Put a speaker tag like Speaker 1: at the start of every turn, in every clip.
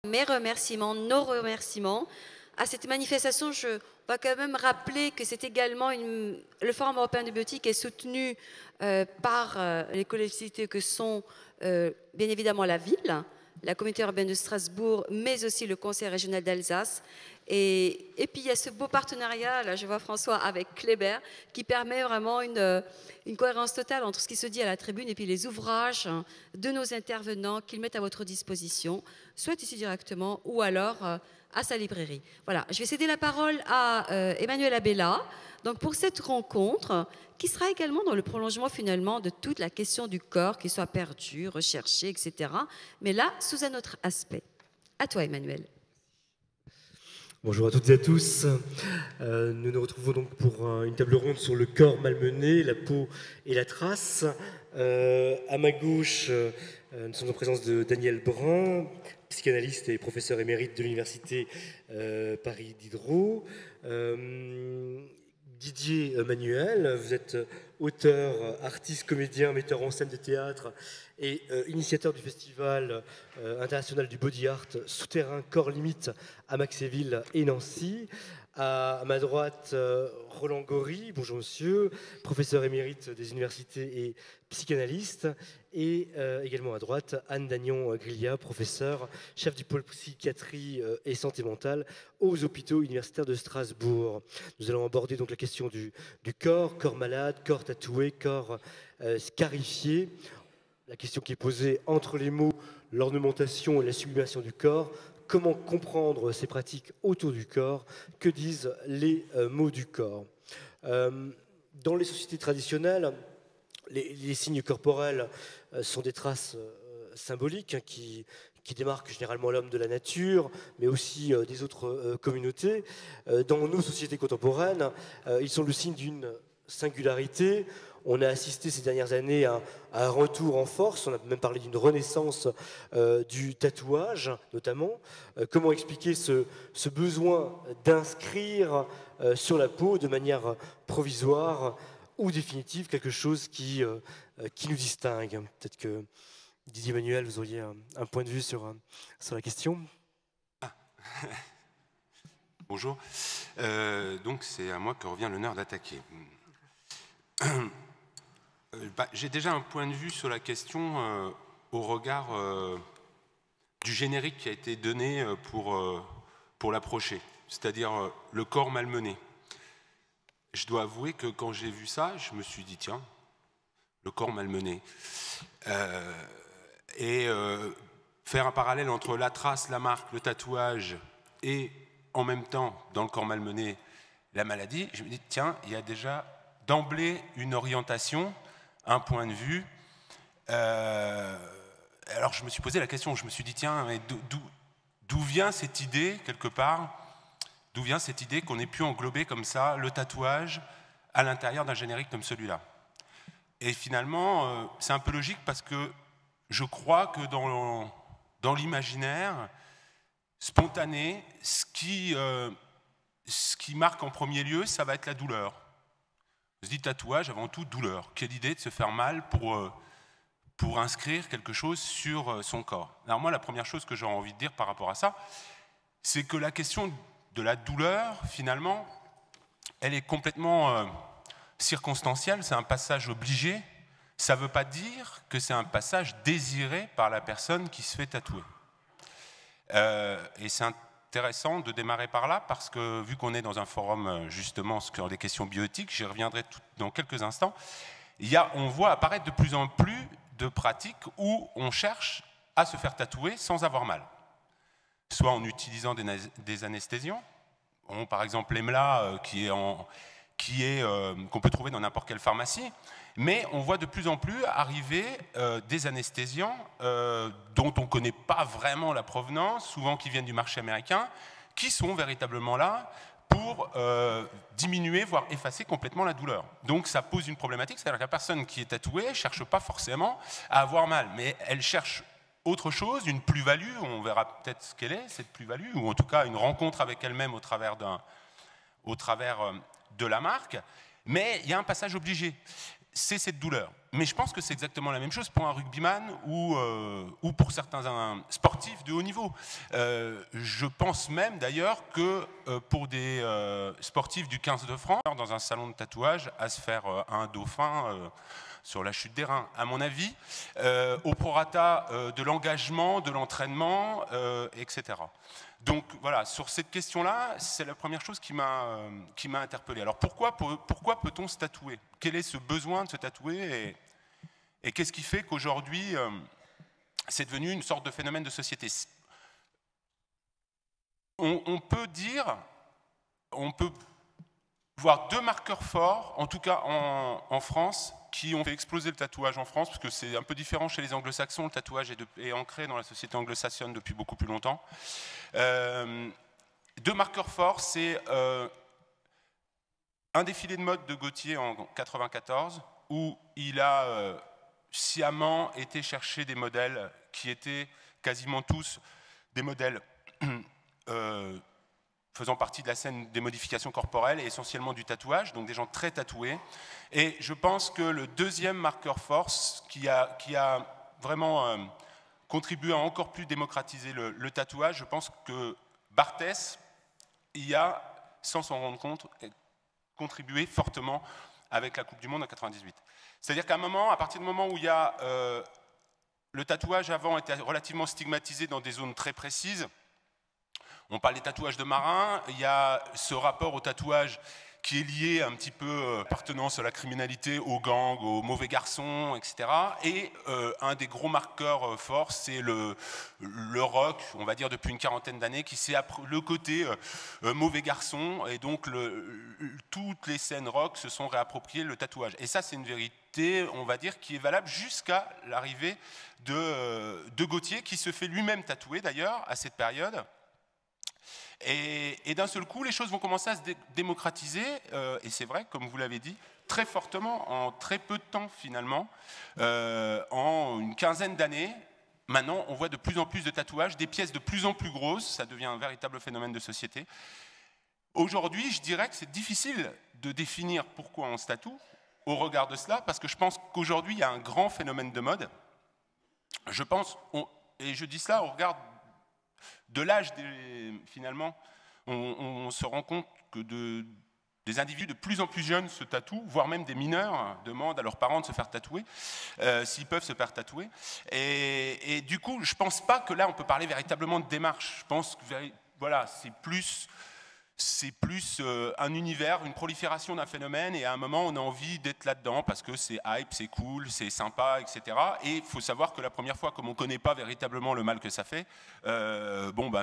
Speaker 1: Mes remerciements, nos remerciements. À cette manifestation, je vais quand même rappeler que c'est également le Forum européen de bioéthique est soutenu par les collectivités que sont bien évidemment la ville, la communauté urbaine de Strasbourg, mais aussi le conseil régional d'Alsace. Et puis il y a ce beau partenariat, là je vois François, avec Kléber, qui permet vraiment une cohérence totale entre ce qui se dit à la tribune et puis les ouvrages de nos intervenants qu'ils mettent à votre disposition, soit ici directement ou alors à sa librairie. Voilà, je vais céder la parole à Emmanuel Abella donc pour cette rencontre qui sera également dans le prolongement finalement de toute la question du corps qui soit perdu, recherché, etc. Mais là, sous un autre aspect. À toi, Emmanuel.
Speaker 2: Bonjour à toutes et à tous. Nous nous retrouvons donc pour une table ronde sur le corps malmené, la peau et la trace. À ma gauche, nous sommes en présence de Daniel Brun, psychanalyste et professeur émérite de l'Université Paris Diderot. Didier Manuel, vous êtes auteur, artiste, comédien, metteur en scène de théâtre et initiateur du festival international du body art Souterrain Corps Limite à Maxéville et Nancy. À ma droite, Roland Gory, bonjour monsieur, professeur émérite des universités et psychanalyste. Et également à droite, Anne Dagnon-Grillia, professeure, chef du pôle psychiatrie et santé mentale aux hôpitaux universitaires de Strasbourg. Nous allons aborder donc la question du corps, corps malade, corps tatoué, corps scarifié. La question qui est posée entre les mots, l'ornementation et la sublimation du corps. Comment comprendre ces pratiques autour du corps? Que disent les mots du corps? Dans les sociétés traditionnelles, les signes corporels sont des traces symboliques qui démarquent généralement l'homme de la nature, mais aussi des autres communautés. Dans nos sociétés contemporaines, ils sont le signe d'une singularité. On a assisté ces dernières années à un retour en force, on a même parlé d'une renaissance du tatouage notamment. Comment expliquer ce besoin d'inscrire sur la peau de manière provisoire ou définitive quelque chose qui nous distingue? Peut-être que Didier Manuel, vous auriez un point de vue sur la question.
Speaker 3: Bonjour, donc c'est à moi que revient l'honneur d'attaquer. J'ai déjà un point de vue sur la question au regard du générique qui a été donné pour l'approcher, c'est-à-dire le corps malmené. Je dois avouer que quand j'ai vu ça, je me suis dit, tiens, le corps malmené. Faire un parallèle entre la trace, la marque, le tatouage et en même temps, dans le corps malmené, la maladie, je me dis, tiens, il y a déjà d'emblée une orientation, un point de vue. Alors je me suis posé la question, je me suis dit, tiens, d'où vient cette idée, quelque part, d'où vient cette idée qu'on ait pu englober comme ça le tatouage à l'intérieur d'un générique comme celui-là? Et finalement, c'est un peu logique parce que je crois que dans l'imaginaire spontané, ce qui marque en premier lieu, ça va être la douleur. On se dit tatouage, avant tout, douleur. Quelle idée de se faire mal pour inscrire quelque chose sur son corps. Alors moi, la première chose que j'aurais envie de dire par rapport à ça, c'est que la question de la douleur, finalement, elle est complètement circonstancielle, c'est un passage obligé. Ça ne veut pas dire que c'est un passage désiré par la personne qui se fait tatouer. Et c'est intéressant de démarrer par là, parce que vu qu'on est dans un forum justement sur des questions bioéthiques, j'y reviendrai dans quelques instants, on voit apparaître de plus en plus de pratiques où on cherche à se faire tatouer sans avoir mal. Soit en utilisant des anesthésiants, par exemple l'EMLA qu'on peut trouver dans n'importe quelle pharmacie, mais on voit de plus en plus arriver des anesthésiants dont on ne connaît pas vraiment la provenance, souvent qui viennent du marché américain, qui sont véritablement là pour diminuer, voire effacer complètement la douleur. Donc ça pose une problématique, c'est-à-dire que la personne qui est tatouée ne cherche pas forcément à avoir mal, mais elle cherche autre chose, une plus-value, on verra peut-être ce qu'elle est, cette plus-value, ou en tout cas une rencontre avec elle-même au travers de la marque, mais il y a un passage obligé, c'est cette douleur. mais je pense que c'est exactement la même chose pour un rugbyman ou pour certains sportifs de haut niveau. Je pense même d'ailleurs que pour des sportifs du 15 de France, dans un salon de tatouage, à se faire un dauphin sur la chute des reins, à mon avis, au prorata de l'engagement, de l'entraînement, etc. Donc voilà, sur cette question-là, c'est la première chose qui m'a interpellé. Alors pourquoi peut-on se tatouer? Quel est ce besoin de se tatouer et qu'est-ce qui fait qu'aujourd'hui, c'est devenu une sorte de phénomène de société? On peut voir deux marqueurs forts, en tout cas en France, qui ont fait exploser le tatouage en France, parce que c'est un peu différent chez les anglo-saxons, le tatouage est ancré dans la société anglo-saxonne depuis beaucoup plus longtemps. Deux marqueurs forts, c'est un défilé de mode de Gaultier en 1994, où il a sciemment été chercher des modèles qui étaient quasiment tous des modèles faisant partie de la scène des modifications corporelles et essentiellement du tatouage, donc des gens très tatoués. Et je pense que le deuxième marqueur force qui a vraiment contribué à encore plus démocratiser le tatouage, je pense que Barthès y a, sans s'en rendre compte, contribué fortement avec la Coupe du Monde en 98. C'est-à-dire qu'à un moment, à partir du moment où il y a le tatouage avant était relativement stigmatisé dans des zones très précises, on parle des tatouages de marins, il y a ce rapport au tatouage qui est lié un petit peu appartenance à la criminalité, aux gangs, aux mauvais garçons, etc. Et un des gros marqueurs forts, c'est le rock, on va dire depuis une quarantaine d'années, qui c'est le côté mauvais garçon, et donc toutes les scènes rock se sont réappropriées le tatouage. Et ça, c'est une vérité, on va dire, qui est valable jusqu'à l'arrivée de Gaultier, qui se fait lui-même tatouer d'ailleurs à cette période. Et d'un seul coup, les choses vont commencer à se démocratiser, et c'est vrai, comme vous l'avez dit, très fortement, en très peu de temps finalement, en une quinzaine d'années. Maintenant, on voit de plus en plus de tatouages, des pièces de plus en plus grosses, ça devient un véritable phénomène de société. Aujourd'hui, je dirais que c'est difficile de définir pourquoi on se tatoue au regard de cela, parce que je pense qu'aujourd'hui, il y a un grand phénomène de mode. Je pense, et je dis cela au regard de l'âge, finalement, on se rend compte que des individus de plus en plus jeunes se tatouent, voire même des mineurs demandent à leurs parents de se faire tatouer, s'ils peuvent se faire tatouer. Et du coup, je ne pense pas que là, on peut parler véritablement de démarche. Je pense que voilà, c'est plus un univers, une prolifération d'un phénomène, et à un moment on a envie d'être là-dedans parce que c'est hype, c'est cool, c'est sympa, etc. Et il faut savoir que la première fois, comme on ne connaît pas véritablement le mal que ça fait,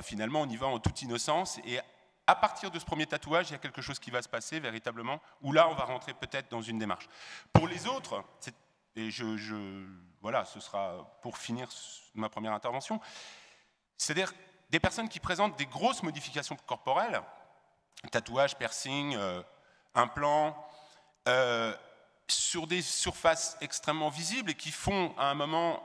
Speaker 3: finalement on y va en toute innocence, et à partir de ce premier tatouage, il y a quelque chose qui va se passer véritablement, où là on va rentrer peut-être dans une démarche. Pour les autres, et voilà, ce sera pour finir ma première intervention, c'est-à-dire des personnes qui présentent des grosses modifications corporelles, tatouage, piercing, implant, sur des surfaces extrêmement visibles et qui font à un moment,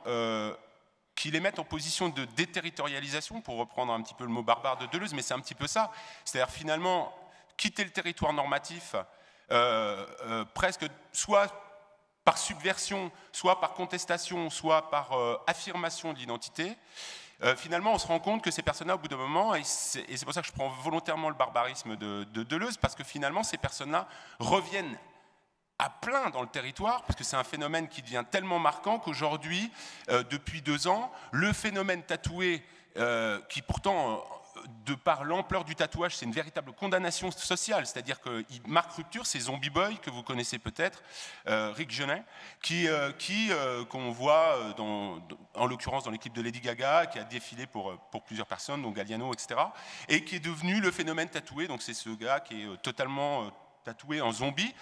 Speaker 3: qui les mettent en position de déterritorialisation, pour reprendre un petit peu le mot barbare de Deleuze, mais c'est un petit peu ça. C'est-à-dire finalement quitter le territoire normatif, presque soit par subversion, soit par contestation, soit par affirmation de l'identité. Finalement, on se rend compte que ces personnes-là, au bout d'un moment, et c'est pour ça que je prends volontairement le barbarisme de Deleuze, parce que finalement, ces personnes-là reviennent à plein dans le territoire, parce que c'est un phénomène qui devient tellement marquant qu'aujourd'hui, depuis 2 ans, le phénomène tatoué, qui pourtant, de par l'ampleur du tatouage, c'est une véritable condamnation sociale, c'est-à-dire qu'il marque rupture, c'est Zombie Boy, que vous connaissez peut-être, Rick Genet, qu'on voit, en l'occurrence dans l'équipe de Lady Gaga, qui a défilé pour plusieurs personnes, dont Galliano, etc., et qui est devenu le phénomène tatoué, donc c'est ce gars qui est totalement tatoué en zombie.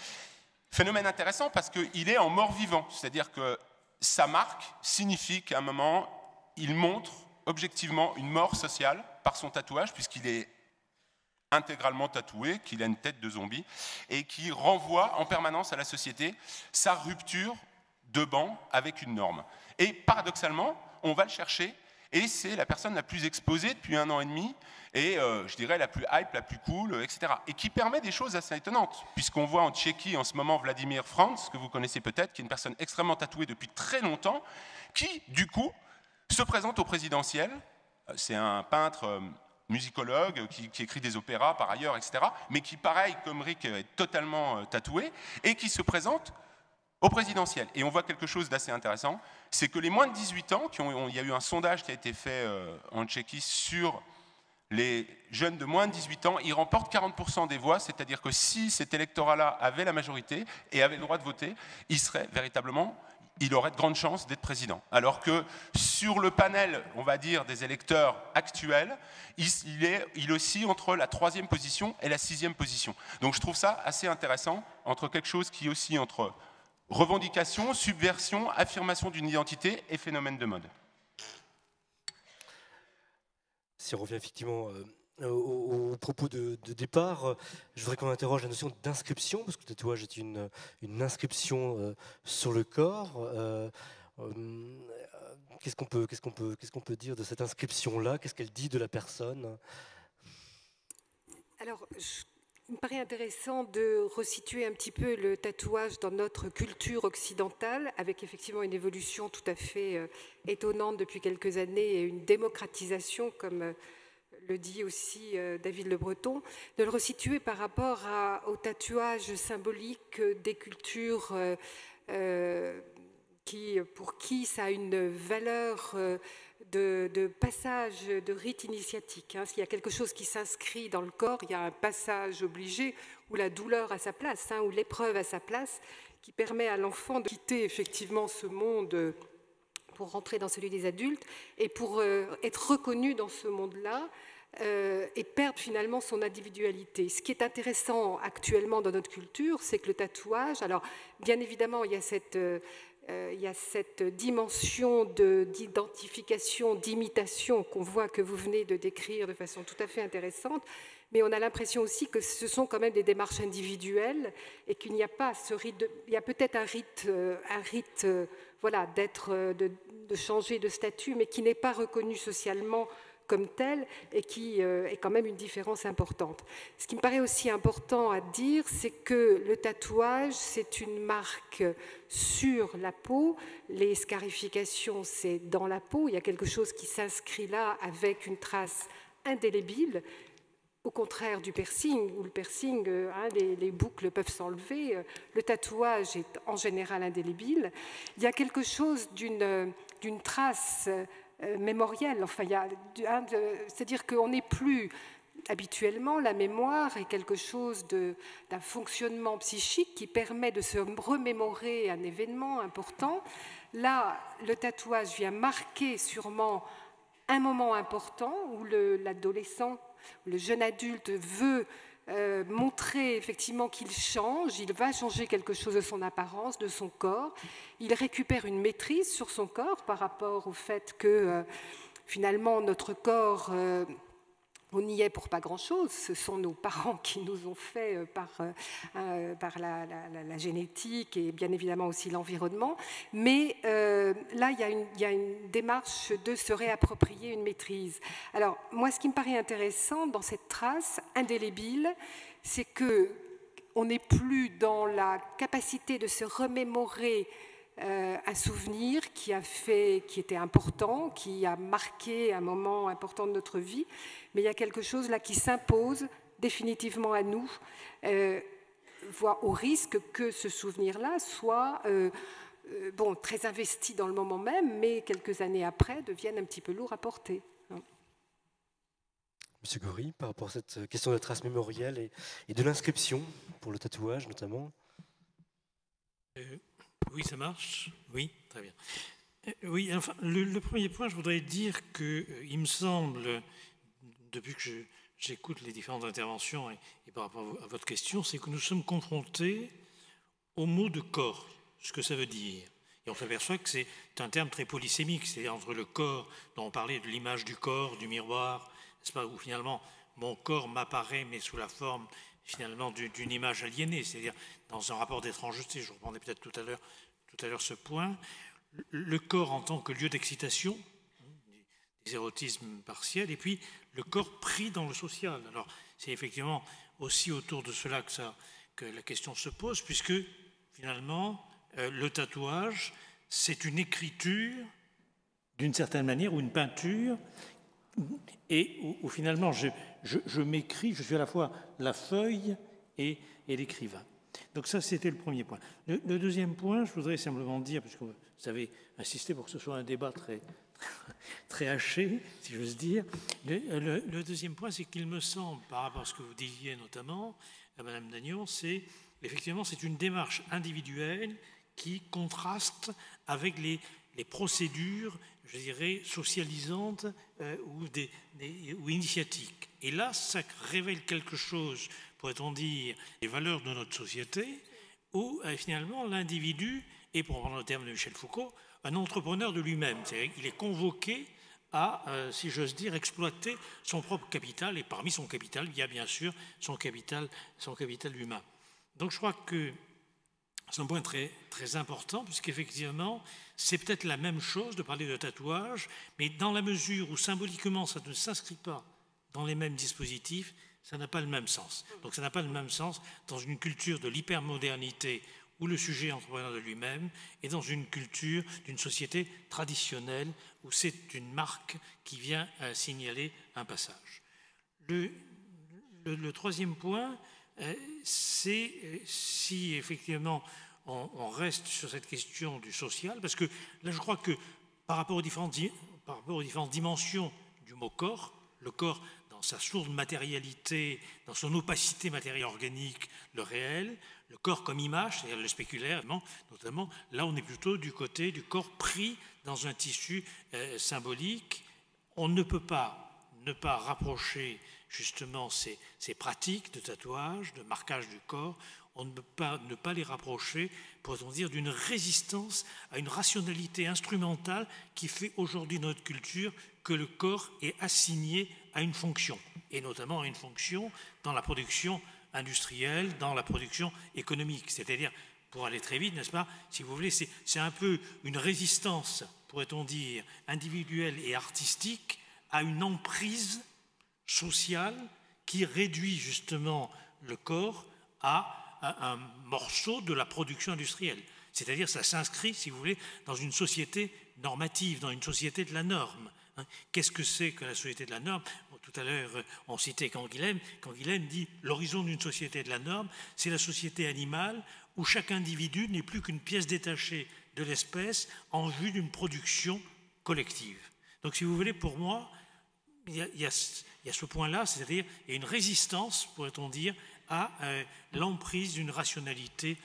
Speaker 3: Phénomène intéressant parce qu'il est en mort-vivant, c'est-à-dire que sa marque signifie qu'à un moment, il montre objectivement une mort sociale par son tatouage, puisqu'il est intégralement tatoué, qu'il a une tête de zombie, et qui renvoie en permanence à la société sa rupture de banc avec une norme. Et paradoxalement, on va le chercher, et c'est la personne la plus exposée depuis 1 an et demi, et je dirais la plus hype, la plus cool, etc. Et qui permet des choses assez étonnantes, puisqu'on voit en Tchéquie en ce moment Vladimir Franz, que vous connaissez peut-être, qui est une personne extrêmement tatouée depuis très longtemps, qui, du coup, se présente au présidentiel. C'est un peintre musicologue qui écrit des opéras par ailleurs, etc., mais qui, pareil, comme Rick, est totalement tatoué, et qui se présente au présidentiel. Et on voit quelque chose d'assez intéressant, c'est que les moins de 18 ans, il y a eu un sondage qui a été fait en Tchéquie sur les jeunes de moins de 18 ans, ils remportent 40% des voix, c'est-à-dire que si cet électorat-là avait la majorité et avait le droit de voter, il aurait de grandes chances d'être président. Alors que sur le panel, on va dire, des électeurs actuels, il oscille entre la 3e position et la 6e position. Donc je trouve ça assez intéressant, entre quelque chose qui oscille entre revendication, subversion, affirmation d'une identité et phénomène de mode.
Speaker 2: Si on revient effectivement au propos de départ, je voudrais qu'on interroge la notion d'inscription, parce que le tatouage est une inscription sur le corps. Qu'est-ce qu'on peut dire de cette inscription-là? Qu'est-ce qu'elle dit de la personne?
Speaker 4: Alors, il me paraît intéressant de resituer un petit peu le tatouage dans notre culture occidentale, avec effectivement une évolution tout à fait étonnante depuis quelques années et une démocratisation, comme le dit aussi David Le Breton, de le resituer par rapport au tatouage symbolique des cultures pour qui ça a une valeur de passage, de rite initiatique. S'il y a quelque chose qui s'inscrit dans le corps, il y a un passage obligé où la douleur a sa place, où l'épreuve a sa place, qui permet à l'enfant de quitter effectivement ce monde pour rentrer dans celui des adultes et pour être reconnu dans ce monde-là et perdre finalement son individualité. Ce qui est intéressant actuellement dans notre culture, c'est que le tatouage, alors bien évidemment il y a cette dimension d'identification, d'imitation qu'on voit, que vous venez de décrire de façon tout à fait intéressante, mais on a l'impression aussi que ce sont quand même des démarches individuelles et qu'il n'y a pas ce rite, il y a peut-être un rite voilà, de changer de statut, mais qui n'est pas reconnu socialement comme tel et qui est quand même une différence importante. Ce qui me paraît aussi important à dire, c'est que le tatouage, c'est une marque sur la peau. Les scarifications, c'est dans la peau. Il y a quelque chose qui s'inscrit là avec une trace indélébile, au contraire du piercing, où le piercing, les boucles peuvent s'enlever. Le tatouage est en général indélébile. Il y a quelque chose d'une trace mémorielle. Enfin, c'est-à-dire qu'on n'est plus habituellement, la mémoire est quelque chose d'un fonctionnement psychique qui permet de se remémorer un événement important. Là, le tatouage vient marquer sûrement un moment important où l'adolescent, le jeune adulte veut montrer effectivement qu'il change, il va changer quelque chose de son apparence, de son corps. Il récupère une maîtrise sur son corps par rapport au fait que finalement notre corps, on n'y est pour pas grand-chose. Ce sont nos parents qui nous ont fait par la génétique et bien évidemment aussi l'environnement. Mais là, il y a une démarche de se réapproprier une maîtrise. Alors, moi, ce qui me paraît intéressant dans cette trace indélébile, c'est qu'on n'est plus dans la capacité de se remémorer un souvenir qui était important, qui a marqué un moment important de notre vie, mais il y a quelque chose là qui s'impose définitivement à nous, voire au risque que ce souvenir-là soit très investi dans le moment même, mais quelques années après devienne un petit peu lourd à porter.
Speaker 2: Monsieur Gori, par rapport à cette question de la trace mémorielle et de l'inscription pour le tatouage notamment.
Speaker 5: Oui, ça marche. Oui, très bien. Oui, enfin, le premier point, je voudrais dire qu'il me semble, depuis que j'écoute les différentes interventions et par rapport à votre question, c'est que nous sommes confrontés au mot de corps, ce que ça veut dire. Et on s'aperçoit que c'est un terme très polysémique, c'est-à-dire entre le corps, dont on parlait de l'image du corps, du miroir, n'est-ce pas, où finalement mon corps m'apparaît, mais sous la forme finalement d'une image aliénée, c'est-à-dire dans un rapport d'étrangeté. Je reprendrai peut-être tout à l'heure ce point. Le corps en tant que lieu d'excitation, des érotismes partiels, et puis le corps pris dans le social. Alors, c'est effectivement aussi autour de cela que la question se pose, puisque finalement, le tatouage, c'est une écriture, d'une certaine manière, ou une peinture, et où finalement, je m'écris, je suis à la fois la feuille et l'écrivain. Donc ça, c'était le premier point. Le deuxième point, je voudrais simplement dire, puisque vous avez insisté pour que ce soit un débat très haché, si j'ose dire, le deuxième point, c'est qu'il me semble, par rapport à ce que vous disiez notamment, à Madame Dagnon, effectivement, c'est une démarche individuelle qui contraste avec les procédures, je dirais, socialisantes ou initiatiques. Et là, ça révèle quelque chose, pourrait-on dire, des valeurs de notre société, où finalement l'individu est, pour prendre le terme de Michel Foucault, un entrepreneur de lui-même. Il est convoqué à, si j'ose dire, exploiter son propre capital, et parmi son capital, il y a bien sûr son capital humain. Donc je crois que c'est un point très, très important, puisqu'effectivement, c'est peut-être la même chose de parler de tatouage, mais dans la mesure où symboliquement ça ne s'inscrit pas dans les mêmes dispositifs, ça n'a pas le même sens. Donc ça n'a pas le même sens dans une culture de l'hypermodernité où le sujet est entrepreneur de lui-même, et dans une culture d'une société traditionnelle où c'est une marque qui vient signaler un passage. Le troisième point, c'est si effectivement on reste sur cette question du social, parce que là je crois que par rapport aux différentes dimensions du mot corps, le corps dans sa sourde matérialité, dans son opacité matérielle organique, le réel, le corps comme image, c'est-à-dire le spéculaire, notamment, là on est plutôt du côté du corps pris dans un tissu symbolique. On ne peut pas ne pas rapprocher justement ces pratiques de tatouage, de marquage du corps, on ne peut pas ne pas les rapprocher, pourrait-on dire, d'une résistance à une rationalité instrumentale qui fait aujourd'hui notre culture que le corps est assigné à une fonction, et notamment à une fonction dans la production industrielle, dans la production économique. C'est-à-dire, pour aller très vite, n'est-ce pas, si vous voulez, c'est un peu une résistance, pourrait-on dire, individuelle et artistique à une emprise sociale qui réduit justement le corps à un morceau de la production industrielle. C'est-à-dire, ça s'inscrit, si vous voulez, dans une société normative, dans une société de la norme. Qu'est-ce que c'est que la société de la norme? Tout à l'heure, on citait Canguilhem. Canguilhem dit « L'horizon d'une société de la norme, c'est la société animale où chaque individu n'est plus qu'une pièce détachée de l'espèce en vue d'une production collective. » Donc, si vous voulez, pour moi, il y a ce point-là, c'est-à-dire il y a une résistance, pourrait-on dire, à l'emprise d'une rationalité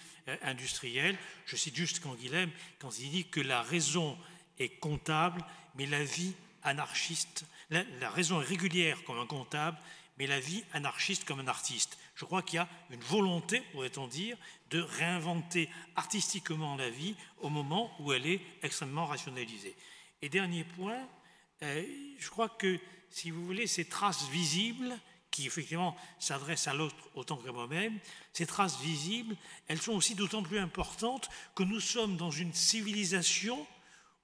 Speaker 5: industrielle. Je cite juste Canguilhem quand il dit que la raison est comptable, mais la vie anarchiste, la raison est régulière comme un comptable, mais la vie anarchiste comme un artiste. Je crois qu'il y a une volonté, pourrait-on dire, de réinventer artistiquement la vie au moment où elle est extrêmement rationalisée. Et dernier point, je crois que, si vous voulez, ces traces visibles, qui effectivement s'adressent à l'autre autant que moi-même, ces traces visibles, elles sont aussi d'autant plus importantes que nous sommes dans une civilisation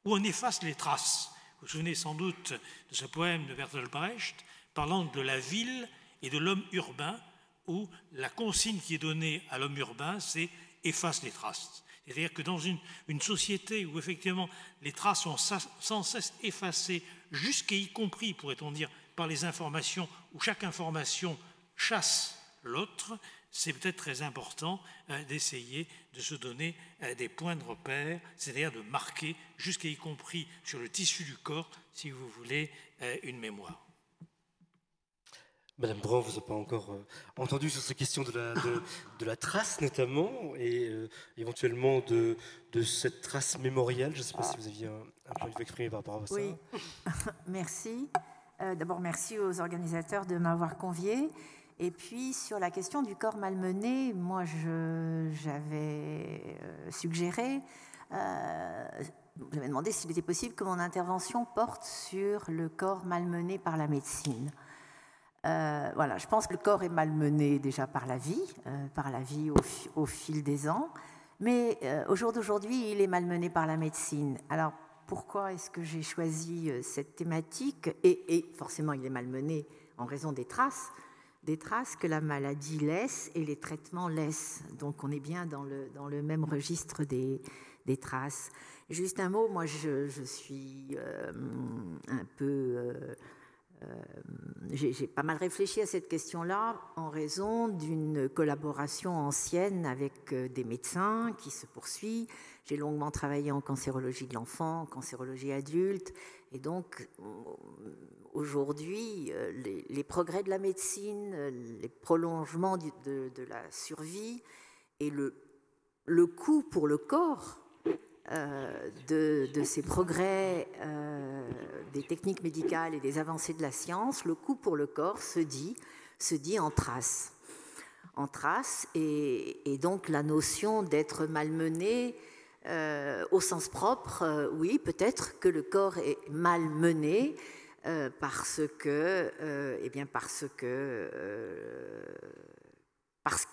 Speaker 5: où on efface les traces. Vous vous souvenez sans doute de ce poème de Bertolt Brecht parlant de la ville et de l'homme urbain, où la consigne qui est donnée à l'homme urbain, c'est « efface les traces ». C'est-à-dire que dans une société où effectivement les traces sont sans cesse effacées, jusqu'à y compris, pourrait-on dire, par les informations, où chaque information chasse l'autre, c'est peut-être très important d'essayer de se donner des points de repère, c'est-à-dire de marquer, jusqu'à y compris sur le tissu du corps, si vous voulez, une mémoire.
Speaker 2: Madame Brun, vous n'avez pas encore entendu sur ces questions de la trace notamment, et éventuellement de cette trace mémorielle. Je ne sais pas si vous aviez un point de vue exprimé par rapport à ça.
Speaker 6: Oui, merci. D'abord, merci aux organisateurs de m'avoir conviée. Et puis, sur la question du corps malmené, moi, j'avais suggéré, j'avais demandé s'il était possible que mon intervention porte sur le corps malmené par la médecine. Voilà, je pense que le corps est malmené déjà par la vie au fil des ans, mais au jour d'aujourd'hui, il est malmené par la médecine. Alors, pourquoi est-ce que j'ai choisi cette thématique, et forcément il est malmené en raison des traces que la maladie laisse et les traitements laissent. Donc on est bien dans le même registre des traces. Juste un mot, moi je suis un peu... j'ai pas mal réfléchi à cette question-là en raison d'une collaboration ancienne avec des médecins qui se poursuit. J'ai longuement travaillé en cancérologie de l'enfant, en cancérologie adulte, et donc aujourd'hui, les progrès de la médecine, les prolongements de la survie et le coût pour le corps de ces progrès des techniques médicales et des avancées de la science, le coût pour le corps se dit en traces. Et donc la notion d'être malmené au sens propre, oui, peut-être que le corps est malmené parce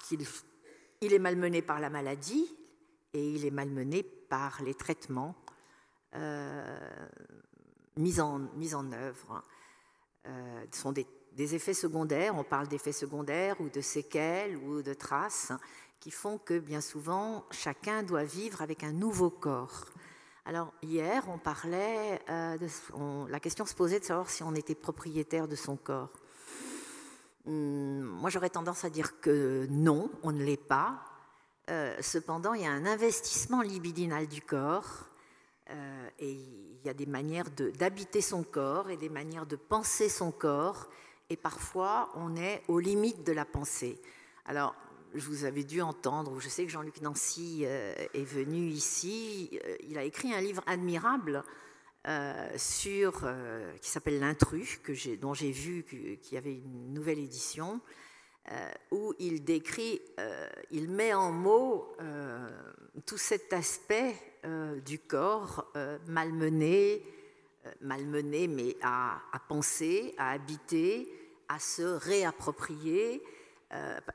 Speaker 6: qu'il est malmené par la maladie et il est malmené par les traitements mis en œuvre. Ce sont des effets secondaires, on parle d'effets secondaires ou de séquelles ou de traces qui font que bien souvent chacun doit vivre avec un nouveau corps. Alors hier on parlait, la question se posait de savoir si on était propriétaire de son corps. Moi j'aurais tendance à dire que non, on ne l'est pas. Cependant, il y a un investissement libidinal du corps et il y a des manières d'habiter son corps et des manières de penser son corps, et parfois on est aux limites de la pensée. Alors, je vous avais dû entendre, ou je sais que Jean-Luc Nancy est venu ici, il a écrit un livre admirable qui s'appelle L'intrus, dont j'ai vu qu'il y avait une nouvelle édition, où il décrit, il met en mots tout cet aspect du corps malmené mais à penser, à habiter, à se réapproprier,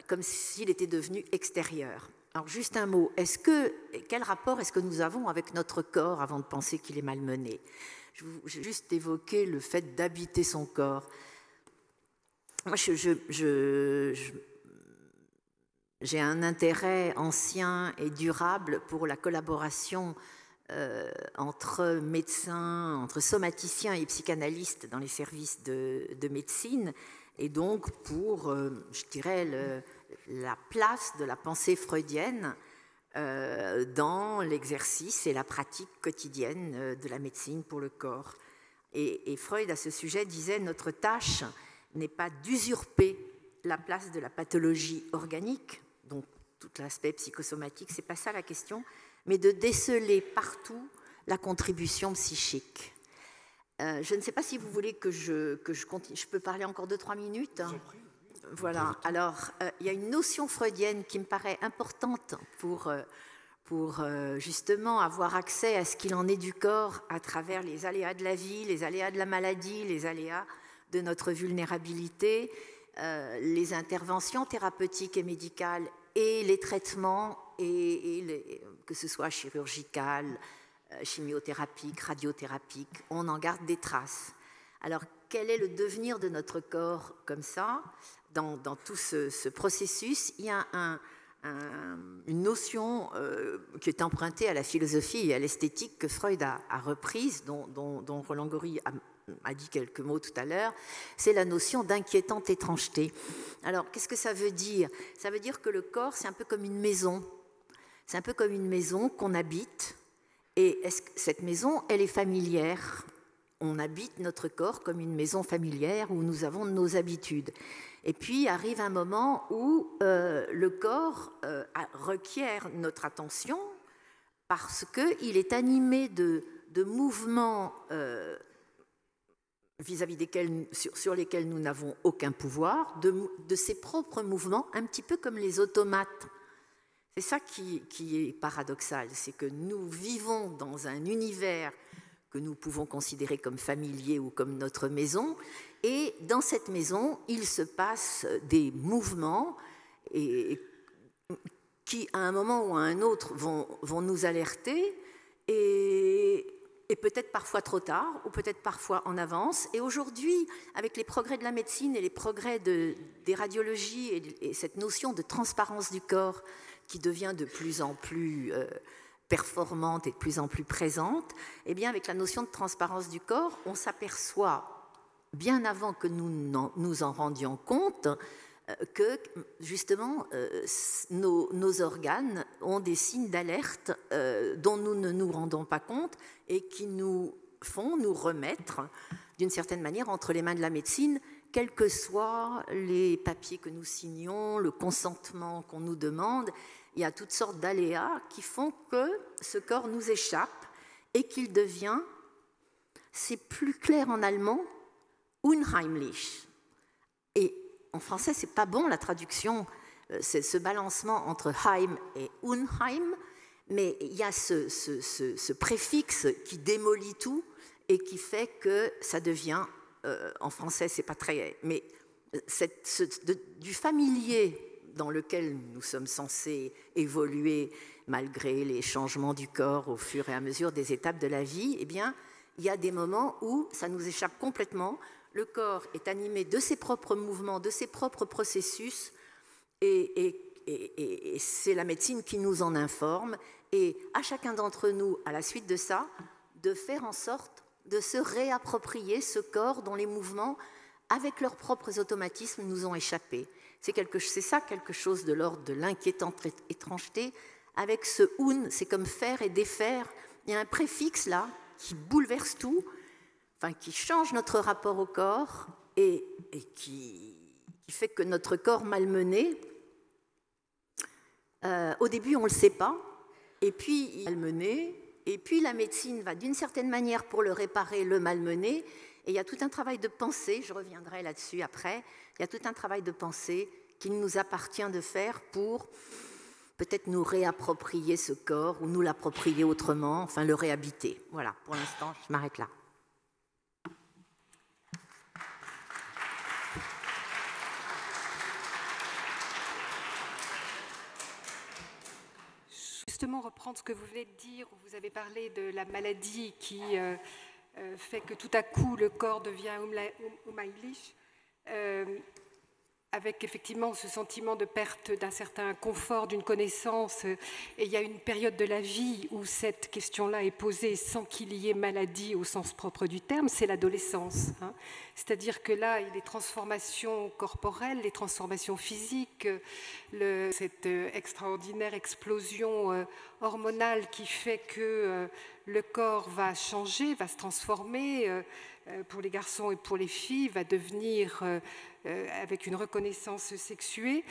Speaker 6: comme s'il était devenu extérieur. Alors juste un mot, quel rapport est-ce que nous avons avec notre corps avant de penser qu'il est malmené? J'ai juste évoqué le fait d'habiter son corps. Moi, j'ai un intérêt ancien et durable pour la collaboration entre médecins, entre somaticiens et psychanalystes dans les services de médecine, et donc pour, je dirais, la place de la pensée freudienne dans l'exercice et la pratique quotidienne de la médecine pour le corps. Et Freud, à ce sujet, disait « Notre tâche n'est pas d'usurper la place de la pathologie organique, donc tout l'aspect psychosomatique, c'est pas ça la question, mais de déceler partout la contribution psychique. » Je ne sais pas si vous voulez que je continue. Je peux parler encore 2-3 minutes, hein. Voilà. Alors, il y a une notion freudienne qui me paraît importante pour justement avoir accès à ce qu'il en est du corps à travers les aléas de la vie, les aléas de la maladie, les aléas de notre vulnérabilité, les interventions thérapeutiques et médicales et les traitements, que ce soit chirurgical, chimiothérapique, radiothérapique, on en garde des traces. Alors, quel est le devenir de notre corps comme ça? Dans tout ce processus, il y a une notion qui est empruntée à la philosophie et à l'esthétique que Freud a reprise, dont Roland Gori a dit quelques mots tout à l'heure, c'est la notion d'inquiétante étrangeté. Alors, qu'est-ce que ça veut dire? Ça veut dire que le corps, c'est un peu comme une maison. C'est un peu comme une maison qu'on habite. Et cette maison, elle est familière. On habite notre corps comme une maison familière où nous avons nos habitudes. Et puis arrive un moment où le corps requiert notre attention parce qu'il est animé de mouvements vis-à-vis sur lesquels nous n'avons aucun pouvoir, de ses propres mouvements, un petit peu comme les automates. C'est ça qui est paradoxal, c'est que nous vivons dans un univers que nous pouvons considérer comme familier ou comme notre maison, et dans cette maison, il se passe des mouvements qui, à un moment ou à un autre, vont nous alerter, et et peut-être parfois trop tard, ou peut-être parfois en avance. Et aujourd'hui, avec les progrès de la médecine et les progrès des radiologies et cette notion de transparence du corps qui devient de plus en plus performante et de plus en plus présente, eh bien, avec la notion de transparence du corps, on s'aperçoit, bien avant que nous en rendions compte, que justement nos organes ont des signes d'alerte dont nous ne nous rendons pas compte et qui nous font nous remettre d'une certaine manière entre les mains de la médecine, quels que soient les papiers que nous signons, le consentement qu'on nous demande. Il y a toutes sortes d'aléas qui font que ce corps nous échappe et qu'il devient, c'est plus clair en allemand, unheimlich. Et en français, c'est pas bon la traduction, c'est ce balancement entre heim et unheim, mais il y a ce préfixe qui démolit tout et qui fait que ça devient, en français, c'est pas très, mais du familier dans lequel nous sommes censés évoluer malgré les changements du corps au fur et à mesure des étapes de la vie, eh bien, il y a des moments où ça nous échappe complètement. Le corps est animé de ses propres mouvements, de ses propres processus, et c'est la médecine qui nous en informe. Et à chacun d'entre nous, à la suite de ça, de faire en sorte de se réapproprier ce corps dont les mouvements, avec leurs propres automatismes, nous ont échappé. C'est ça quelque chose de l'ordre de l'inquiétante étrangeté. Avec ce « un », c'est comme faire et défaire. Il y a un préfixe là qui bouleverse tout, enfin, qui change notre rapport au corps et qui fait que notre corps malmené, au début on ne le sait pas, et puis il est malmené, et puis la médecine va d'une certaine manière pour le réparer, le malmener, et il y a tout un travail de pensée, je reviendrai là-dessus après, il y a tout un travail de pensée qu'il nous appartient de faire pour peut-être nous réapproprier ce corps, ou nous l'approprier autrement, enfin le réhabiter. Voilà, pour l'instant, je m'arrête là.
Speaker 4: Justement, reprendre ce que vous venez de dire, où vous avez parlé de la maladie qui fait que tout à coup le corps devient unheimlich, avec effectivement ce sentiment de perte d'un certain confort, d'une connaissance. Et il y a une période de la vie où cette question-là est posée sans qu'il y ait maladie au sens propre du terme, c'est l'adolescence. Hein. C'est-à-dire que là, les transformations corporelles, les transformations physiques, cette extraordinaire explosion hormonale qui fait que le corps va changer, va se transformer, pour les garçons et pour les filles, va devenir avec une reconnaissance sexuée,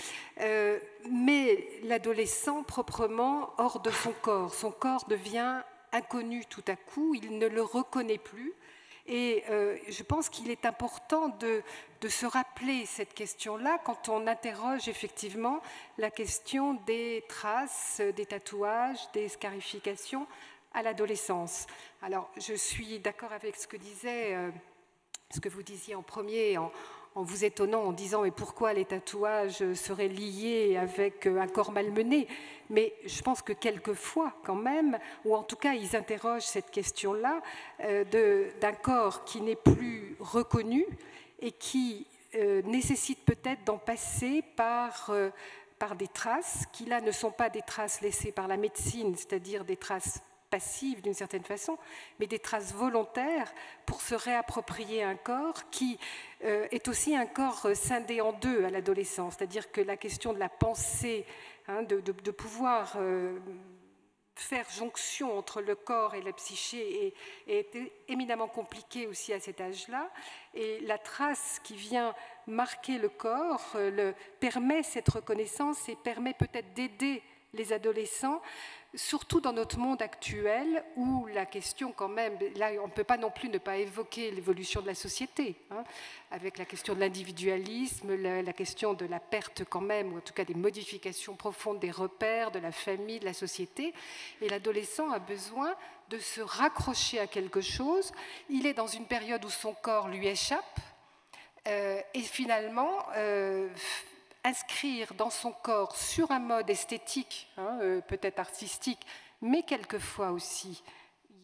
Speaker 4: mais l'adolescent proprement hors de son corps devient inconnu tout à coup, il ne le reconnaît plus. Et je pense qu'il est important de se rappeler cette question-là quand on interroge effectivement la question des traces, des tatouages, des scarifications à l'adolescence. Alors, je suis d'accord avec ce que vous disiez en premier, en vous étonnant, en disant « mais pourquoi les tatouages seraient liés avec un corps malmené ?» Mais je pense que quelquefois, quand même, ou en tout cas, ils interrogent cette question-là d'un corps qui n'est plus reconnu et qui nécessite peut-être d'en passer par des traces qui, là, ne sont pas des traces laissées par la médecine, c'est-à-dire des traces passives d'une certaine façon, mais des traces volontaires pour se réapproprier un corps qui est aussi un corps scindé en deux à l'adolescence, c'est-à-dire que la question de la pensée, hein, de pouvoir faire jonction entre le corps et la psyché est éminemment compliquée aussi à cet âge-là, et la trace qui vient marquer le corps permet cette reconnaissance et permet peut-être d'aider les adolescents, surtout dans notre monde actuel où la question quand même, là on ne peut pas non plus ne pas évoquer l'évolution de la société, hein, avec la question de l'individualisme, la question de la perte quand même, ou en tout cas des modifications profondes des repères, de la famille, de la société, et l'adolescent a besoin de se raccrocher à quelque chose, il est dans une période où son corps lui échappe, et finalement inscrire dans son corps sur un mode esthétique, hein, peut-être artistique, mais quelquefois aussi,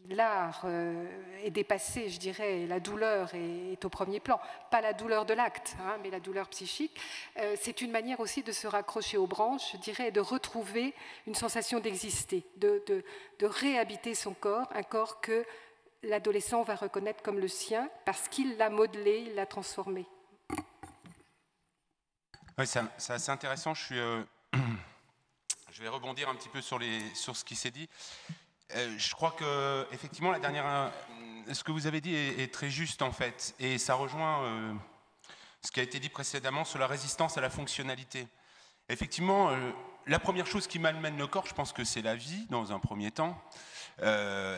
Speaker 4: l'art est dépassé, je dirais, la douleur est au premier plan. Pas la douleur de l'acte, hein, mais la douleur psychique. C'est une manière aussi de se raccrocher aux branches, je dirais, et de retrouver une sensation d'exister, de réhabiter son corps, un corps que l'adolescent va reconnaître comme le sien parce qu'il l'a modelé, il l'a transformé.
Speaker 3: Oui, c'est assez intéressant. Je vais rebondir un petit peu sur ce qui s'est dit. Je crois que effectivement, ce que vous avez dit est très juste en fait, et ça rejoint ce qui a été dit précédemment sur la résistance à la fonctionnalité. Effectivement, la première chose qui malmène le corps, je pense que c'est la vie dans un premier temps.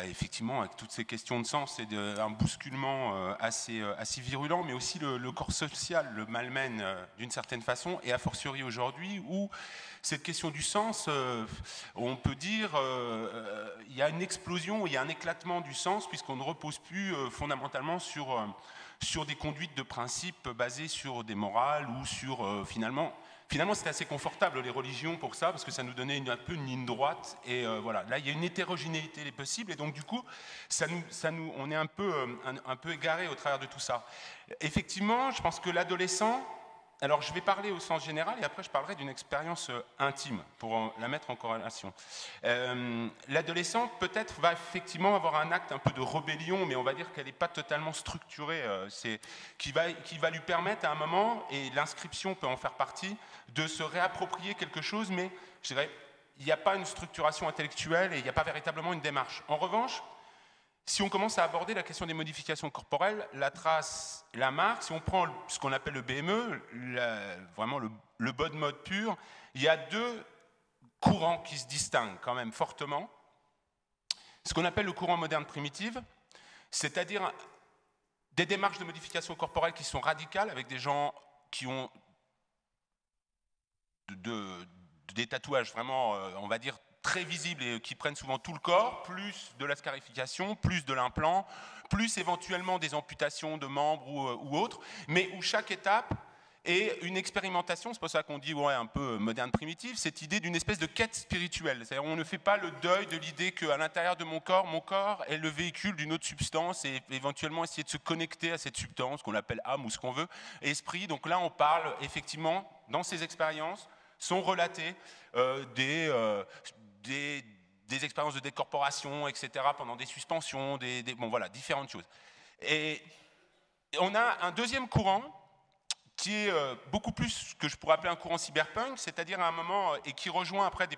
Speaker 3: Effectivement, avec toutes ces questions de sens et un bousculement assez virulent, mais aussi le corps social le malmène d'une certaine façon, et a fortiori aujourd'hui où cette question du sens, on peut dire, il y a une explosion, il y a un éclatement du sens, puisqu'on ne repose plus fondamentalement sur des conduites de principes basées sur des morales ou sur finalement c'était assez confortable les religions pour ça, parce que ça nous donnait un peu une ligne droite, et voilà, là il y a une hétérogénéité des possibles, et donc du coup on est un peu égaré au travers de tout ça. Effectivement, je pense que l'adolescent, alors je vais parler au sens général et après je parlerai d'une expérience intime pour la mettre en corrélation. L'adolescent peut-être va effectivement avoir un acte un peu de rébellion, mais on va dire qu'elle n'est pas totalement structurée, qui va lui permettre à un moment, et l'inscription peut en faire partie, de se réapproprier quelque chose, mais je dirais il n'y a pas une structuration intellectuelle et il n'y a pas véritablement une démarche. En revanche, si on commence à aborder la question des modifications corporelles, la trace, la marque, si on prend ce qu'on appelle le BME, vraiment le body mode pur, il y a deux courants qui se distinguent quand même fortement. Ce qu'on appelle le courant moderne primitif, c'est-à-dire des démarches de modification corporelle qui sont radicales, avec des gens qui ont des tatouages vraiment, on va dire, très visibles et qui prennent souvent tout le corps, plus de la scarification, plus de l'implant, plus éventuellement des amputations de membres ou autres, mais où chaque étape est une expérimentation. C'est pour ça qu'on dit, ouais, un peu moderne primitive, cette idée d'une espèce de quête spirituelle. C'est-à-dire on ne fait pas le deuil de l'idée qu'à l'intérieur de mon corps est le véhicule d'une autre substance, et éventuellement essayer de se connecter à cette substance qu'on appelle âme ou ce qu'on veut, esprit. Donc là, on parle effectivement, dans ces expériences, sont relatées des expériences de décorporation, etc., pendant des suspensions, bon voilà, différentes choses. Et on a un deuxième courant qui est beaucoup plus ce que je pourrais appeler un courant cyberpunk, c'est-à-dire à un moment, et qui rejoint après des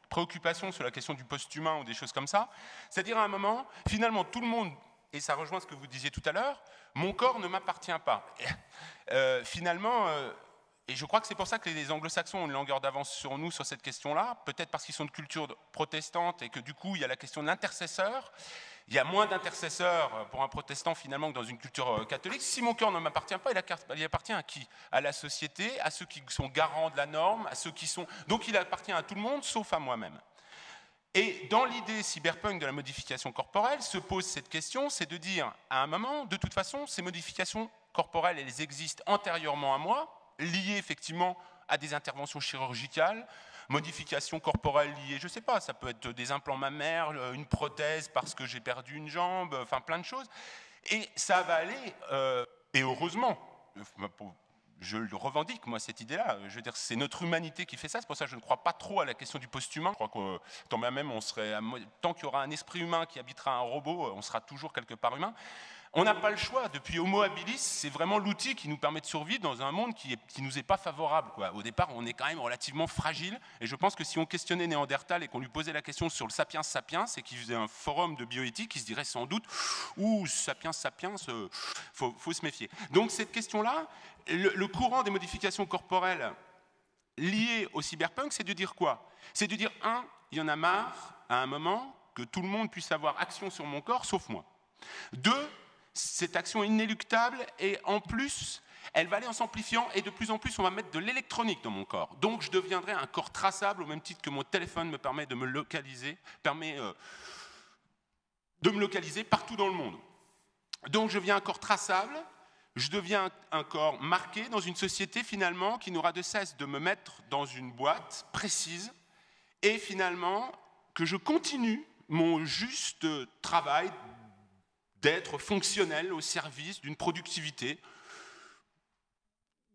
Speaker 3: préoccupations sur la question du post-humain ou des choses comme ça, c'est-à-dire à un moment, finalement, tout le monde, et ça rejoint ce que vous disiez tout à l'heure, mon corps ne m'appartient pas. Finalement... Et je crois que c'est pour ça que les anglo-saxons ont une longueur d'avance sur nous sur cette question-là, peut-être parce qu'ils sont de culture protestante et que du coup il y a la question de l'intercesseur. Il y a moins d'intercesseurs pour un protestant finalement que dans une culture catholique. Si mon cœur ne m'appartient pas, il appartient à qui? À la société, à ceux qui sont garants de la norme, à ceux qui sont... Donc il appartient à tout le monde sauf à moi-même. Et dans l'idée cyberpunk de la modification corporelle se pose cette question, c'est de dire à un moment, de toute façon, ces modifications corporelles, elles existent antérieurement à moi, liées effectivement à des interventions chirurgicales, modifications corporelles liées, je ne sais pas, ça peut être des implants mammaires, une prothèse parce que j'ai perdu une jambe, enfin plein de choses. Et ça va aller, et heureusement, je le revendique, moi, cette idée-là. Je veux dire, c'est notre humanité qui fait ça, c'est pour ça que je ne crois pas trop à la question du post-humain. Je crois que tant qu'il y aura un esprit humain qui habitera un robot, on sera toujours quelque part humain. On n'a pas le choix. Depuis Homo habilis, c'est vraiment l'outil qui nous permet de survivre dans un monde qui nous est pas favorable, quoi. Au départ, on est quand même relativement fragile. Et je pense que si on questionnait Néandertal et qu'on lui posait la question sur le sapiens sapiens, et qu'il faisait un forum de bioéthique, il se dirait sans doute « Ouh, sapiens sapiens, faut se méfier ». Donc cette question-là, le courant des modifications corporelles liées au cyberpunk, c'est de dire quoi? C'est de dire, il y en a marre, à un moment, que tout le monde puisse avoir action sur mon corps, sauf moi. 2, cette action inéluctable, et en plus, elle va aller en s'amplifiant, et de plus en plus, on va mettre de l'électronique dans mon corps. Donc, je deviendrai un corps traçable, au même titre que mon téléphone me permet de me localiser, partout dans le monde. Donc, je deviens un corps traçable, je deviens un corps marqué dans une société, finalement, qui n'aura de cesse de me mettre dans une boîte précise, et finalement, que je continue mon juste travail d'être fonctionnel au service d'une productivité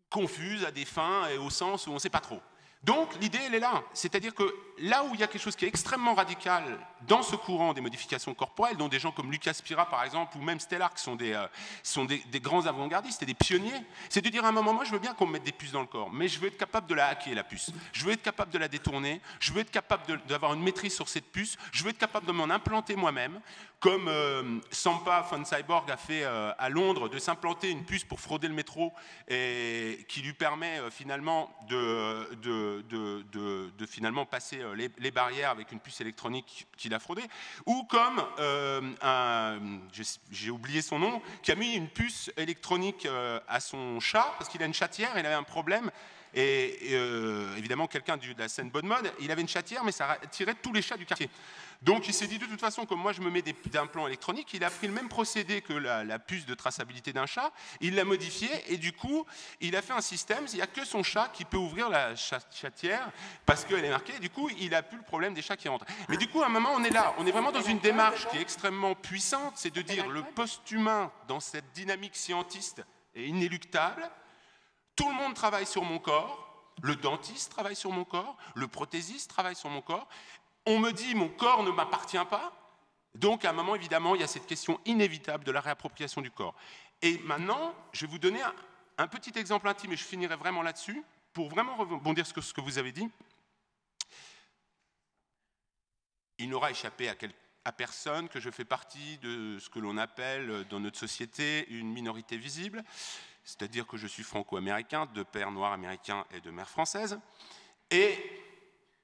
Speaker 3: confuse à des fins et au sens où on ne sait pas trop. Donc l'idée, elle est là. C'est-à-dire que là où il y a quelque chose qui est extrêmement radical dans ce courant des modifications corporelles, dont des gens comme Lucas Spira, par exemple, ou même Stellar, qui sont des grands avant-gardistes et des pionniers, c'est de dire à un moment, moi je veux bien qu'on me mette des puces dans le corps, mais je veux être capable de la hacker, la puce. Je veux être capable de la détourner, je veux être capable d'avoir une maîtrise sur cette puce, je veux être capable de m'en implanter moi-même, comme Sampa von Cyborg a fait à Londres, de s'implanter une puce pour frauder le métro, et qui lui permet finalement de finalement passer les barrières avec une puce électronique qu'il a fraudée, ou comme j'ai oublié son nom, qui a mis une puce électronique à son chat, parce qu'il a une chatière, il avait un problème, et évidemment quelqu'un de la scène bonne mode, il avait une chatière, mais ça attirait tous les chats du quartier. Donc il s'est dit de toute façon, comme moi je me mets des implants électroniques, il a pris le même procédé que la puce de traçabilité d'un chat, il l'a modifié et du coup il a fait un système, il n'y a que son chat qui peut ouvrir la chatière parce qu'elle est marquée, et du coup il n'a plus le problème des chats qui rentrent. Mais du coup à un moment on est là, on est vraiment dans une démarche qui est extrêmement puissante, c'est de dire le post-humain dans cette dynamique scientiste est inéluctable, tout le monde travaille sur mon corps, le dentiste travaille sur mon corps, le prothésiste travaille sur mon corps. On me dit mon corps ne m'appartient pas, donc à un moment évidemment il y a cette question inévitable de la réappropriation du corps. Et maintenant je vais vous donner un petit exemple intime et je finirai vraiment là-dessus pour vraiment rebondir sur ce que vous avez dit. Il n'aura échappé à personne que je fais partie de ce que l'on appelle dans notre société une minorité visible, c'est-à-dire que je suis franco-américain, de père noir américain et de mère française, et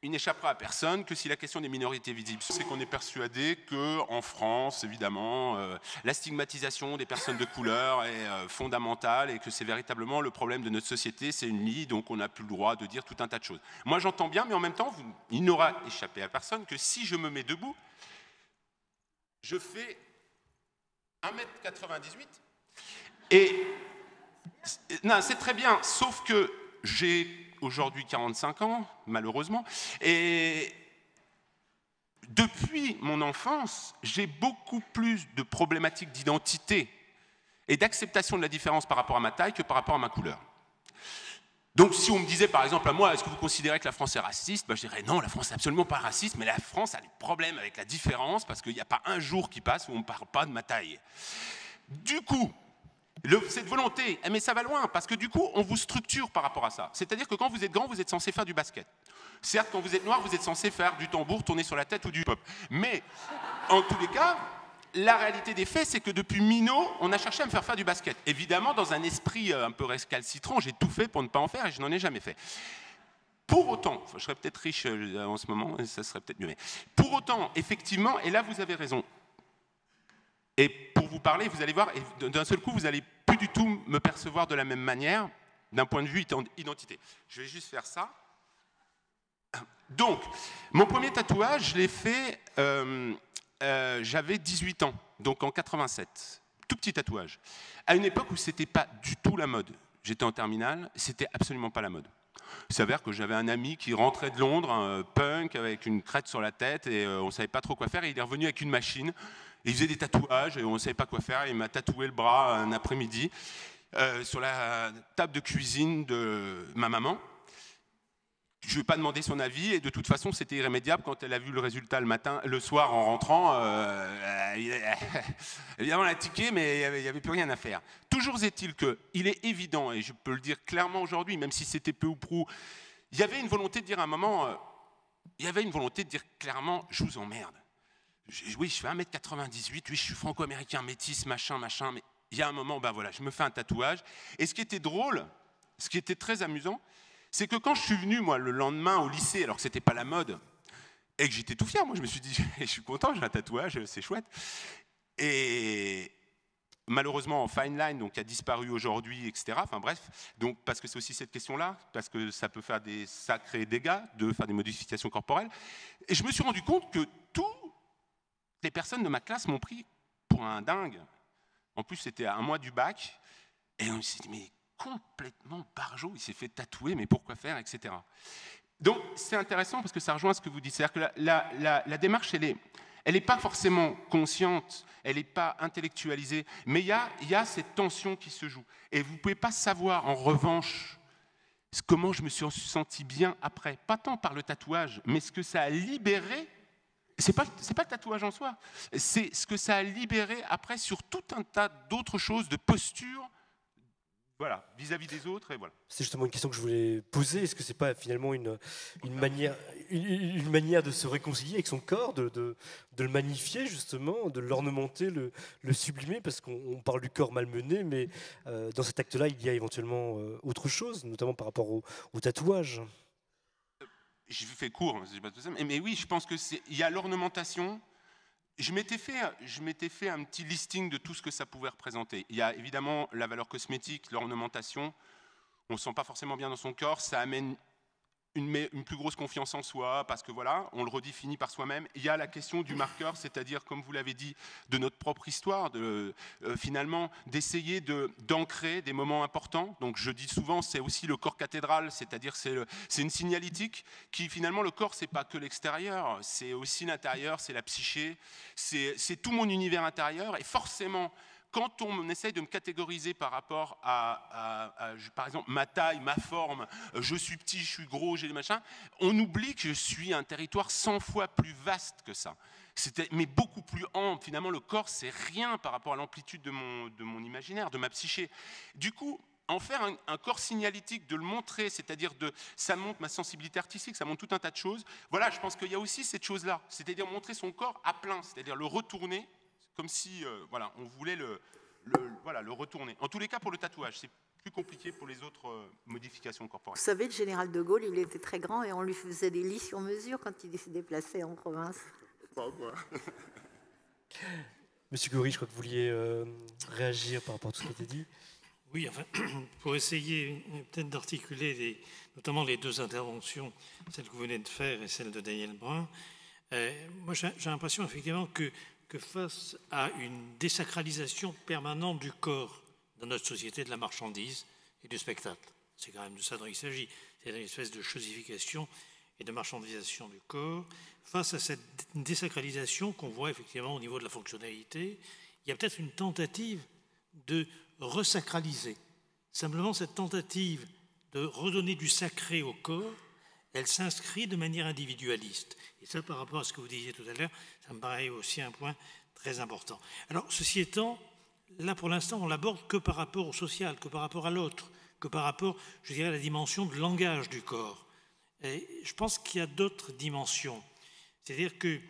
Speaker 3: il n'échappera à personne que si la question des minorités visibles, c'est qu'on est persuadé qu'en France, évidemment, la stigmatisation des personnes de couleur est fondamentale et que c'est véritablement le problème de notre société, c'est une lie, donc on n'a plus le droit de dire tout un tas de choses. Moi j'entends bien, mais en même temps, il n'aura échappé à personne que si je me mets debout, je fais 1m98 et non, c'est très bien, sauf que j'ai aujourd'hui 45 ans, malheureusement, et depuis mon enfance, j'ai beaucoup plus de problématiques d'identité et d'acceptation de la différence par rapport à ma taille que par rapport à ma couleur. Donc si on me disait par exemple à moi, est-ce que vous considérez que la France est raciste, ben, je dirais non, la France n'est absolument pas raciste, mais la France a des problèmes avec la différence parce qu'il n'y a pas un jour qui passe où on ne parle pas de ma taille. Du coup, cette volonté, mais ça va loin, parce que du coup, on vous structure par rapport à ça. C'est-à-dire que quand vous êtes grand, vous êtes censé faire du basket. Certes, quand vous êtes noir, vous êtes censé faire du tambour, tourner sur la tête ou du pop. Mais, en tous les cas, la réalité des faits, c'est que depuis Minot, on a cherché à me faire du basket. Évidemment, dans un esprit un peu récalcitrant, j'ai tout fait pour ne pas en faire et je n'en ai jamais fait. Pour autant, je serais peut-être riche en ce moment, et ça serait peut-être mieux. Mais pour autant, effectivement, et là vous avez raison, et pour vous parler, vous allez voir, et d'un seul coup, vous n'allez plus du tout me percevoir de la même manière, d'un point de vue identité. Je vais juste faire ça. Donc, mon premier tatouage, je l'ai fait, j'avais 18 ans, donc en 87. Tout petit tatouage. À une époque où ce n'était pas du tout la mode. J'étais en terminale, c'était absolument pas la mode. Il s'avère que j'avais un ami qui rentrait de Londres, un punk avec une crête sur la tête, et on ne savait pas trop quoi faire, et il est revenu avec une machine. Il faisait des tatouages et on ne savait pas quoi faire. Il m'a tatoué le bras un après-midi sur la table de cuisine de ma maman. Je ne lui ai pas demandé son avis et de toute façon c'était irrémédiable. Quand elle a vu le résultat le soir en rentrant, évidemment elle a tiqué mais il n'y avait plus rien à faire. Toujours est-il qu'il est évident, et je peux le dire clairement aujourd'hui, même si c'était peu ou prou, il y avait une volonté de dire à un moment, il y avait une volonté de dire clairement, je vous emmerde. Oui, je fais 1m98, oui, je suis franco-américain, métis, machin, mais il y a un moment, ben voilà, je me fais un tatouage. Et ce qui était drôle, ce qui était très amusant, c'est que quand je suis venu, moi, le lendemain au lycée, alors que c'était pas la mode, et que j'étais tout fier, moi, je me suis dit, je suis content, j'ai un tatouage, c'est chouette. Et malheureusement, en fine line, donc, qui a disparu aujourd'hui, etc. Enfin bref, donc, parce que c'est aussi cette question-là, parce que ça peut faire des sacrés dégâts de faire des modifications corporelles. Et je me suis rendu compte que les personnes de ma classe m'ont pris pour un dingue. En plus, c'était à un mois du bac. Et on s'est dit, mais complètement barjot, il s'est fait tatouer, mais pourquoi faire, etc. Donc, c'est intéressant parce que ça rejoint ce que vous dites. C'est-à-dire que la démarche, elle Elle n'est pas forcément consciente, elle n'est pas intellectualisée, mais il y a cette tension qui se joue. Et vous ne pouvez pas savoir, en revanche, comment je me suis senti bien après. Pas tant par le tatouage, mais ce que ça a libéré. C'est pas le tatouage en soi, c'est ce que ça a libéré après sur tout un tas d'autres choses, de postures, voilà, vis-à-vis des autres, et voilà.
Speaker 2: C'est justement une question que je voulais poser. Est-ce que c'est pas finalement une manière de se réconcilier avec son corps, de le magnifier justement, de l'ornementer, le sublimer, parce qu'on parle du corps malmené, mais dans cet acte-là, il y a éventuellement autre chose, notamment par rapport au tatouage.
Speaker 3: Je fais court, mais oui, je pense qu'il y a l'ornementation. Je m'étais fait un petit listing de tout ce que ça pouvait représenter. Il y a évidemment la valeur cosmétique, l'ornementation. On ne se sent pas forcément bien dans son corps. Ça amène une plus grosse confiance en soi, parce que voilà, on le redéfinit par soi-même. Il y a la question du marqueur, c'est-à-dire, comme vous l'avez dit, de notre propre histoire, finalement, d'essayer d'ancrer des moments importants. Donc je dis souvent, c'est aussi le corps cathédral, c'est-à-dire c'est une signalétique qui, finalement, le corps, c'est pas que l'extérieur, c'est aussi l'intérieur, c'est la psyché, c'est tout mon univers intérieur, et forcément, quand on essaye de me catégoriser par rapport à, par exemple, ma taille, ma forme, je suis petit, je suis gros, j'ai des machins, on oublie que je suis un territoire 100 fois plus vaste que ça. Mais beaucoup plus ample. Finalement, le corps, c'est rien par rapport à l'amplitude de mon imaginaire, de ma psyché. Du coup, en faire un corps signalétique, de le montrer, c'est-à-dire ça montre ma sensibilité artistique, ça montre tout un tas de choses. Voilà, je pense qu'il y a aussi cette chose-là, c'est-à-dire montrer son corps à plein, c'est-à-dire le retourner, comme si voilà, on voulait le retourner. En tous les cas, pour le tatouage, c'est plus compliqué pour les autres modifications corporelles.
Speaker 6: Vous savez, le général de Gaulle, il était très grand et on lui faisait des lits sur mesure quand il se déplaçait en province.
Speaker 3: Pas moi.
Speaker 2: Monsieur Goury, je crois que vous vouliez réagir par rapport à tout ce qui a été dit.
Speaker 5: Oui, enfin, pour essayer peut-être d'articuler notamment les deux interventions, celle que vous venez de faire et celle de Daniel Brun, moi j'ai l'impression effectivement que face à une désacralisation permanente du corps dans notre société, de la marchandise et du spectacle, c'est quand même de ça dont il s'agit, c'est une espèce de chosification et de marchandisation du corps, face à cette désacralisation qu'on voit effectivement au niveau de la fonctionnalité, il y a peut-être une tentative de resacraliser. Simplement, cette tentative de redonner du sacré au corps, elle s'inscrit de manière individualiste. Et ça, par rapport à ce que vous disiez tout à l'heure, ça me paraît aussi un point très important. Alors, ceci étant, là, pour l'instant, on l'aborde que par rapport au social, que par rapport à l'autre, que par rapport, je dirais, à la dimension de langage du corps. Et je pense qu'il y a d'autres dimensions. C'est-à-dire que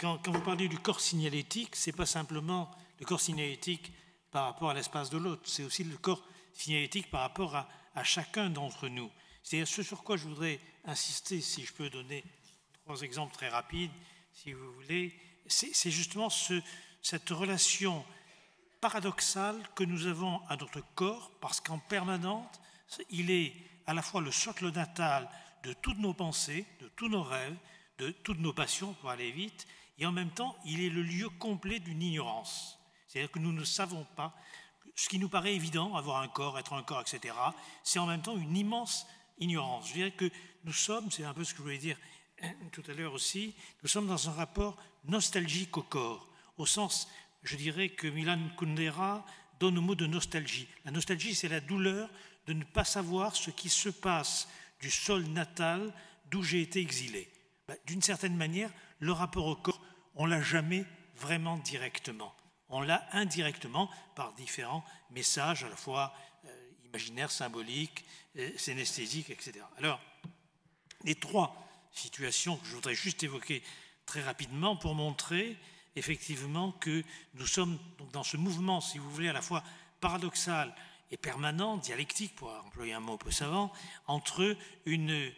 Speaker 5: quand vous parlez du corps signalétique, ce n'est pas simplement le corps signalétique par rapport à l'espace de l'autre, c'est aussi le corps signalétique par rapport à chacun d'entre nous. C'est-à-dire ce sur quoi je voudrais insister, si je peux donner 3 exemples très rapides, si vous voulez, c'est justement cette relation paradoxale que nous avons à notre corps, parce qu'en permanence, il est à la fois le socle natal de toutes nos pensées, de tous nos rêves, de toutes nos passions, pour aller vite, et en même temps, il est le lieu complet d'une ignorance. C'est-à-dire que nous ne savons pas, ce qui nous paraît évident, avoir un corps, être un corps, etc., c'est en même temps une immense ignorance. Je dirais que nous sommes, c'est un peu ce que je voulais dire tout à l'heure aussi, nous sommes dans un rapport nostalgique au corps, au sens, je dirais, que Milan Kundera donne le mot de nostalgie. La nostalgie, c'est la douleur de ne pas savoir ce qui se passe du sol natal d'où j'ai été exilé. D'une certaine manière, le rapport au corps, on ne l'a jamais vraiment directement. On l'a indirectement par différents messages, à la fois imaginaires, symboliques, synesthésiques, etc. Alors, les 3 situations que je voudrais juste évoquer très rapidement pour montrer effectivement que nous sommes donc dans ce mouvement, si vous voulez, à la fois paradoxal et permanent, dialectique, pour employer un mot peu savant, entre une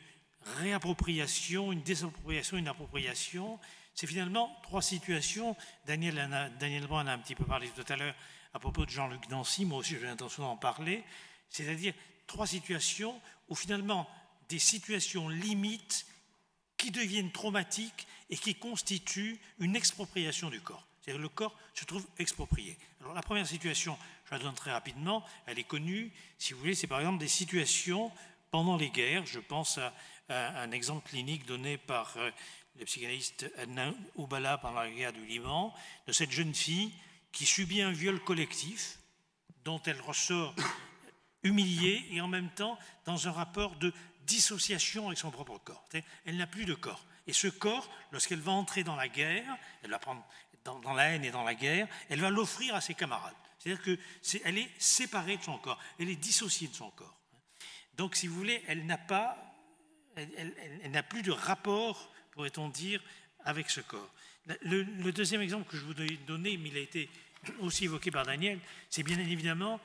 Speaker 5: réappropriation, une désappropriation, une appropriation. C'est finalement 3 situations. Daniel Brun en a un petit peu parlé tout à l'heure à propos de Jean-Luc Nancy, moi aussi j'ai l'intention d'en parler, c'est-à-dire 3 situations où finalement des situations limites qui deviennent traumatiques et qui constituent une expropriation du corps. C'est-à-dire le corps se trouve exproprié. Alors la première situation, je la donne très rapidement, elle est connue, si vous voulez, c'est par exemple des situations pendant les guerres. Je pense à un exemple clinique donné par le psychanalyste Adnan Oubala pendant la guerre du Liban, de cette jeune fille qui subit un viol collectif dont elle ressort humiliée et en même temps dans un rapport de dissociation avec son propre corps. Elle n'a plus de corps. Et ce corps, lorsqu'elle va entrer dans la guerre, elle va prendre dans la haine et dans la guerre, elle va l'offrir à ses camarades. C'est-à-dire qu'elle est séparée de son corps, elle est dissociée de son corps. Donc, si vous voulez, elle n'a plus de rapport, pourrait-on dire, avec ce corps. Le deuxième exemple que je voudrais donner, mais il a été aussi évoqué par Daniel, c'est bien évidemment,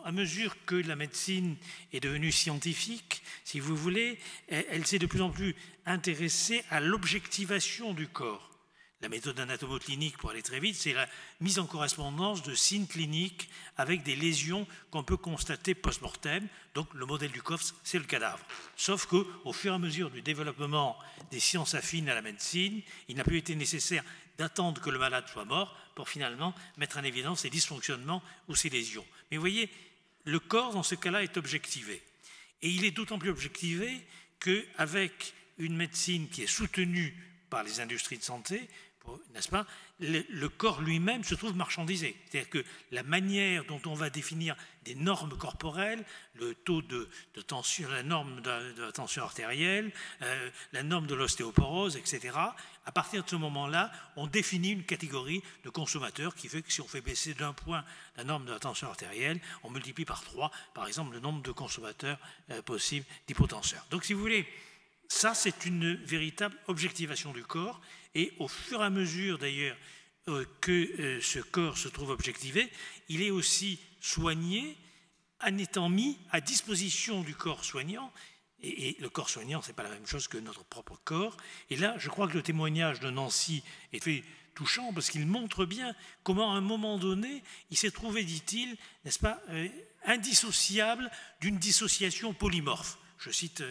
Speaker 5: à mesure que la médecine est devenue scientifique, si vous voulez, elle s'est de plus en plus intéressée à l'objectivation du corps. La méthode anatomoclinique, pour aller très vite, c'est la mise en correspondance de signes cliniques avec des lésions qu'on peut constater post-mortem. Donc le modèle du coffre, c'est le cadavre. Sauf qu'au fur et à mesure du développement des sciences affines à la médecine, il n'a plus été nécessaire d'attendre que le malade soit mort pour finalement mettre en évidence ses dysfonctionnements ou ses lésions. Mais vous voyez, le corps, dans ce cas-là, est objectivé. Et il est d'autant plus objectivé qu'avec une médecine qui est soutenue par les industries de santé, n'est-ce pas, le corps lui-même se trouve marchandisé. C'est-à-dire que la manière dont on va définir des normes corporelles, le taux de tension, la norme de la tension artérielle, la norme de l'ostéoporose, etc., à partir de ce moment-là, on définit une catégorie de consommateurs qui fait que si on fait baisser d'un point la norme de la tension artérielle, on multiplie par 3, par exemple, le nombre de consommateurs possibles d'hypotenseurs. Donc, si vous voulez, ça, c'est une véritable objectivation du corps. Et au fur et à mesure, d'ailleurs, que ce corps se trouve objectivé, il est aussi soigné en étant mis à disposition du corps soignant. Et le corps soignant, ce n'est pas la même chose que notre propre corps. Et là, je crois que le témoignage de Nancy est très touchant parce qu'il montre bien comment, à un moment donné, il s'est trouvé, dit-il, n'est-ce pas, indissociable d'une dissociation polymorphe. Je cite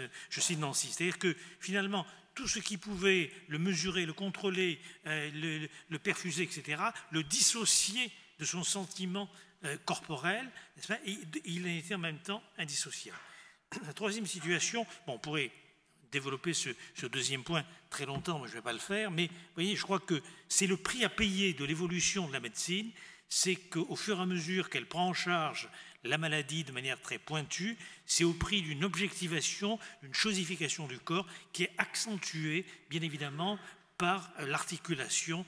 Speaker 5: Nancy. C'est-à-dire que finalement, tout ce qui pouvait le mesurer, le contrôler, le perfuser, etc., le dissocier de son sentiment corporel, n'est-ce pas, il a été en même temps indissociable. La troisième situation, bon, on pourrait développer ce deuxième point très longtemps, mais je ne vais pas le faire, mais vous voyez, je crois que c'est le prix à payer de l'évolution de la médecine, c'est qu'au fur et à mesure qu'elle prend en charge la maladie de manière très pointue, c'est au prix d'une objectivation, d'une chosification du corps qui est accentuée, bien évidemment, par l'articulation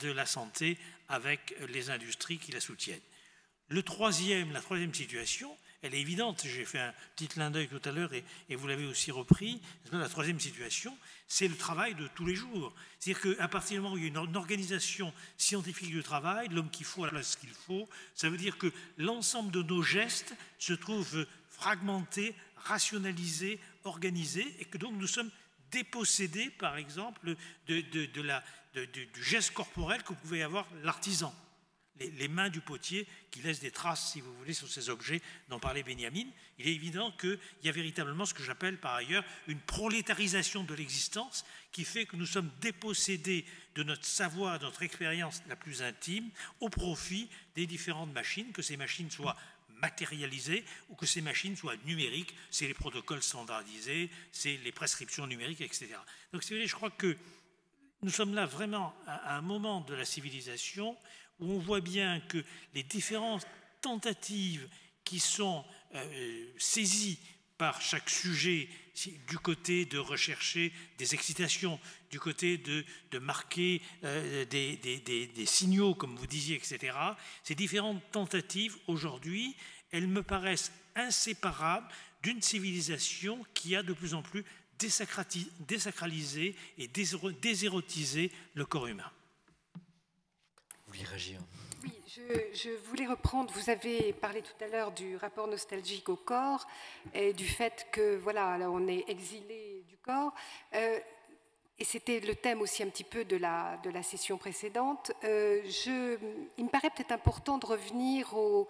Speaker 5: de la santé avec les industries qui la soutiennent. La troisième situation, elle est évidente, j'ai fait un petit clin d'œil tout à l'heure et vous l'avez aussi repris, la troisième situation, c'est le travail de tous les jours. C'est-à-dire qu'à partir du moment où il y a une organisation scientifique du travail, l'homme qu'il faut à la place qu'il faut, ça veut dire que l'ensemble de nos gestes se trouve fragmentés, rationalisés, organisés, et que donc nous sommes dépossédés, par exemple, du geste corporel que pouvait avoir l'artisan. Les mains du potier qui laissent des traces, si vous voulez, sur ces objets dont parlait Benjamin. Il est évident qu'il y a véritablement ce que j'appelle par ailleurs une prolétarisation de l'existence qui fait que nous sommes dépossédés de notre savoir, de notre expérience la plus intime au profit des différentes machines, que ces machines soient matérialisées ou que ces machines soient numériques, c'est les protocoles standardisés, c'est les prescriptions numériques, etc. Donc, si vous voulez, je crois que nous sommes là vraiment à un moment de la civilisation où on voit bien que les différentes tentatives qui sont saisies par chaque sujet, du côté de rechercher des excitations, du côté de marquer des signaux, comme vous disiez, etc., ces différentes tentatives, aujourd'hui, elles me paraissent inséparables d'une civilisation qui a de plus en plus désacralisé et désérotisé le corps humain.
Speaker 2: Vous voulez réagir ?
Speaker 4: Oui, je voulais reprendre, vous avez parlé tout à l'heure du rapport nostalgique au corps et du fait que, voilà, là, on est exilé du corps. Et c'était le thème aussi un petit peu de la session précédente. Il me paraît peut-être important de revenir aux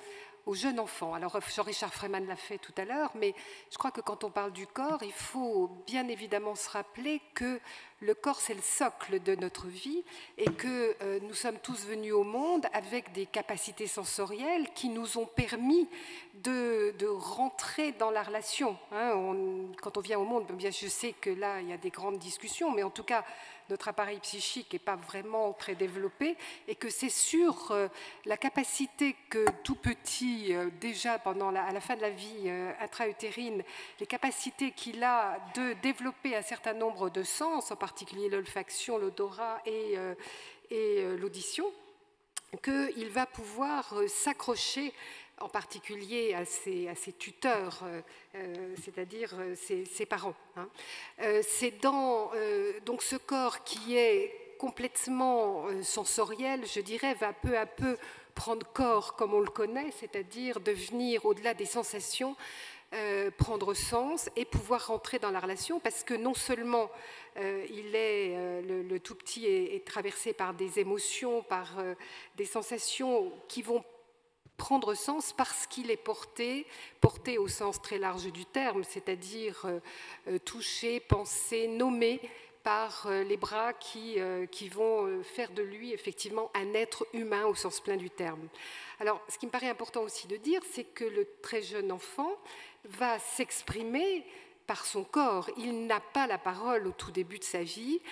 Speaker 4: jeunes enfants. Alors, Jean-Richard Freeman l'a fait tout à l'heure, mais je crois que quand on parle du corps, il faut bien évidemment se rappeler que le corps, c'est le socle de notre vie et que nous sommes tous venus au monde avec des capacités sensorielles qui nous ont permis de rentrer dans la relation. Quand on vient au monde, bien, je sais que là, il y a des grandes discussions, mais en tout cas, notre appareil psychique n'est pas vraiment très développé et que c'est sur la capacité que tout petit, déjà à la fin de la vie intra-utérine, les capacités qu'il a de développer un certain nombre de sens, en particulier l'olfaction, l'odorat et l'audition, qu'il va pouvoir s'accrocher en particulier à ses tuteurs, c'est-à-dire ses parents. C'est dans donc ce corps qui est complètement sensoriel, je dirais, va peu à peu prendre corps comme on le connaît, c'est-à-dire devenir au-delà des sensations, prendre sens et pouvoir rentrer dans la relation, parce que non seulement le tout petit est traversé par des émotions, par des sensations qui vont prendre sens parce qu'il est porté au sens très large du terme, c'est-à-dire touché, pensé, nommé par les bras qui vont faire de lui effectivement un être humain au sens plein du terme. Alors, ce qui me paraît important aussi de dire, c'est que le très jeune enfant va s'exprimer par son corps. Il n'a pas la parole au tout début de sa vie,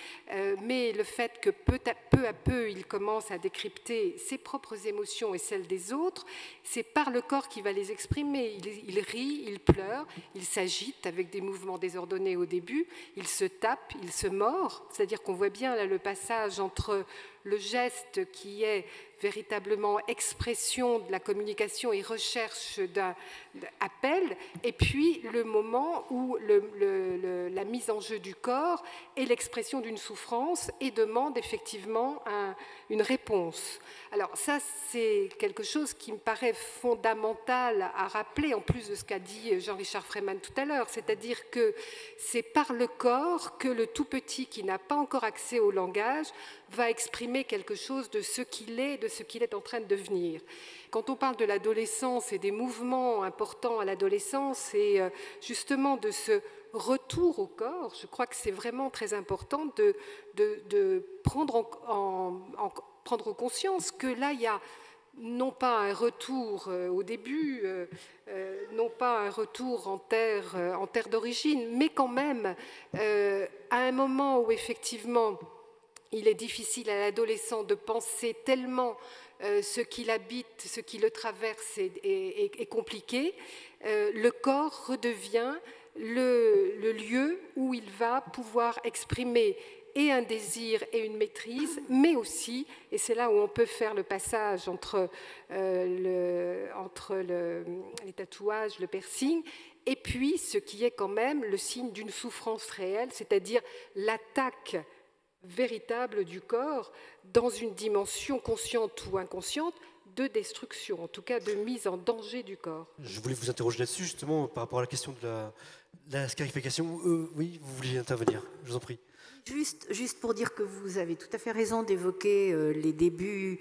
Speaker 4: mais le fait que peu à peu, il commence à décrypter ses propres émotions et celles des autres, c'est par le corps qu'il va les exprimer. Il rit, il pleure, il s'agite avec des mouvements désordonnés au début, il se tape, il se mord, c'est-à-dire qu'on voit bien là le passage entre le geste qui est véritablement expression de la communication et recherche d'un appel, et puis le moment où la mise en jeu du corps est l'expression d'une souffrance et demande effectivement une réponse. Alors ça, c'est quelque chose qui me paraît fondamental à rappeler, en plus de ce qu'a dit Jean-Richard Freyman tout à l'heure, c'est-à-dire que c'est par le corps que le tout petit qui n'a pas encore accès au langage va exprimer quelque chose de ce qu'il est, de ce qu'il est en train de devenir. Quand on parle de l'adolescence et des mouvements importants à l'adolescence et justement de ce retour au corps, je crois que c'est vraiment très important de prendre conscience que là, il y a non pas un retour au début, non pas un retour en terre d'origine, mais quand même à un moment où effectivement il est difficile à l'adolescent de penser tellement ce qu'il habite, ce qui le traverse est compliqué, le corps redevient le lieu où il va pouvoir exprimer et un désir et une maîtrise, mais aussi, et c'est là où on peut faire le passage entre les tatouages, le piercing, et puis ce qui est quand même le signe d'une souffrance réelle, c'est-à-dire l'attaque véritable du corps dans une dimension consciente ou inconsciente de destruction, en tout cas de mise en danger du corps.
Speaker 2: Je voulais vous interroger là-dessus, justement, par rapport à la question de la scarification. Oui, vous vouliez intervenir, je vous en prie.
Speaker 6: Juste pour dire que vous avez tout à fait raison d'évoquer les débuts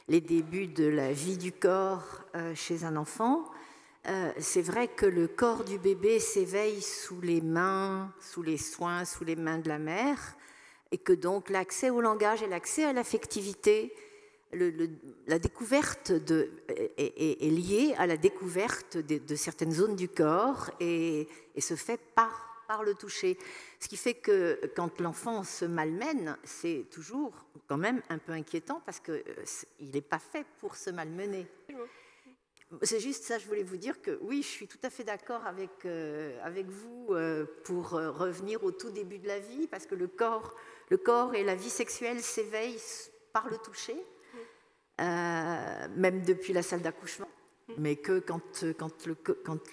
Speaker 6: de la vie du corps chez un enfant. C'est vrai que le corps du bébé s'éveille sous les mains, sous les soins, sous les mains de la mère, et que donc l'accès au langage et l'accès à l'affectivité, la découverte est liée à la découverte de certaines zones du corps et se fait par le toucher. Ce qui fait que quand l'enfant se malmène, c'est toujours quand même un peu inquiétant parce qu'il n'est pas fait pour se malmener. C'est juste ça, je voulais vous dire que oui, je suis tout à fait d'accord avec vous pour revenir au tout début de la vie, parce que le corps et la vie sexuelle s'éveillent par le toucher, même depuis la salle d'accouchement, mais que quand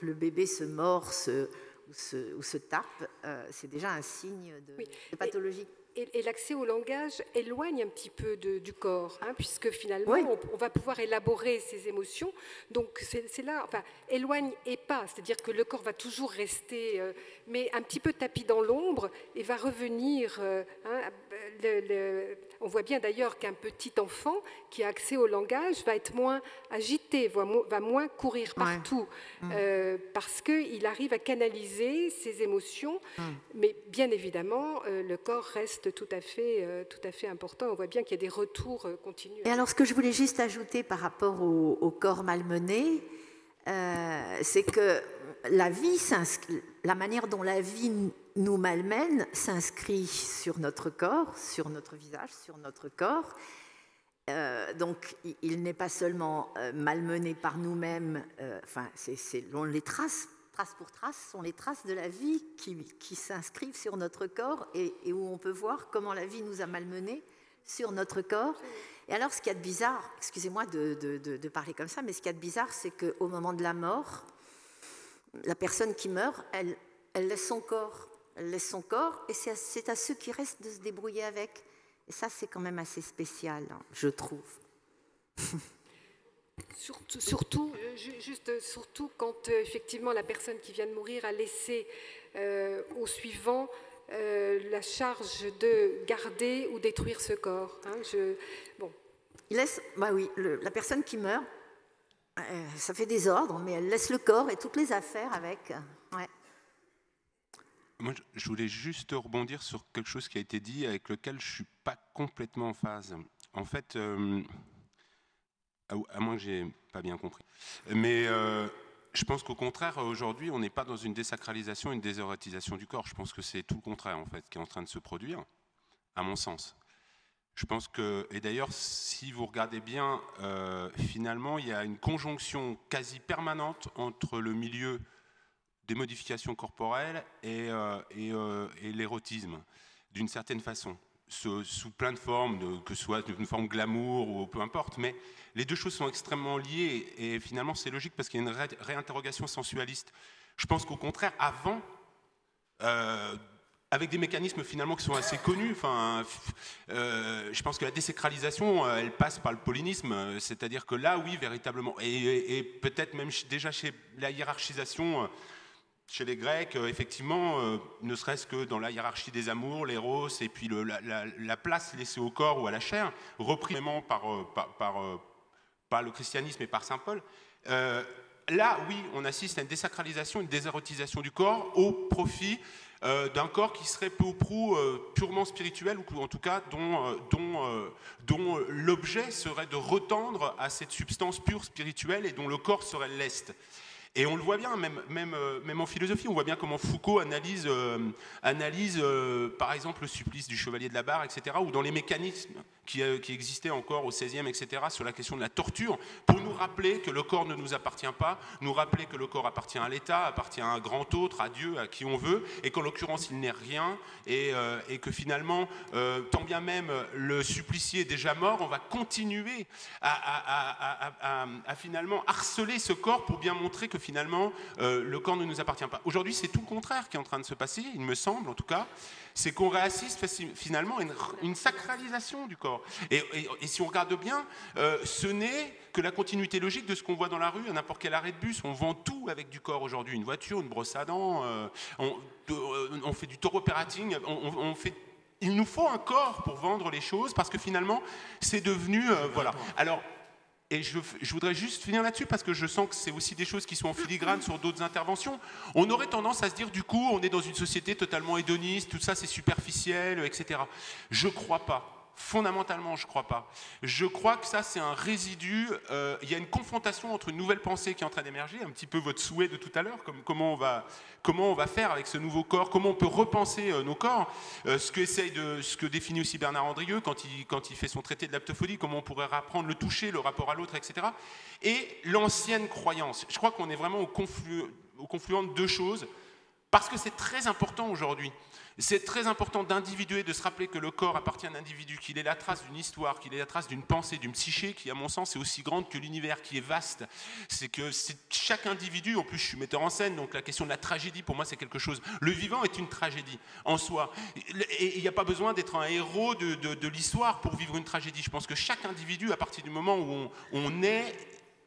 Speaker 6: le bébé se mord ou se tape, c'est déjà un signe de pathologie.
Speaker 4: Et l'accès au langage éloigne un petit peu du corps, puisque finalement,
Speaker 6: oui,
Speaker 4: on va pouvoir élaborer ses émotions. Donc, c'est là, enfin, éloigne et pas, c'est-à-dire que le corps va toujours rester, mais un petit peu tapis dans l'ombre, et va revenir on voit bien d'ailleurs qu'un petit enfant qui a accès au langage va être moins agité, va moins courir partout, parce qu'il arrive à canaliser ses émotions. Mais bien évidemment, le corps reste tout à fait important. On voit bien qu'il y a des retours continus.
Speaker 6: Et alors, ce que je voulais juste ajouter par rapport au corps malmené, c'est que la manière dont la vie nous malmène s'inscrit sur notre corps, sur notre visage, sur notre corps. Donc, il n'est pas seulement malmené par nous-mêmes, les traces pour trace, sont les traces de la vie qui s'inscrivent sur notre corps et où on peut voir comment la vie nous a malmenés sur notre corps. Et alors, ce qu'il y a de bizarre, excusez-moi de parler comme ça, mais ce qu'il y a de bizarre, c'est qu'au moment de la mort, la personne qui meurt, elle laisse son corps. Elle laisse son corps et c'est à ceux qui restent de se débrouiller avec. Et ça, c'est quand même assez spécial, hein, je trouve.
Speaker 4: Surtout quand effectivement la personne qui vient de mourir a laissé au suivant la charge de garder ou détruire ce corps. Hein,
Speaker 6: Il laisse, la personne qui meurt, ça fait désordre, mais elle laisse le corps et toutes les affaires avec. Ouais.
Speaker 3: Moi, je voulais juste rebondir sur quelque chose qui a été dit avec lequel je ne suis pas complètement en phase. En fait, à moins que je n'ai pas bien compris. Mais je pense qu'au contraire, aujourd'hui, on n'est pas dans une désacralisation, une désérotisation du corps. Je pense que c'est tout le contraire, en fait, qui est en train de se produire, à mon sens. Je pense que, et d'ailleurs, si vous regardez bien, finalement, il y a une conjonction quasi permanente entre le milieu des modifications corporelles et l'érotisme, d'une certaine façon, sous plein de formes, que ce soit une forme glamour ou peu importe, mais les deux choses sont extrêmement liées et finalement c'est logique parce qu'il y a une réinterrogation sensualiste. Je pense qu'au contraire, avant, avec des mécanismes finalement qui sont assez connus, je pense que la désacralisation, elle passe par le paulinisme, c'est-à-dire que là, oui, véritablement, et peut-être même déjà chez la hiérarchisation, chez les Grecs, effectivement, ne serait-ce que dans la hiérarchie des amours, l'éros, et puis la place laissée au corps ou à la chair, repris vraiment par le christianisme et par saint Paul, là, oui, on assiste à une désacralisation, une désérotisation du corps au profit d'un corps qui serait peu ou prou purement spirituel, ou en tout cas dont l'objet serait de retendre à cette substance pure spirituelle et dont le corps serait leste. Et on le voit bien, même en philosophie, on voit bien comment Foucault analyse par exemple, le supplice du chevalier de la Barre, etc., ou dans les mécanismes qui existaient encore au XVIe, etc., sur la question de la torture, pour nous rappeler que le corps ne nous appartient pas, nous rappeler que le corps appartient à l'État, appartient à un grand autre, à Dieu, à qui on veut, et qu'en l'occurrence, il n'est rien, et que finalement, tant bien même le supplicié est déjà mort, on va continuer à finalement harceler ce corps pour bien montrer que finalement, le corps ne nous appartient pas. Aujourd'hui, c'est tout le contraire qui est en train de se passer, il me semble, en tout cas, c'est qu'on réassiste finalement à une sacralisation du corps. Et si on regarde bien, ce n'est que la continuité logique de ce qu'on voit dans la rue, à n'importe quel arrêt de bus. On vend tout avec du corps aujourd'hui, une voiture, une brosse à dents, on fait du taureau-operating, il nous faut un corps pour vendre les choses, parce que finalement, c'est devenu... voilà. Alors, et je voudrais juste finir là-dessus parce que je sens que c'est aussi des choses qui sont en filigrane sur d'autres interventions. On aurait tendance à se dire, du coup, on est dans une société totalement hédoniste, tout ça c'est superficiel, etc. Je ne crois pas. Fondamentalement, je ne crois pas. Je crois que ça, c'est un résidu. Il y a une confrontation entre une nouvelle pensée qui est en train d'émerger, un petit peu votre souhait de tout à l'heure, comment on va faire avec ce nouveau corps, comment on peut repenser nos corps, ce que définit aussi Bernard Andrieux quand il fait son traité de l'aptophonie, comment on pourrait apprendre le toucher, le rapport à l'autre, etc. Et l'ancienne croyance. Je crois qu'on est vraiment au confluent de deux choses, parce que c'est très important aujourd'hui. C'est très important d'individuer, de se rappeler que le corps appartient à un individu, qu'il est la trace d'une histoire, qu'il est la trace d'une pensée, d'une psyché qui, à mon sens, est aussi grande que l'univers, qui est vaste. C'est que chaque individu, en plus je suis metteur en scène, donc la question de la tragédie, pour moi, c'est quelque chose. Le vivant est une tragédie en soi. Et il n'y a pas besoin d'être un héros de l'histoire pour vivre une tragédie. Je pense que chaque individu, à partir du moment où on est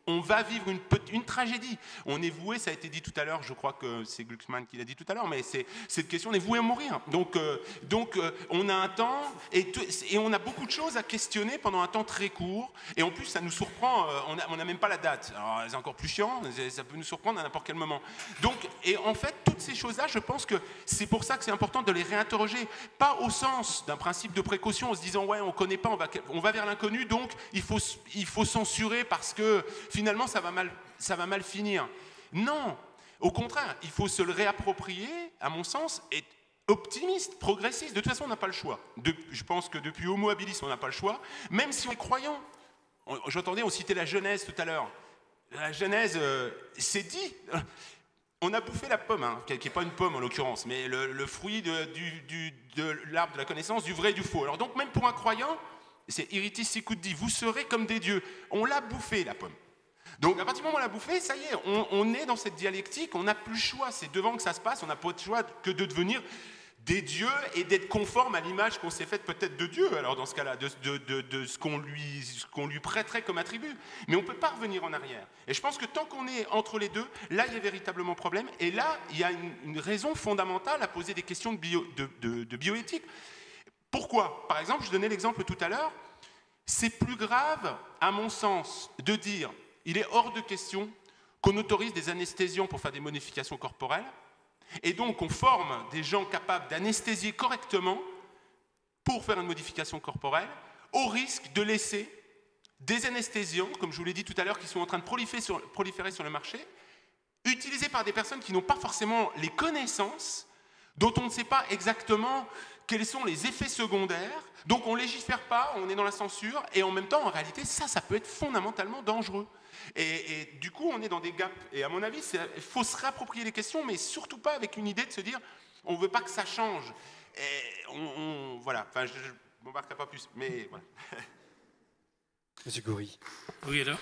Speaker 3: on va vivre une tragédie. On est voué, ça a été dit tout à l'heure, je crois que c'est Glucksmann qui l'a dit tout à l'heure, mais cette question, on est voué à mourir. Donc on a un temps, et on a beaucoup de choses à questionner pendant un temps très court, et en plus ça nous surprend, on n'a même pas la date. Alors c'est encore plus chiant, ça peut nous surprendre à n'importe quel moment. Donc, et en fait, toutes ces choses-là, je pense que c'est pour ça que c'est important de les réinterroger, pas au sens d'un principe de précaution, en se disant, ouais, on ne connaît pas, on va vers l'inconnu, donc il faut censurer parce que finalement, ça va mal finir. Non, au contraire, il faut se le réapproprier, à mon sens, et optimiste, progressiste. De toute façon, on n'a pas le choix. Je pense que depuis Homo habilis, on n'a pas le choix, même si on est croyant. J'entendais, on citait la Genèse tout à l'heure. La Genèse, c'est dit. On a bouffé la pomme, hein, qui n'est pas une pomme en l'occurrence, mais le fruit de l'arbre de la connaissance du vrai et du faux. Alors donc, même pour un croyant, c'est iritis sicut dit, vous serez comme des dieux. On l'a bouffé, la pomme. Donc à partir du moment où on l'a bouffé, ça y est, on est dans cette dialectique, on n'a plus le choix, c'est devant que ça se passe, on n'a pas le choix que de devenir des dieux et d'être conforme à l'image qu'on s'est faite peut-être de Dieu, alors dans ce cas-là, de ce qu'on lui prêterait comme attribut. Mais on ne peut pas revenir en arrière. Et je pense que tant qu'on est entre les deux, là il y a véritablement problème, et là il y a une raison fondamentale à poser des questions de bioéthique. Pourquoi? Par exemple, je donnais l'exemple tout à l'heure, c'est plus grave, à mon sens, de dire il est hors de question qu'on autorise des anesthésiants pour faire des modifications corporelles, et donc on forme des gens capables d'anesthésier correctement pour faire une modification corporelle, au risque de laisser des anesthésiants, comme je vous l'ai dit tout à l'heure, qui sont en train de proliférer sur le marché, utilisés par des personnes qui n'ont pas forcément les connaissances, dont on ne sait pas exactement quels sont les effets secondaires, donc on ne légifère pas, on est dans la censure, et en même temps, en réalité, ça peut être fondamentalement dangereux. Et du coup, on est dans des gaps. Et à mon avis, il faut se réapproprier les questions, mais surtout pas avec une idée de se dire on ne veut pas que ça change. Et voilà, enfin, je ne m'embarquerai pas plus, mais voilà.
Speaker 2: Monsieur Goury.
Speaker 5: Oui, alors.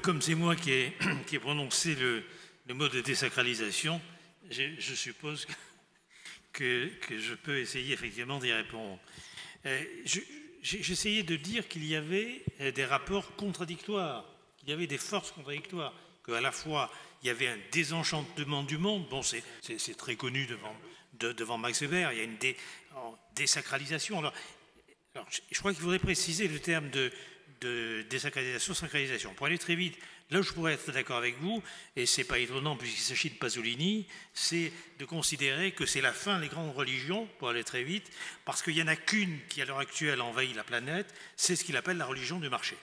Speaker 5: Comme c'est moi qui ai prononcé le mot de désacralisation, je suppose que je peux essayer effectivement d'y répondre. J'essayais de dire qu'il y avait des rapports contradictoires, qu'il y avait des forces contradictoires, qu'à la fois il y avait un désenchantement du monde, bon c'est très connu devant Max Weber, il y a une désacralisation. Alors, je crois qu'il faudrait préciser le terme de désacralisation, sacralisation. Pour aller très vite, là où je pourrais être d'accord avec vous, et ce n'est pas étonnant puisqu'il s'agit de Pasolini, c'est de considérer que c'est la fin des grandes religions, pour aller très vite, parce qu'il n'y en a qu'une qui à l'heure actuelle envahit la planète, c'est ce qu'il appelle la religion du marché.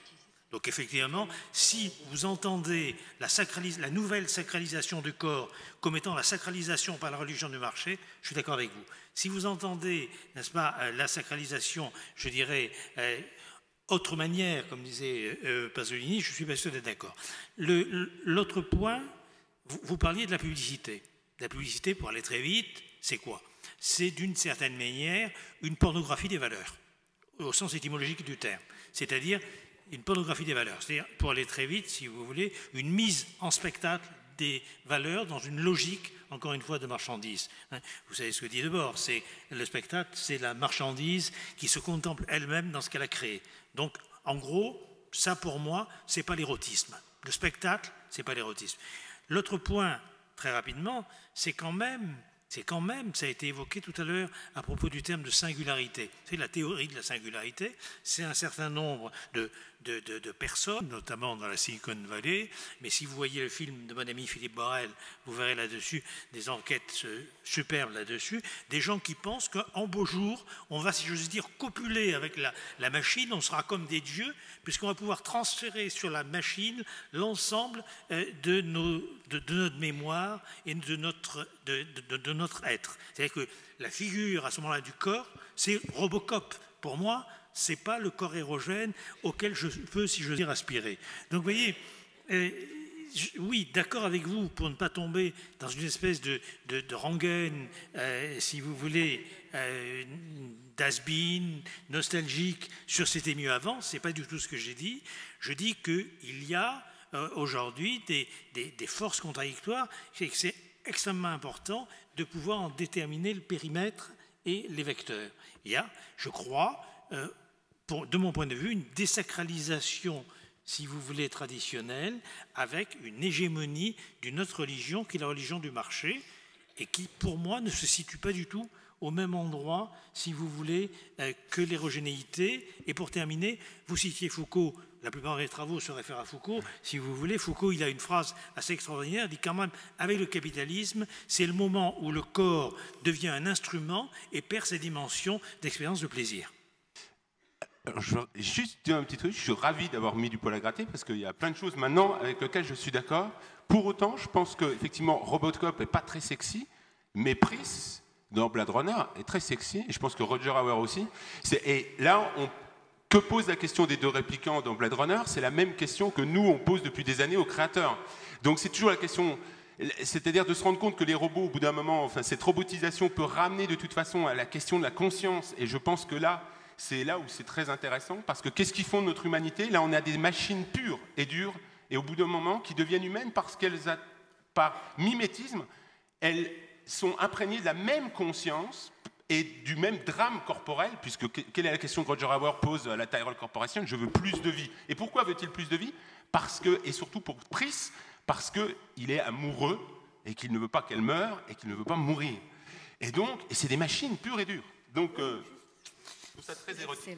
Speaker 5: Donc effectivement, si vous entendez la nouvelle sacralisation du corps comme étant la sacralisation par la religion du marché, je suis d'accord avec vous. Si vous entendez, n'est-ce pas, la sacralisation, je dirais, autre manière, comme disait Pasolini, je suis pas sûr d'être d'accord. L'autre point, vous parliez de la publicité. La publicité, pour aller très vite, c'est quoi? C'est d'une certaine manière une pornographie des valeurs, au sens étymologique du terme. C'est-à-dire une pornographie des valeurs. C'est-à-dire, pour aller très vite, si vous voulez, une mise en spectacle des valeurs dans une logique, encore une fois, de marchandise. Vous savez ce que dit Debord, c'est le spectacle, c'est la marchandise qui se contemple elle-même dans ce qu'elle a créé. Donc, en gros, ça pour moi, c'est pas l'érotisme. Le spectacle, c'est pas l'érotisme. L'autre point, très rapidement, c'est quand même, ça a été évoqué tout à l'heure à propos du terme de singularité. C'est la théorie de la singularité, c'est un certain nombre de personnes, notamment dans la Silicon Valley, mais si vous voyez le film de mon ami Philippe Borel, vous verrez là-dessus des enquêtes superbes là-dessus, des gens qui pensent qu'en beau jour, on va, si j'ose dire, copuler avec la machine, on sera comme des dieux, puisqu'on va pouvoir transférer sur la machine l'ensemble de notre mémoire et de notre être. C'est-à-dire que la figure, à ce moment-là, du corps, c'est Robocop. Pour moi, ce n'est pas le corps érogène auquel je peux, si je veux dire, aspirer. Donc, vous voyez, oui, d'accord avec vous, pour ne pas tomber dans une espèce de rengaine, si vous voulez, d'has-been, nostalgique, sur c'était mieux avant, ce n'est pas du tout ce que j'ai dit. Je dis qu'il y a aujourd'hui des forces contradictoires, c'est extrêmement important de pouvoir en déterminer le périmètre et les vecteurs. Il y a, je crois, de mon point de vue, une désacralisation, si vous voulez, traditionnelle, avec une hégémonie d'une autre religion qui est la religion du marché, et qui, pour moi, ne se situe pas du tout au même endroit, si vous voulez, que l'hérogénéité. Et pour terminer, vous citiez Foucault, la plupart des travaux se réfèrent à Foucault. Si vous voulez, Foucault, il a une phrase assez extraordinaire, il dit quand même, avec le capitalisme, c'est le moment où le corps devient un instrument et perd ses dimensions d'expérience de plaisir.
Speaker 3: Alors, je veux juste dire un petit truc, je suis ravi d'avoir mis du poil à gratter parce qu'il y a plein de choses maintenant avec lesquelles je suis d'accord. Pour autant, je pense qu'effectivement, Robocop n'est pas très sexy, mais Pris, dans Blade Runner, est très sexy, et je pense que Roger Hauer aussi. Et là, que pose la question des deux répliquants dans Blade Runner? C'est la même question que nous, on pose depuis des années aux créateurs. Donc c'est toujours la question, c'est-à-dire de se rendre compte que les robots, au bout d'un moment, enfin, cette robotisation peut ramener de toute façon à la question de la conscience, et je pense que là, c'est là où c'est très intéressant, parce que qu'est-ce qui fonde notre humanité? Là, on a des machines pures et dures, et au bout d'un moment, qui deviennent humaines parce qu'elles, par mimétisme, elles sont imprégnées de la même conscience et du même drame corporel, puisque quelle est la question que Roger Hauer pose à la Tyrell Corporation? Je veux plus de vie. Et pourquoi veut-il plus de vie? Parce que, et surtout pour Pris, parce qu'il est amoureux et qu'il ne veut pas qu'elle meure et qu'il ne veut pas mourir. Et donc, et c'est des machines pures et dures. Donc, je trouve ça très érotique.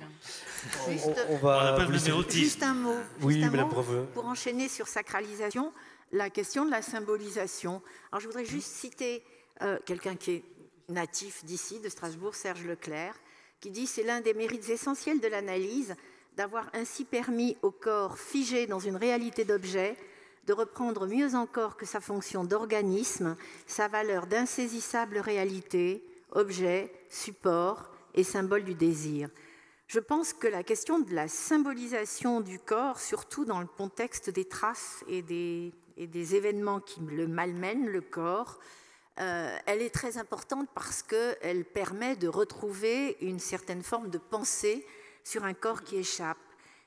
Speaker 2: On va
Speaker 6: juste un mot,
Speaker 2: oui,
Speaker 6: juste un
Speaker 2: Madame
Speaker 6: mot
Speaker 2: Brevet.
Speaker 6: pour enchaîner sur sacralisation, la question de la symbolisation. Alors je voudrais juste citer quelqu'un qui est natif d'ici, de Strasbourg, Serge Leclerc, qui dit « C'est l'un des mérites essentiels de l'analyse d'avoir ainsi permis au corps figé dans une réalité d'objet de reprendre mieux encore que sa fonction d'organisme, sa valeur d'insaisissable réalité, objet, support et symbole du désir. » Je pense que la question de la symbolisation du corps, surtout dans le contexte des traces et des événements qui le malmènent, le corps, elle est très importante parce qu'elle permet de retrouver une certaine forme de pensée sur un corps qui échappe.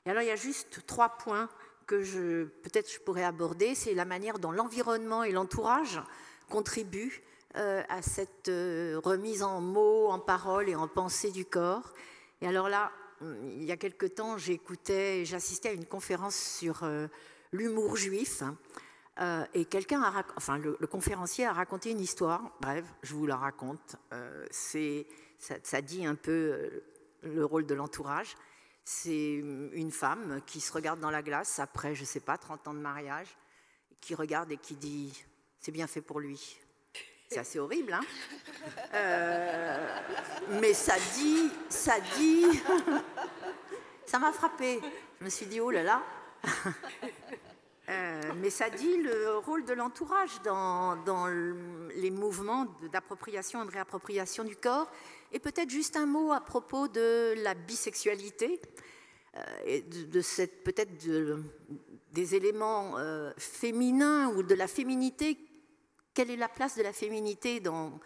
Speaker 6: Et alors il y a juste 3 points que peut-être je pourrais aborder. C'est la manière dont l'environnement et l'entourage contribuent à cette remise en mots, en paroles et en pensée du corps. Et alors là, il y a quelque temps, j'assistais à une conférence sur l'humour juif, et le conférencier a raconté une histoire. Bref, je vous la raconte. Ça dit un peu le rôle de l'entourage. C'est une femme qui se regarde dans la glace après, je ne sais pas, 30 ans de mariage, qui regarde et qui dit « c'est bien fait pour lui ». C'est assez horrible, hein, mais ça dit, ça m'a frappée. Je me suis dit, oh là là. Mais ça dit le rôle de l'entourage dans les mouvements d'appropriation et de réappropriation du corps. Et peut-être juste un mot à propos de la bisexualité, et peut-être des éléments féminins ou de la féminité. Quelle est la place de la féminité dans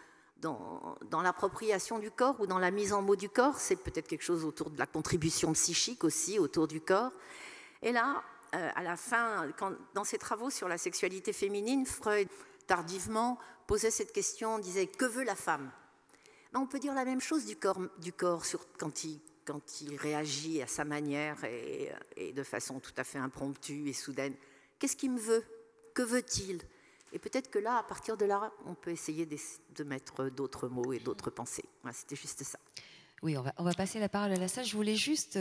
Speaker 6: l'appropriation du corps ou dans la mise en mots du corps? C'est peut-être quelque chose autour de la contribution psychique aussi, autour du corps. Et là, à la fin, dans ses travaux sur la sexualité féminine, Freud, tardivement, posait cette question, disait « Que veut la femme ?» On peut dire la même chose du corps quand il réagit à sa manière et de façon tout à fait impromptue et soudaine. Qu'est-ce qu'il me veut? Que veut-il? Et peut-être que là, à partir de là, on peut essayer de mettre d'autres mots et d'autres pensées. Voilà, c'était juste ça.
Speaker 1: Oui, on va passer la parole à la salle. Je voulais juste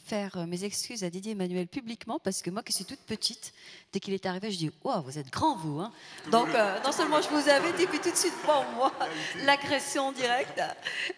Speaker 1: faire mes excuses à Didier Emmanuel publiquement, parce que moi, qui suis toute petite, dès qu'il est arrivé, je dis « Wow, vous êtes grand, vous hein !» Donc, non seulement je vous avais dit, puis tout de suite, bon, moi, l'agression directe.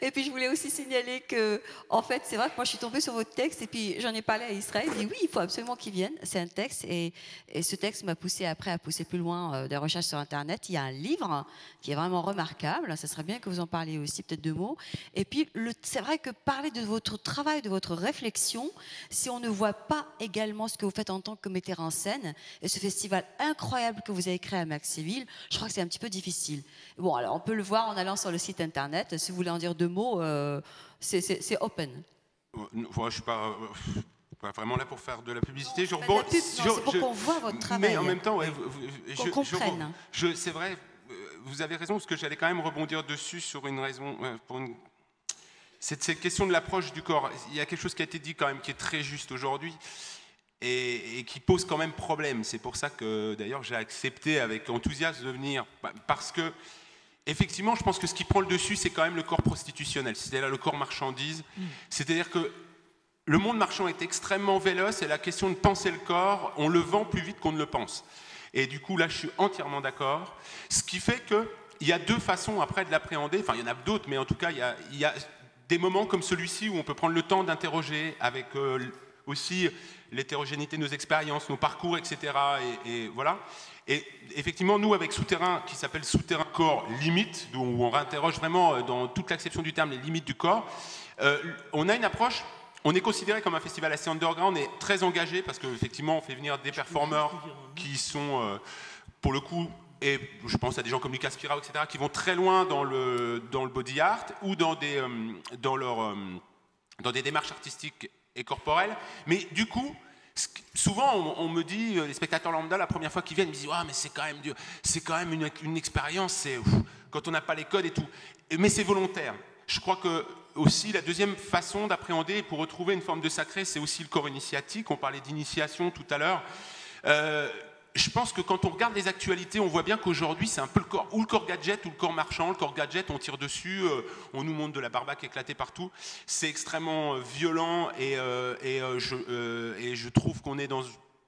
Speaker 1: Et puis, je voulais aussi signaler que, en fait, c'est vrai que moi, je suis tombée sur votre texte, et puis j'en ai parlé à Israël. Il dit « Oui, il faut absolument qu'il vienne. » C'est un texte, et ce texte m'a poussé après à pousser plus loin des recherches sur Internet. Il y a un livre qui est vraiment remarquable. Ça serait bien que vous en parliez aussi, peut-être 2 mots. Et puis, c'est vrai que parler de votre travail, de votre réflexion, si on ne voit pas également ce que vous faites en tant que metteur en scène, et ce festival incroyable que vous avez créé à Maxéville, je crois que c'est un petit peu difficile. Bon, alors on peut le voir en allant sur le site internet. Si vous voulez en dire 2 mots, c'est open.
Speaker 3: Je ne suis pas vraiment là pour faire de la publicité.
Speaker 1: C'est pour qu'on voit votre travail.
Speaker 3: Mais en même temps,
Speaker 1: qu'on comprenne.
Speaker 3: C'est vrai, vous avez raison, parce que j'allais quand même rebondir dessus sur une raison, c'est cette question de l'approche du corps. Il y a quelque chose qui a été dit quand même qui est très juste aujourd'hui et qui pose quand même problème. C'est pour ça que d'ailleurs j'ai accepté avec enthousiasme de venir, parce que effectivement je pense que ce qui prend le dessus c'est quand même le corps prostitutionnel, c'est-à-dire le corps marchandise. C'est-à-dire que le monde marchand est extrêmement véloce et la question de penser le corps, on le vend plus vite qu'on ne le pense. Et du coup là je suis entièrement d'accord. Ce qui fait qu'il y a deux façons après de l'appréhender, enfin il y en a d'autres, mais en tout cas il y a des moments comme celui-ci où on peut prendre le temps d'interroger avec aussi l'hétérogénéité de nos expériences, nos parcours, etc. Et voilà. Et effectivement, nous, avec Souterrain, qui s'appelle Souterrain Corps Limite, où on réinterroge vraiment dans toute l'acception du terme les limites du corps, on a une approche, on est considéré comme un festival assez underground, on est très engagé parce qu'effectivement, on fait venir des performeurs qui sont, pour le coup, et je pense à des gens comme Lucas Spirao, etc., qui vont très loin dans le body art ou dans des démarches artistiques et corporelles. Mais du coup, souvent on me dit, les spectateurs lambda, la première fois qu'ils viennent, ils me disent « mais c'est quand même dur, c'est quand même une expérience, quand on n'a pas les codes et tout ». Mais c'est volontaire. Je crois que aussi la deuxième façon d'appréhender pour retrouver une forme de sacré, c'est aussi le corps initiatique. On parlait d'initiation tout à l'heure. Je pense que quand on regarde les actualités, on voit bien qu'aujourd'hui, c'est un peu le corps, ou le corps gadget ou le corps marchand. Le corps gadget, on tire dessus, on nous montre de la barbaque éclatée partout. C'est extrêmement violent et je trouve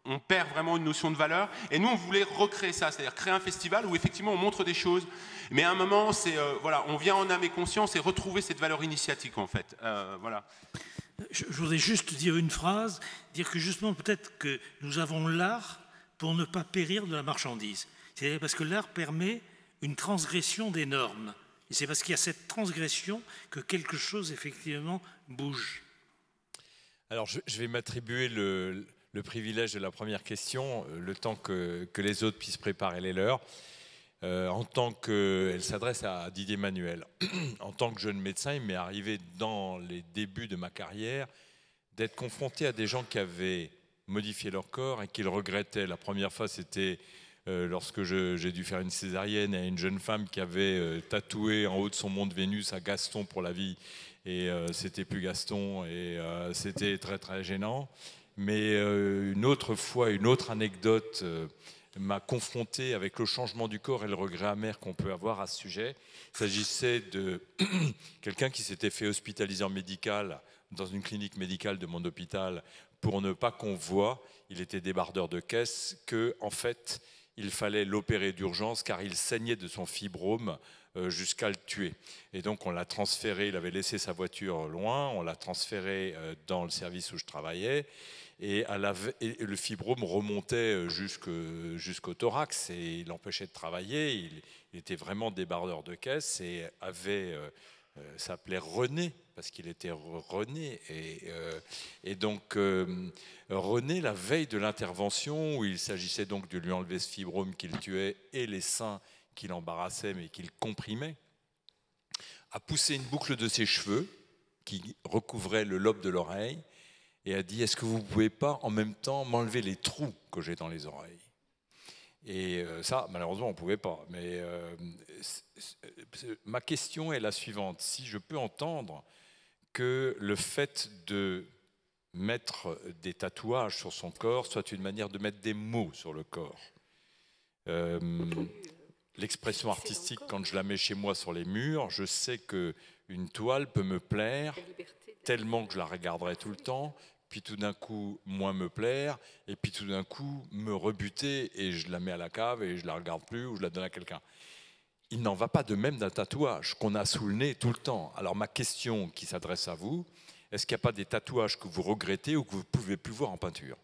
Speaker 3: on perd vraiment une notion de valeur. Et nous, on voulait recréer ça, c'est-à-dire créer un festival où effectivement on montre des choses. Mais à un moment, voilà, on vient en âme et conscience et retrouver cette valeur initiatique, en fait. Voilà.
Speaker 5: Je voudrais juste dire une phrase, dire que justement, peut-être que nous avons l'art pour ne pas périr de la marchandise. C'est-à-dire parce que l'art permet une transgression des normes. Et c'est parce qu'il y a cette transgression que quelque chose, effectivement, bouge.
Speaker 7: Alors, je vais m'attribuer le privilège de la première question, le temps que les autres puissent préparer les leurs. En tant que, elle s'adresse à Didier Manuel. En tant que jeune médecin, il m'est arrivé dans les débuts de ma carrière d'être confronté à des gens qui avaient modifié leur corps et qui le regrettaient. La première fois, c'était lorsque j'ai dû faire une césarienne à une jeune femme qui avait tatoué en haut de son mont de Vénus à Gaston pour la vie. Et c'était plus Gaston et c'était très très gênant. Mais une autre fois, une autre anecdote m'a confronté avec le changement du corps et le regret amer qu'on peut avoir à ce sujet. Il s'agissait de quelqu'un qui s'était fait hospitaliser en médical dans une clinique médicale de mon hôpital pour ne pas qu'on voie, il était débardeur de caisse, qu'en fait, il fallait l'opérer d'urgence car il saignait de son fibrome jusqu'à le tuer. Et donc on l'a transféré, il avait laissé sa voiture loin, on l'a transféré dans le service où je travaillais. Et le fibrome remontait jusqu'au thorax et il l'empêchait de travailler. Il était vraiment débardeur de caisse et s'appelait René parce qu'il était René. Et donc René, la veille de l'intervention où il s'agissait donc de lui enlever ce fibrome qu'il tuait et les seins qu'il embarrassait mais qu'il comprimait, a poussé une boucle de ses cheveux qui recouvrait le lobe de l'oreille et a dit « Est-ce que vous ne pouvez pas en même temps m'enlever les trous que j'ai dans les oreilles ?» Et ça, malheureusement, on ne pouvait pas. Mais ma question est la suivante. Si je peux entendre que le fait de mettre des tatouages sur son corps soit une manière de mettre des mots sur le corps. L'expression artistique, quand je la mets chez moi sur les murs, je sais qu'une toile peut me plaire tellement que je la regarderai tout le temps, puis tout d'un coup, moins me plaire, et puis tout d'un coup, me rebuter, et je la mets à la cave, et je ne la regarde plus, ou je la donne à quelqu'un. Il n'en va pas de même d'un tatouage qu'on a sous le nez tout le temps. Alors ma question qui s'adresse à vous, est-ce qu'il n'y a pas des tatouages que vous regrettez ou que vous ne pouvez plus voir en peinture?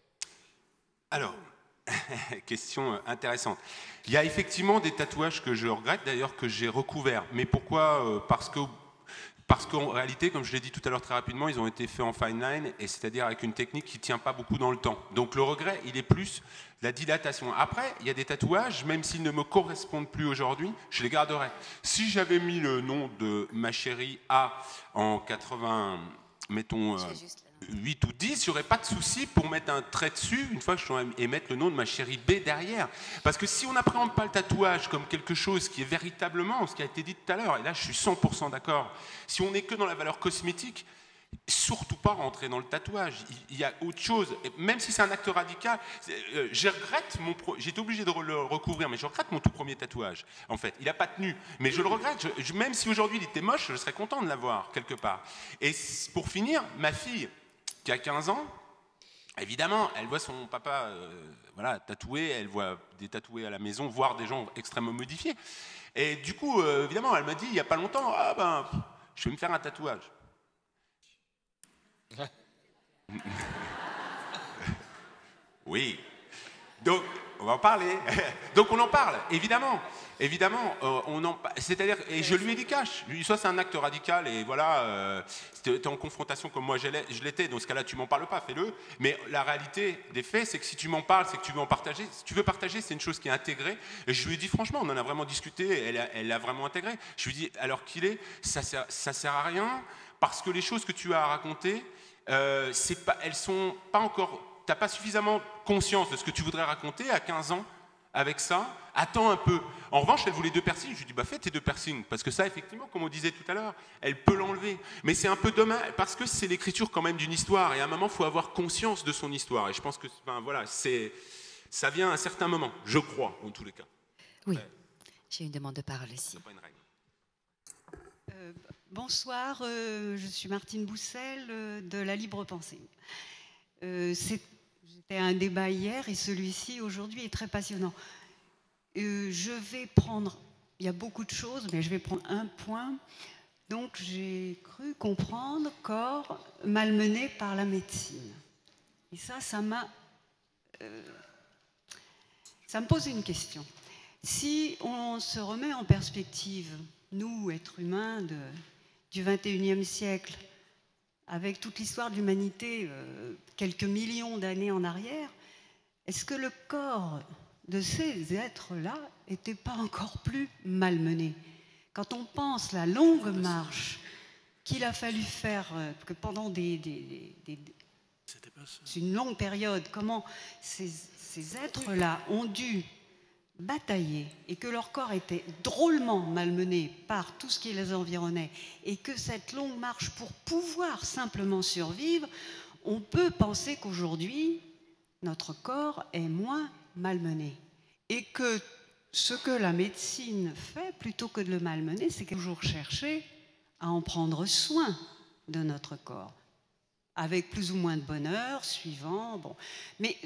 Speaker 7: Alors,
Speaker 3: question intéressante. Il y a effectivement des tatouages que je regrette, d'ailleurs que j'ai recouverts. Mais pourquoi? Parce qu'en réalité, comme je l'ai dit tout à l'heure très rapidement, ils ont été faits en fine line, et c'est-à-dire avec une technique qui ne tient pas beaucoup dans le temps. Donc le regret, il est plus la dilatation. Après, il y a des tatouages, même s'ils ne me correspondent plus aujourd'hui, je les garderai. Si j'avais mis le nom de ma chérie A en 80, mettons, 8 ou 10, il n'y aurait pas de souci pour mettre un trait dessus une fois que je suis et mettre le nom de ma chérie B derrière. Parce que si on n'appréhende pas le tatouage comme quelque chose qui est véritablement ce qui a été dit tout à l'heure, et là je suis 100% d'accord, si on n'est que dans la valeur cosmétique, surtout pas rentrer dans le tatouage. Il y a autre chose, même si c'est un acte radical. Je regrette j'étais obligé de le recouvrir, mais je regrette mon tout premier tatouage. En fait, il n'a pas tenu, mais je le regrette. Même si aujourd'hui il était moche, je serais content de l'avoir quelque part. Et pour finir, ma fille qui a 15 ans, évidemment, elle voit son papa voilà, tatoué, elle voit des tatoués à la maison, voire des gens extrêmement modifiés. Et du coup, évidemment, elle m'a dit il n'y a pas longtemps, ah ben, je vais me faire un tatouage. Oui. Donc, on va en parler. Donc, on en parle, évidemment. Évidemment, c'est-à-dire, et je lui ai dit cash. Soit c'est un acte radical, et voilà, t'es en confrontation comme moi je l'étais. Dans ce cas-là, tu m'en parles pas, fais-le. Mais la réalité des faits, c'est que si tu m'en parles, c'est que tu veux en partager. Si tu veux partager, c'est une chose qui est intégrée. Et je lui ai dit franchement, on en a vraiment discuté. Elle l'a vraiment intégré. Je lui ai dit, alors qu'il est, ça sert à rien, parce que les choses que tu as à raconter, elles sont pas encore. T'as pas suffisamment conscience de ce que tu voudrais raconter à 15 ans avec ça. Attends un peu. En revanche, elle voulait 2 piercings. Je lui ai dit, bah fais tes 2 piercings. Parce que ça, effectivement, comme on disait tout à l'heure, elle peut l'enlever. Mais c'est un peu dommage, parce que c'est l'écriture quand même d'une histoire. Et à un moment, il faut avoir conscience de son histoire. Et je pense que voilà, ça vient à un certain moment, je crois, en tous les cas.
Speaker 1: Oui, j'ai une demande de parole ici.
Speaker 3: Pas une règle.
Speaker 8: Bonsoir, je suis Martine Boussel de La Libre Pensée. C'était un débat hier et celui-ci aujourd'hui est très passionnant. Je vais prendre, il y a beaucoup de choses, mais je vais prendre un point. Donc j'ai cru comprendre corps malmené par la médecine. Et ça me pose une question. Si on se remet en perspective, nous, êtres humains du XXIe siècle, avec toute l'histoire de l'humanité, quelques millions d'années en arrière, est-ce que le corps de ces êtres-là n'était pas encore plus malmené? Quand on pense la longue marche qu'il a fallu faire, que pendant une longue période, comment ces êtres-là ont dû batailler et que leur corps était drôlement malmené par tout ce qui les environnait et que cette longue marche pour pouvoir simplement survivre, on peut penser qu'aujourd'hui, notre corps est moins malmené. Et que ce que la médecine fait, plutôt que de le malmener, c'est toujours chercher à en prendre soin de notre corps, avec plus ou moins de bonheur, suivant. Bon. Mais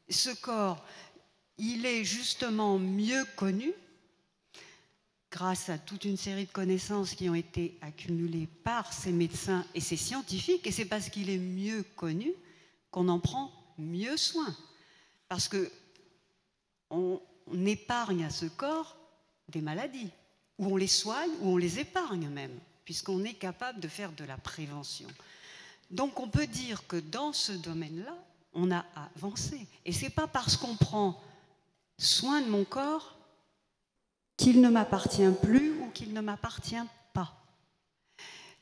Speaker 8: ce corps, il est justement mieux connu grâce à toute une série de connaissances qui ont été accumulées par ces médecins et ces scientifiques, et c'est parce qu'il est mieux connu qu'on en prend mieux soin. Parce qu'on épargne à ce corps des maladies, ou on les soigne, ou on les épargne même, puisqu'on est capable de faire de la prévention. Donc on peut dire que dans ce domaine-là, on a avancé. Et ce n'est pas parce qu'on prend soin de mon corps qu'il ne m'appartient plus ou qu'il ne m'appartient pas.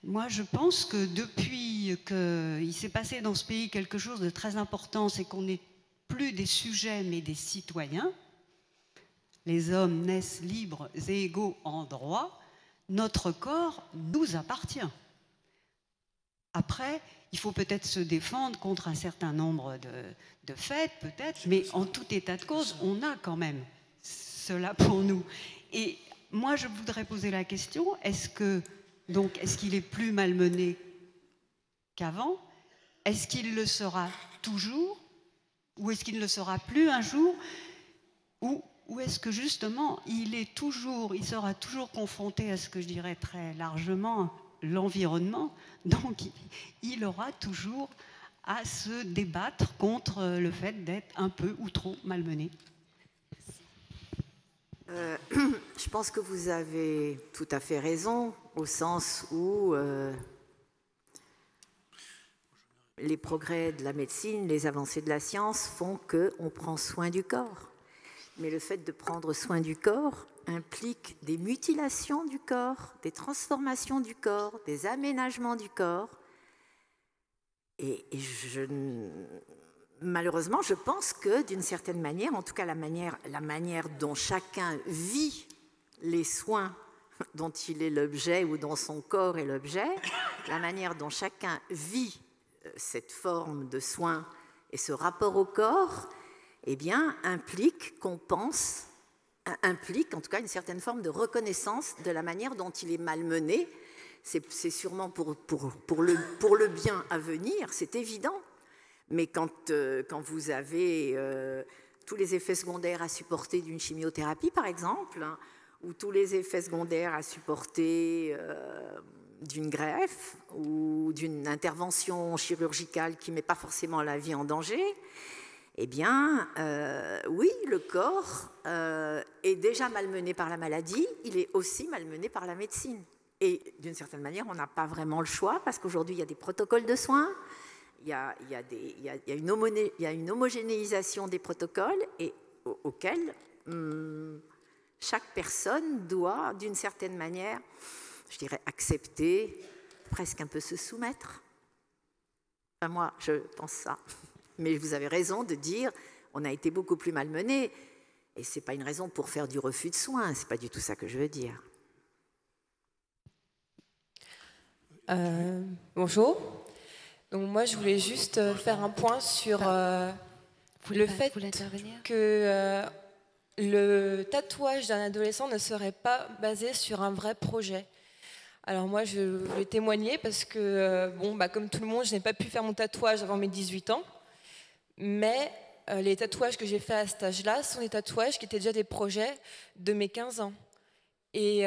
Speaker 8: Moi, je pense que depuis qu'il s'est passé dans ce pays quelque chose de très important, c'est qu'on n'est plus des sujets mais des citoyens. Les hommes naissent libres et égaux en droit. Notre corps nous appartient. Après, il faut peut-être se défendre contre un certain nombre de faits, peut-être, mais en tout état de cause, on a quand même cela pour nous. Et moi, je voudrais poser la question, est-ce qu'il est plus malmené qu'avant? Est-ce qu'il le sera toujours? Ou est-ce qu'il ne le sera plus un jour? Ou est-ce que justement, il sera toujours confronté à ce que je dirais très largement l'environnement, donc il aura toujours à se débattre contre le fait d'être un peu ou trop malmené.
Speaker 6: Je pense que vous avez tout à fait raison, au sens où les progrès de la médecine, les avancées de la science font qu'on prend soin du corps. Mais le fait de prendre soin du corps implique des mutilations du corps, des transformations du corps, des aménagements du corps. Et malheureusement, je pense que d'une certaine manière, en tout cas la manière dont chacun vit les soins dont il est l'objet ou dont son corps est l'objet, la manière dont chacun vit cette forme de soin et ce rapport au corps, eh bien, implique en tout cas une certaine forme de reconnaissance de la manière dont il est malmené. C'est sûrement pour le bien à venir, c'est évident. Mais quand vous avez tous les effets secondaires à supporter d'une chimiothérapie, par exemple, ou tous les effets secondaires à supporter d'une greffe ou d'une intervention chirurgicale qui ne met pas forcément la vie en danger, eh bien, oui, le corps est déjà malmené par la maladie, il est aussi malmené par la médecine. Et d'une certaine manière, on n'a pas vraiment le choix, parce qu'aujourd'hui, il y a des protocoles de soins, il y a une homogénéisation des protocoles et auxquels chaque personne doit, d'une certaine manière, je dirais, accepter, presque un peu se soumettre. Enfin, moi, je pense ça. Mais vous avez raison de dire, on a été beaucoup plus malmenés, et ce n'est pas une raison pour faire du refus de soins, ce n'est pas du tout ça que je veux dire.
Speaker 9: Bonjour. Donc moi, je voulais juste faire un point sur le fait que le tatouage d'un adolescent ne serait pas basé sur un vrai projet. Alors moi, je voulais témoigner parce que, comme tout le monde, je n'ai pas pu faire mon tatouage avant mes 18 ans. Mais les tatouages que j'ai faits à cet âge-là sont des tatouages qui étaient déjà des projets de mes 15 ans. Et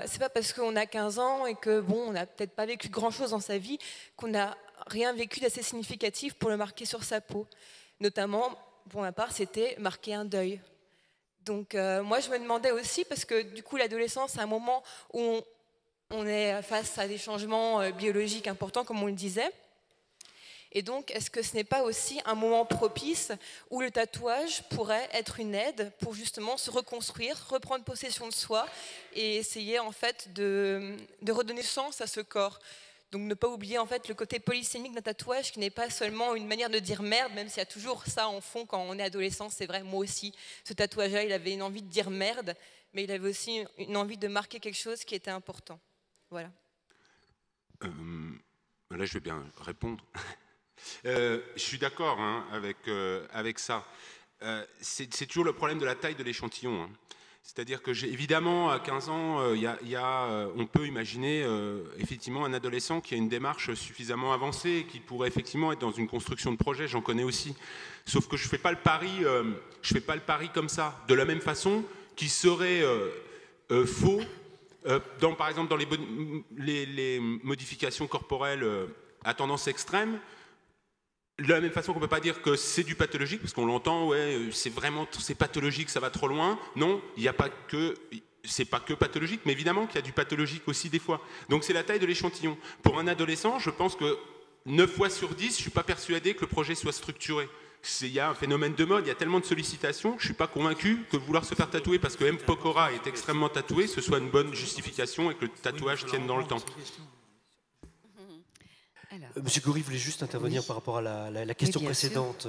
Speaker 9: c'est pas parce qu'on a 15 ans et que on n'a peut-être pas vécu grand-chose dans sa vie qu'on n'a rien vécu d'assez significatif pour le marquer sur sa peau. Notamment, pour ma part, c'était marquer un deuil. Donc moi, je me demandais aussi, parce que du coup, l'adolescence, c'est un moment où on est face à des changements biologiques importants, comme on le disait. Et donc, est-ce que ce n'est pas aussi un moment propice où le tatouage pourrait être une aide pour justement se reconstruire, reprendre possession de soi et essayer en fait de redonner sens à ce corps? Donc ne pas oublier en fait le côté polysémique d'un tatouage qui n'est pas seulement une manière de dire merde, même s'il y a toujours ça en fond quand on est adolescent. C'est vrai, moi aussi, ce tatouage-là, il avait une envie de dire merde, mais il avait aussi une envie de marquer quelque chose qui était important. Voilà.
Speaker 3: Là, je vais bien répondre. Je suis d'accord avec ça. C'est toujours le problème de la taille de l'échantillon. Hein. C'est-à-dire que, évidemment, à 15 ans, on peut imaginer effectivement un adolescent qui a une démarche suffisamment avancée, qui pourrait effectivement être dans une construction de projet. J'en connais aussi. Sauf que je ne fais pas le pari comme ça. De la même façon qu'il serait faux, par exemple, dans les modifications corporelles à tendance extrême. De la même façon qu'on ne peut pas dire que c'est du pathologique, parce qu'on l'entend, ouais, c'est pathologique, ça va trop loin. Non, c'est pas que pathologique, mais évidemment qu'il y a du pathologique aussi des fois. Donc c'est la taille de l'échantillon. Pour un adolescent, je pense que 9 fois sur 10, je ne suis pas persuadé que le projet soit structuré. Il y a un phénomène de mode, il y a tellement de sollicitations, je ne suis pas convaincu que vouloir se faire tatouer parce que M. Pokora est extrêmement tatoué, ce soit une bonne justification et que le tatouage tienne dans le temps.
Speaker 2: Monsieur Goury voulait juste intervenir par rapport à la question précédente.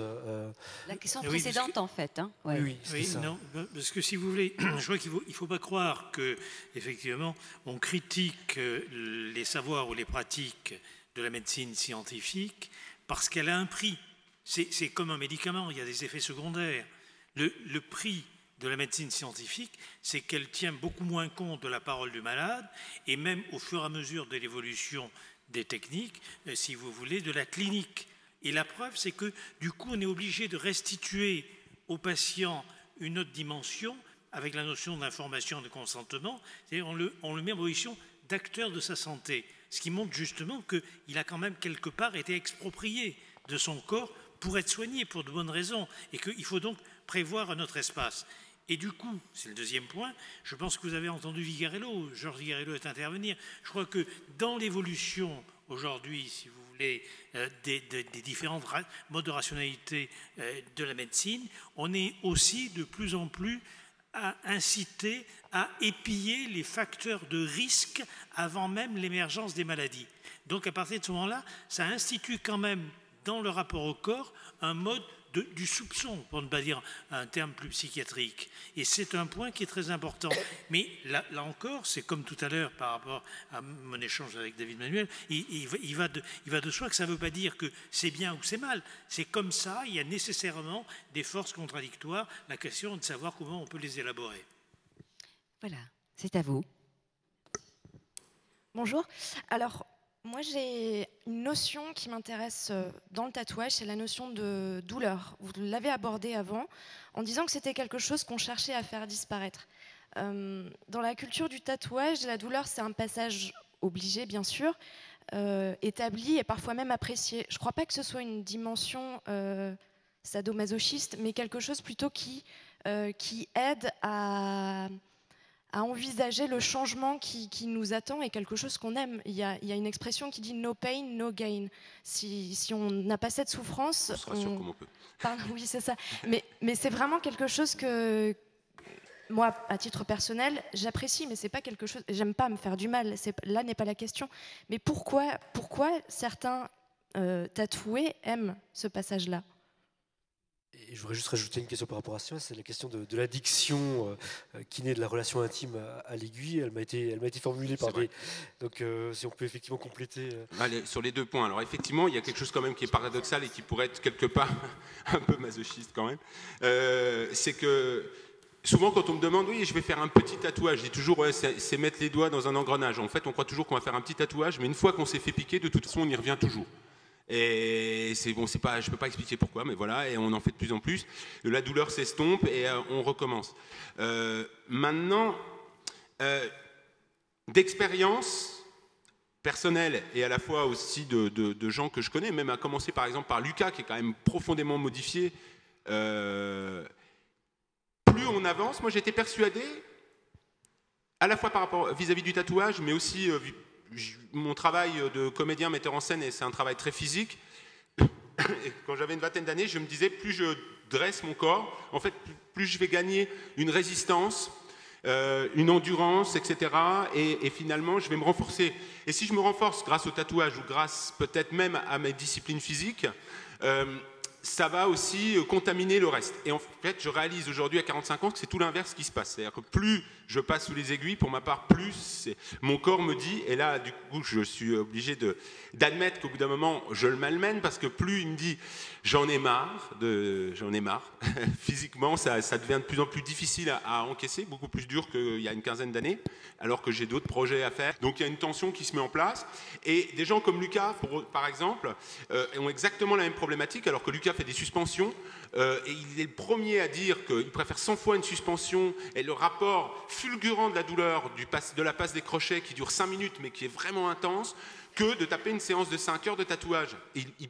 Speaker 8: La question précédente, en fait. Hein. Ouais.
Speaker 5: Oui, non, parce que si vous voulez, je crois qu'il ne faut pas croire qu'effectivement, on critique les savoirs ou les pratiques de la médecine scientifique parce qu'elle a un prix. C'est comme un médicament, il y a des effets secondaires. Le prix de la médecine scientifique, c'est qu'elle tient beaucoup moins compte de la parole du malade, et même au fur et à mesure de l'évolution des techniques, si vous voulez, de la clinique. Et la preuve, c'est que du coup, on est obligé de restituer au patient une autre dimension avec la notion d'information, de consentement, c'est-à-dire on le met en position d'acteur de sa santé, ce qui montre justement qu'il a quand même quelque part été exproprié de son corps pour être soigné pour de bonnes raisons, et qu'il faut donc prévoir un autre espace. Et du coup, c'est le deuxième point, je pense que vous avez entendu Vigarello, Georges Vigarello est intervenir. Je crois que dans l'évolution aujourd'hui, si vous voulez, des différents modes de rationalité de la médecine, on est aussi de plus en plus à inciter à épier les facteurs de risque avant même l'émergence des maladies. Donc à partir de ce moment-là, ça institue quand même dans le rapport au corps un mode du soupçon, pour ne pas dire un terme plus psychiatrique. Et c'est un point qui est très important. Mais là encore, c'est comme tout à l'heure par rapport à mon échange avec David Manuel, il va de soi que ça ne veut pas dire que c'est bien ou c'est mal. C'est comme ça, il y a nécessairement des forces contradictoires. La question est de savoir comment on peut les élaborer.
Speaker 10: Voilà, c'est à vous.
Speaker 11: Bonjour. Alors, moi, j'ai une notion qui m'intéresse dans le tatouage, c'est la notion de douleur. Vous l'avez abordée avant en disant que c'était quelque chose qu'on cherchait à faire disparaître. Dans la culture du tatouage, la douleur, c'est un passage obligé, bien sûr, établi et parfois même apprécié. Je ne crois pas que ce soit une dimension sadomasochiste, mais quelque chose plutôt qui aide à envisager le changement qui nous attend et quelque chose qu'on aime. Il y a une expression qui dit « no pain, no gain ». Si on n'a pas cette souffrance...
Speaker 3: On se rassure comme on peut.
Speaker 11: Oui, c'est ça. Mais c'est vraiment quelque chose que, moi, à titre personnel, j'apprécie, mais c'est pas quelque chose... J'aime pas me faire du mal, là n'est pas la question. Mais pourquoi certains tatoués aiment ce passage-là ?
Speaker 2: Et je voudrais juste rajouter une question par rapport à ça, c'est la question de l'addiction qui naît de la relation intime à l'aiguille. Elle m'a été formulée par des... Donc si on peut effectivement compléter...
Speaker 3: Allez, sur les deux points. Alors effectivement, il y a quelque chose quand même qui est paradoxal et qui pourrait être quelque part un peu masochiste quand même. C'est que souvent quand on me demande, oui, je vais faire un petit tatouage, je dis toujours, ouais, c'est mettre les doigts dans un engrenage. En fait, on croit toujours qu'on va faire un petit tatouage, mais une fois qu'on s'est fait piquer, de toute façon, on y revient toujours. Et c'est bon, je peux pas expliquer pourquoi, mais voilà, et on en fait de plus en plus. La douleur s'estompe et on recommence. Maintenant, d'expérience personnelle et à la fois aussi de gens que je connais, même à commencer par exemple par Lucas, qui est quand même profondément modifié. Plus on avance, moi j'étais persuadé, à la fois par rapport vis-à-vis du tatouage, mais aussi mon travail de comédien, metteur en scène, et c'est un travail très physique. Et quand j'avais une vingtaine d'années, je me disais, plus je dresse mon corps, en fait, plus je vais gagner une résistance, une endurance, etc. Et finalement, je vais me renforcer. Et si je me renforce grâce au tatouage ou grâce peut-être même à mes disciplines physiques, ça va aussi contaminer le reste. Et en fait, je réalise aujourd'hui à 45 ans que c'est tout l'inverse qui se passe. C'est-à-dire que plus je passe sous les aiguilles, pour ma part, plus mon corps me dit, et là, du coup, je suis obligé d'admettre qu'au bout d'un moment, je le malmène, parce que plus il me dit, j'en ai marre, physiquement, ça devient de plus en plus difficile à encaisser, beaucoup plus dur qu'il y a une quinzaine d'années, alors que j'ai d'autres projets à faire. Donc il y a une tension qui se met en place. Et des gens comme Lucas, par exemple, ont exactement la même problématique, alors que Lucas fait des suspensions, et il est le premier à dire qu'il préfère 100 fois une suspension, et le rapport fulgurant de la douleur de la passe des crochets qui dure 5 minutes mais qui est vraiment intense, que de taper une séance de 5 heures de tatouage.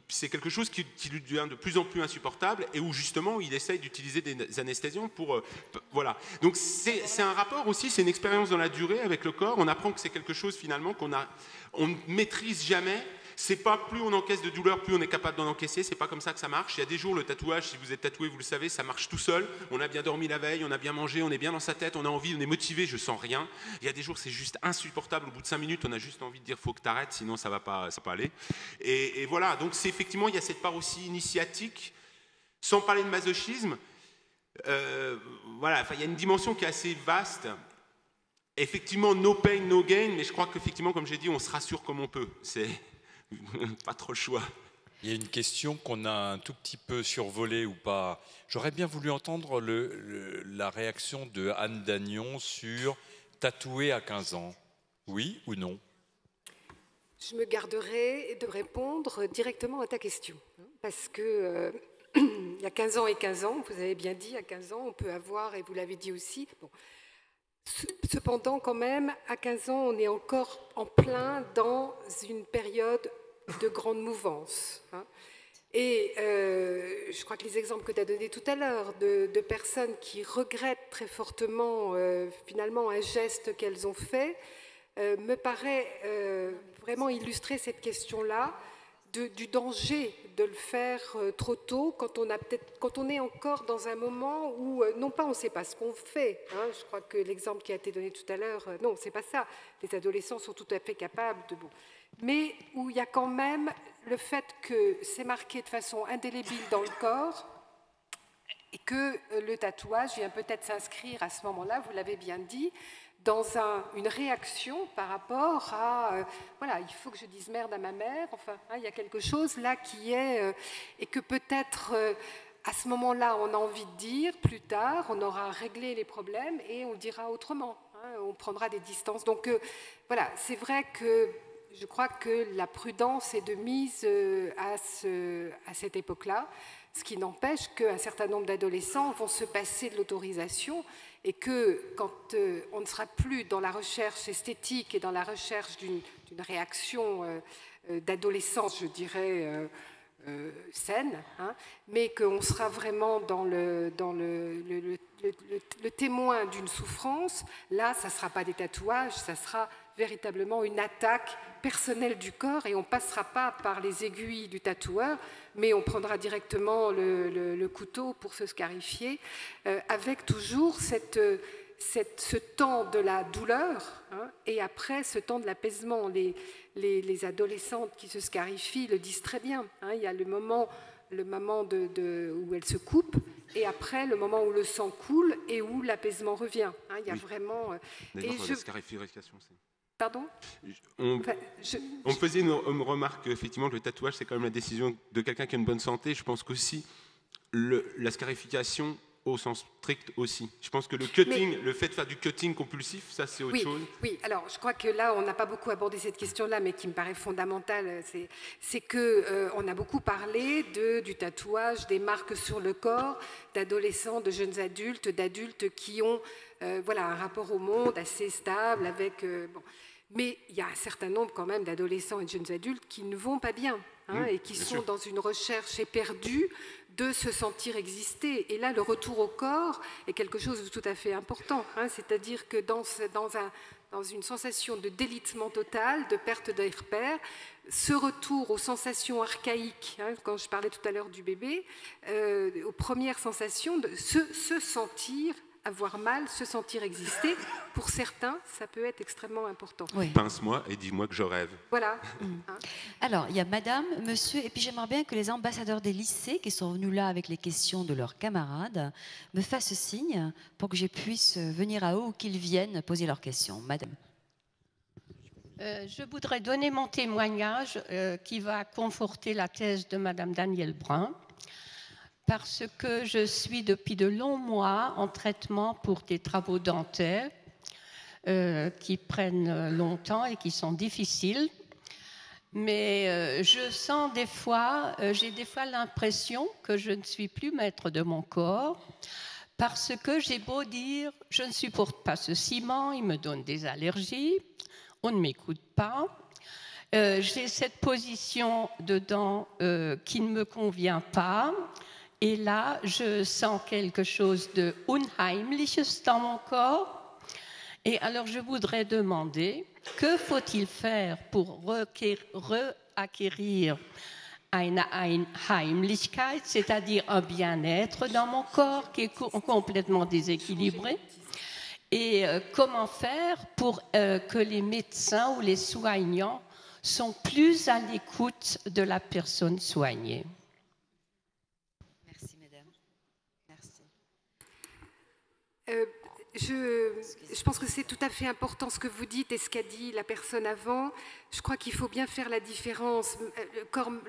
Speaker 3: C'est quelque chose qui lui devient de plus en plus insupportable et où justement il essaye d'utiliser des anesthésiants pour... voilà. Donc c'est un rapport aussi, c'est une expérience dans la durée avec le corps. On apprend que c'est quelque chose finalement qu'on ne maîtrise jamais. C'est pas plus on encaisse de douleur, plus on est capable d'en encaisser. C'est pas comme ça que ça marche. Il y a des jours, le tatouage, si vous êtes tatoué, vous le savez, ça marche tout seul. On a bien dormi la veille, on a bien mangé, on est bien dans sa tête, on a envie, on est motivé, je sens rien. Il y a des jours, c'est juste insupportable. Au bout de 5 minutes, on a juste envie de dire faut que t'arrêtes, sinon ça va pas aller. Et voilà. Donc c'est effectivement, il y a cette part aussi initiatique, sans parler de masochisme. Voilà. Enfin, il y a une dimension qui est assez vaste. Effectivement, no pain, no gain. Mais je crois qu'effectivement, comme j'ai dit, on se rassure comme on peut. C'est pas trop le choix.
Speaker 7: Il y a une question qu'on a un tout petit peu survolée ou pas. J'aurais bien voulu entendre la réaction de Anne Dagnon sur tatouer à 15 ans. Oui ou non?
Speaker 4: Je me garderai de répondre directement à ta question. Parce que il y a 15 ans et 15 ans, vous avez bien dit, à 15 ans, on peut avoir, et vous l'avez dit aussi, bon. Cependant, quand même, à 15 ans, on est encore en plein dans une période de grande mouvance. Et je crois que les exemples que tu as donnés tout à l'heure de personnes qui regrettent très fortement finalement un geste qu'elles ont fait me paraît vraiment illustrer cette question-là du danger de le faire trop tôt quand on est encore dans un moment où, non pas on ne sait pas ce qu'on fait, hein, je crois que l'exemple qui a été donné tout à l'heure, non, c'est pas ça, les adolescents sont tout à fait capables de... Bon, mais où il y a quand même le fait que c'est marqué de façon indélébile dans le corps et que le tatouage vient peut-être s'inscrire à ce moment-là, vous l'avez bien dit, dans une réaction par rapport à, voilà, il faut que je dise merde à ma mère, enfin, hein, il y a quelque chose là qui est, et que peut-être à ce moment-là, on a envie de dire, plus tard, on aura réglé les problèmes et on le dira autrement, hein, on prendra des distances. Donc voilà, c'est vrai que je crois que la prudence est de mise à cette époque-là, ce qui n'empêche qu'un certain nombre d'adolescents vont se passer de l'autorisation et que quand on ne sera plus dans la recherche esthétique et dans la recherche d'une réaction d'adolescence, je dirais, saine, hein, mais qu'on sera vraiment dans le témoin d'une souffrance, là, ça ne sera pas des tatouages, ça sera véritablement une attaque personnelle du corps et on ne passera pas par les aiguilles du tatoueur, mais on prendra directement le couteau pour se scarifier, avec toujours ce temps de la douleur, hein, et après ce temps de l'apaisement. Les adolescentes qui se scarifient le disent très bien, hein, il y a le moment où elles se coupent, et après le moment où le sang coule et où l'apaisement revient. Hein, il y a vraiment...
Speaker 3: D'ailleurs, la scarification, c'est...
Speaker 4: Pardon ?
Speaker 3: On me faisait une remarque, effectivement, que le tatouage, c'est quand même la décision de quelqu'un qui a une bonne santé. Je pense qu'aussi, la scarification, au sens strict aussi. Je pense que le cutting, le fait de faire du cutting compulsif, ça, c'est autre chose.
Speaker 4: Oui, alors je crois que là, on n'a pas beaucoup abordé cette question-là, mais qui me paraît fondamentale, c'est qu'on a beaucoup parlé du tatouage, des marques sur le corps, d'adolescents, de jeunes adultes, d'adultes qui ont voilà, un rapport au monde assez stable, avec... bon. Mais il y a un certain nombre quand même d'adolescents et de jeunes adultes qui ne vont pas bien, hein, et qui sont dans une recherche éperdue de se sentir exister. Et là, le retour au corps est quelque chose de tout à fait important, hein, c'est-à-dire que dans une sensation de délitement total, de perte des repères, ce retour aux sensations archaïques, hein, quand je parlais tout à l'heure du bébé, aux premières sensations de se sentir, avoir mal, se sentir exister, pour certains, ça peut être extrêmement important.
Speaker 3: Oui. Pince-moi et dis-moi que je rêve.
Speaker 4: Voilà.
Speaker 10: Hein. Alors, il y a madame, monsieur, et puis j'aimerais bien que les ambassadeurs des lycées qui sont venus là avec les questions de leurs camarades me fassent signe pour que je puisse venir à eux ou qu'ils viennent poser leurs questions. Madame.
Speaker 12: Je voudrais donner mon témoignage qui va conforter la thèse de madame Danielle Brun, parce que je suis depuis de longs mois en traitement pour des travaux dentaires qui prennent longtemps et qui sont difficiles. Mais je sens des fois, j'ai des fois l'impression que je ne suis plus maître de mon corps, parce que j'ai beau dire, je ne supporte pas ce ciment, il me donne des allergies, on ne m'écoute pas. J'ai cette position dedans qui ne me convient pas. Et là, je sens quelque chose de unheimliches dans mon corps. Et alors, je voudrais demander, que faut-il faire pour reacquérir eine Heimlichkeit, c'est-à-dire un bien-être dans mon corps qui est complètement déséquilibré? Et comment faire pour que les médecins ou les soignants sont plus à l'écoute de la personne soignée?
Speaker 4: Je pense que c'est tout à fait important ce que vous dites et ce qu'a dit la personne avant. Je crois qu'il faut bien faire la différence.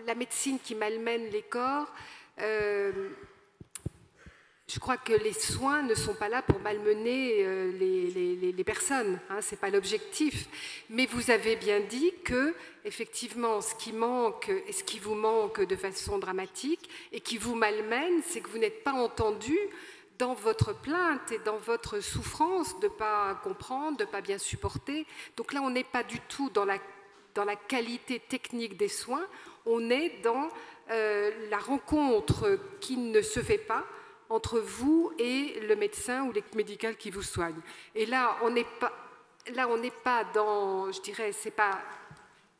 Speaker 4: La médecine qui malmène les corps, je crois que les soins ne sont pas là pour malmener les personnes, hein, ce n'est pas l'objectif. Mais vous avez bien dit que, effectivement, ce qui manque et ce qui vous manque de façon dramatique et qui vous malmène, c'est que vous n'êtes pas entendu dans votre plainte et dans votre souffrance de ne pas comprendre, de ne pas bien supporter. Donc là, on n'est pas du tout dans la qualité technique des soins, on est dans la rencontre qui ne se fait pas entre vous et le médecin ou l'équipe médicale qui vous soigne. Et là, on n'est pas dans, je dirais,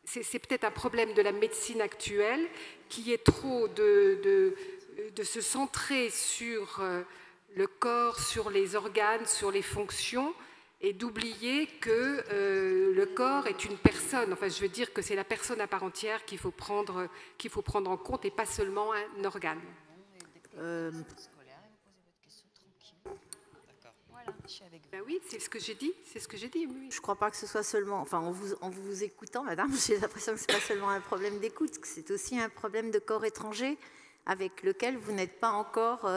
Speaker 4: c'est peut-être un problème de la médecine actuelle qui est trop de se centrer sur le corps, sur les organes, sur les fonctions, et d'oublier que le corps est une personne. Enfin, je veux dire que c'est la personne à part entière qu'il faut prendre en compte et pas seulement un organe. Ben oui, c'est ce que j'ai dit. C'est ce que j'ai dit. Oui.
Speaker 6: Je ne crois pas que ce soit seulement. Enfin, en vous écoutant, madame, j'ai l'impression que ce n'est pas seulement un problème d'écoute, que c'est aussi un problème de corps étranger avec lequel vous n'êtes pas encore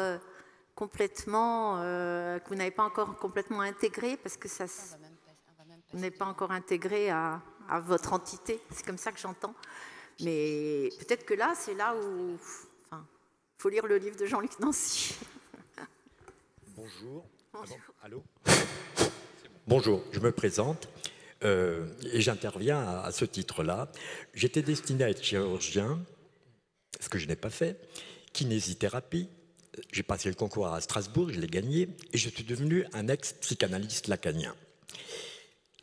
Speaker 6: complètement. Que vous n'avez pas encore complètement intégré parce que ça n'est pas encore intégré à votre entité. C'est comme ça que j'entends. Mais peut-être que là, c'est là où. Enfin, il faut lire le livre de Jean-Luc Nancy.
Speaker 13: Bonjour. Bonjour. Allô. Bonjour, je me présente et j'interviens à ce titre-là. J'étais destiné à être chirurgien, ce que je n'ai pas fait, kinésithérapie. J'ai passé le concours à Strasbourg, je l'ai gagné, et je suis devenu un ex-psychanalyste lacanien.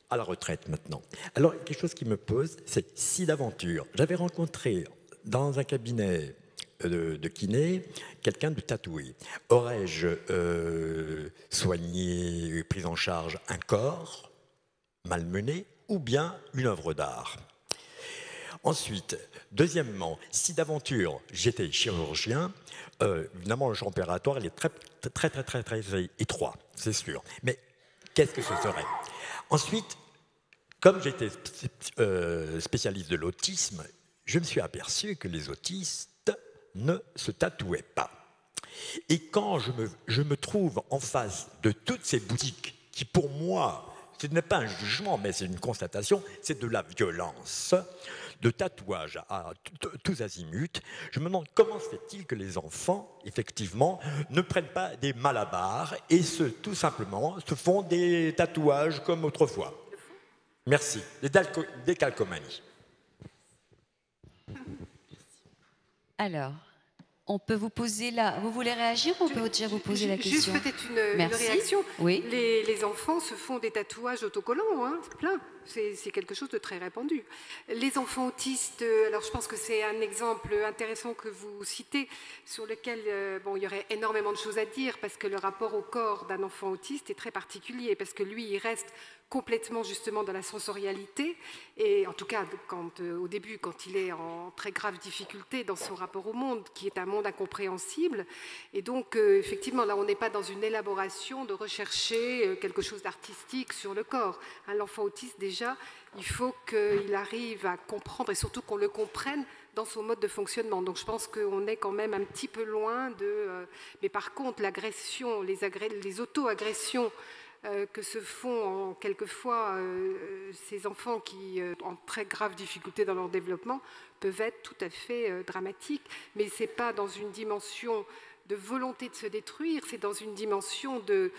Speaker 13: À la retraite maintenant. Alors, quelque chose qui me pose, c'est si d'aventure, j'avais rencontré dans un cabinet de kiné, quelqu'un de tatoué. Aurais-je soigné, pris en charge un corps malmené ou bien une œuvre d'art? Ensuite, deuxièmement, si d'aventure j'étais chirurgien, évidemment le champ opératoire il est très étroit, c'est sûr. Mais qu'est-ce que ce serait? Ensuite, comme j'étais spécialiste de l'autisme, je me suis aperçu que les autistes ne se tatouait pas. Et quand je me trouve en face de toutes ces boutiques qui, pour moi, ce n'est pas un jugement, mais c'est une constatation, c'est de la violence, de tatouage à tous azimuts, je me demande comment se fait-il que les enfants, effectivement, ne prennent pas des malabars et tout simplement se font des tatouages comme autrefois. Merci. Des calcomanies.
Speaker 10: Alors, on peut vous poser là. Vous voulez réagir ou on peut déjà vous poser la question?
Speaker 4: Juste peut-être une réaction.
Speaker 10: Oui.
Speaker 4: Les enfants se font des tatouages autocollants, hein, plein. C'est quelque chose de très répandu. Les enfants autistes, alors je pense que c'est un exemple intéressant que vous citez, sur lequel il y aurait énormément de choses à dire, parce que le rapport au corps d'un enfant autiste est très particulier, parce que lui, il reste complètement justement dans la sensorialité, et en tout cas au début, quand il est en très grave difficulté dans son rapport au monde, qui est un monde incompréhensible, et donc effectivement là on n'est pas dans une élaboration de rechercher quelque chose d'artistique sur le corps. L'enfant autiste déjà, il faut qu'il arrive à comprendre, et surtout qu'on le comprenne dans son mode de fonctionnement. Donc je pense qu'on est quand même un petit peu loin de... mais par contre l'agression, les auto-agressions que se font quelquefois ces enfants qui, en très grave difficulté dans leur développement, peuvent être tout à fait dramatiques. Mais ce n'est pas dans une dimension de volonté de se détruire, c'est dans une dimension de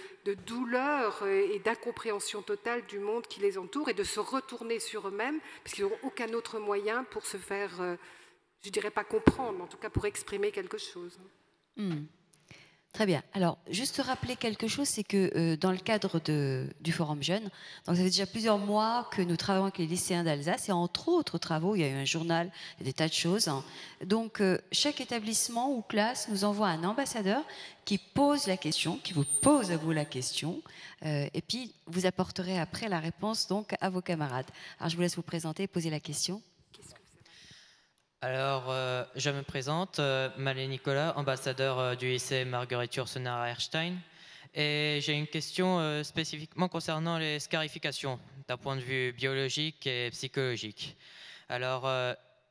Speaker 4: douleur et d'incompréhension totale du monde qui les entoure et de se retourner sur eux-mêmes, parce qu'ils n'auront aucun autre moyen pour se faire, je ne dirais pas comprendre, mais en tout cas pour exprimer quelque chose.
Speaker 10: Très bien. Alors, juste rappeler quelque chose, c'est que dans le cadre du Forum Jeune, donc ça fait déjà plusieurs mois que nous travaillons avec les lycéens d'Alsace, et entre autres travaux, il y a eu un journal, il y a des tas de choses. Hein. Donc, chaque établissement ou classe nous envoie un ambassadeur qui pose la question, qui vous pose à vous la question, et puis vous apporterez après la réponse donc à vos camarades. Alors, je vous laisse vous présenter et poser la question.
Speaker 14: Alors, je me présente, Malé Nicolas, ambassadeur du lycée Marguerite Yourcenar à Erstein. Et j'ai une question spécifiquement concernant les scarifications, d'un point de vue biologique et psychologique. Alors,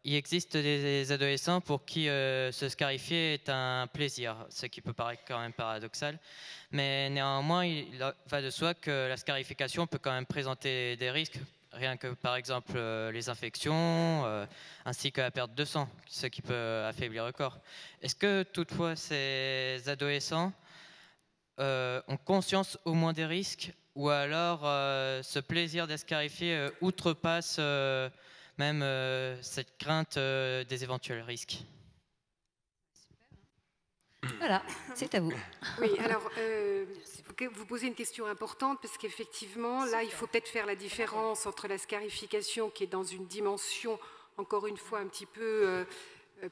Speaker 14: il existe des adolescents pour qui se scarifier est un plaisir, ce qui peut paraître quand même paradoxal. Mais néanmoins, il va de soi que la scarification peut quand même présenter des risques, rien que par exemple les infections, ainsi que la perte de sang, ce qui peut affaiblir le corps. Est-ce que toutefois ces adolescents ont conscience au moins des risques, ou alors ce plaisir d'escarifier outrepasse même cette crainte des éventuels risques?
Speaker 10: Voilà, c'est à vous.
Speaker 4: Oui, alors, Vous posez une question importante parce qu'effectivement, là, il faut peut-être faire la différence entre la scarification qui est dans une dimension, encore une fois, un petit peu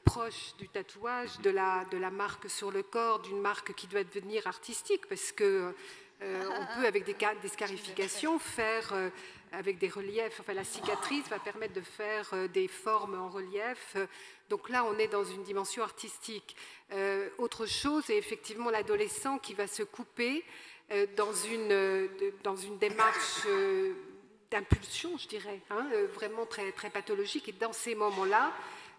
Speaker 4: proche du tatouage, de la marque sur le corps, d'une marque qui doit devenir artistique, parce que on peut, avec des scarifications, faire avec des reliefs, enfin la cicatrice va permettre de faire des formes en relief. Donc là, on est dans une dimension artistique. Autre chose, est effectivement l'adolescent qui va se couper dans une démarche d'impulsion, je dirais, hein, vraiment très, très pathologique. Et dans ces moments-là,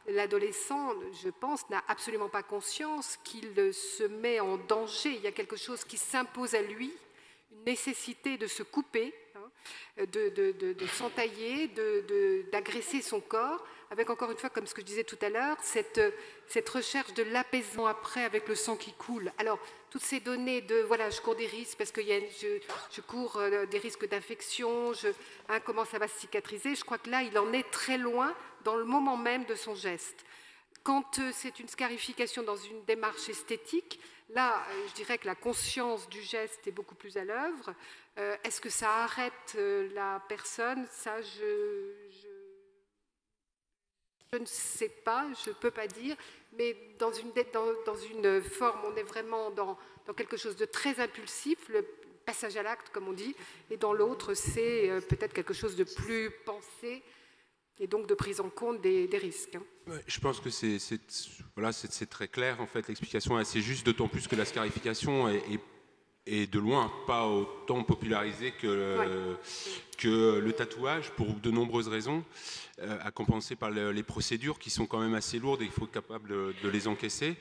Speaker 4: l'adolescent, je pense, n'a absolument pas conscience qu'il se met en danger. Il y a quelque chose qui s'impose à lui, une nécessité de se couper, hein, de s'entailler, d'agresser son corps, avec encore une fois, comme ce que je disais tout à l'heure, cette recherche de l'apaisement après avec le sang qui coule. Alors, toutes ces données de, voilà, je cours des risques parce que je cours des risques d'infection, hein, comment ça va se cicatriser, je crois que là, il en est très loin dans le moment même de son geste. Quand c'est une scarification dans une démarche esthétique, là, je dirais que la conscience du geste est beaucoup plus à l'œuvre. Est-ce que ça arrête la personne? Ça, je ne sais pas, je ne peux pas dire, mais dans une forme, on est vraiment dans quelque chose de très impulsif, le passage à l'acte, comme on dit, et dans l'autre, c'est peut-être quelque chose de plus pensé, et donc de prise en compte des risques.
Speaker 3: Je pense que c'est très clair, en fait, l'explication est assez juste, d'autant plus que la scarification est de loin pas autant popularisée que le tatouage, pour de nombreuses raisons, à compenser par les procédures qui sont quand même assez lourdes et il faut être capable de les encaisser.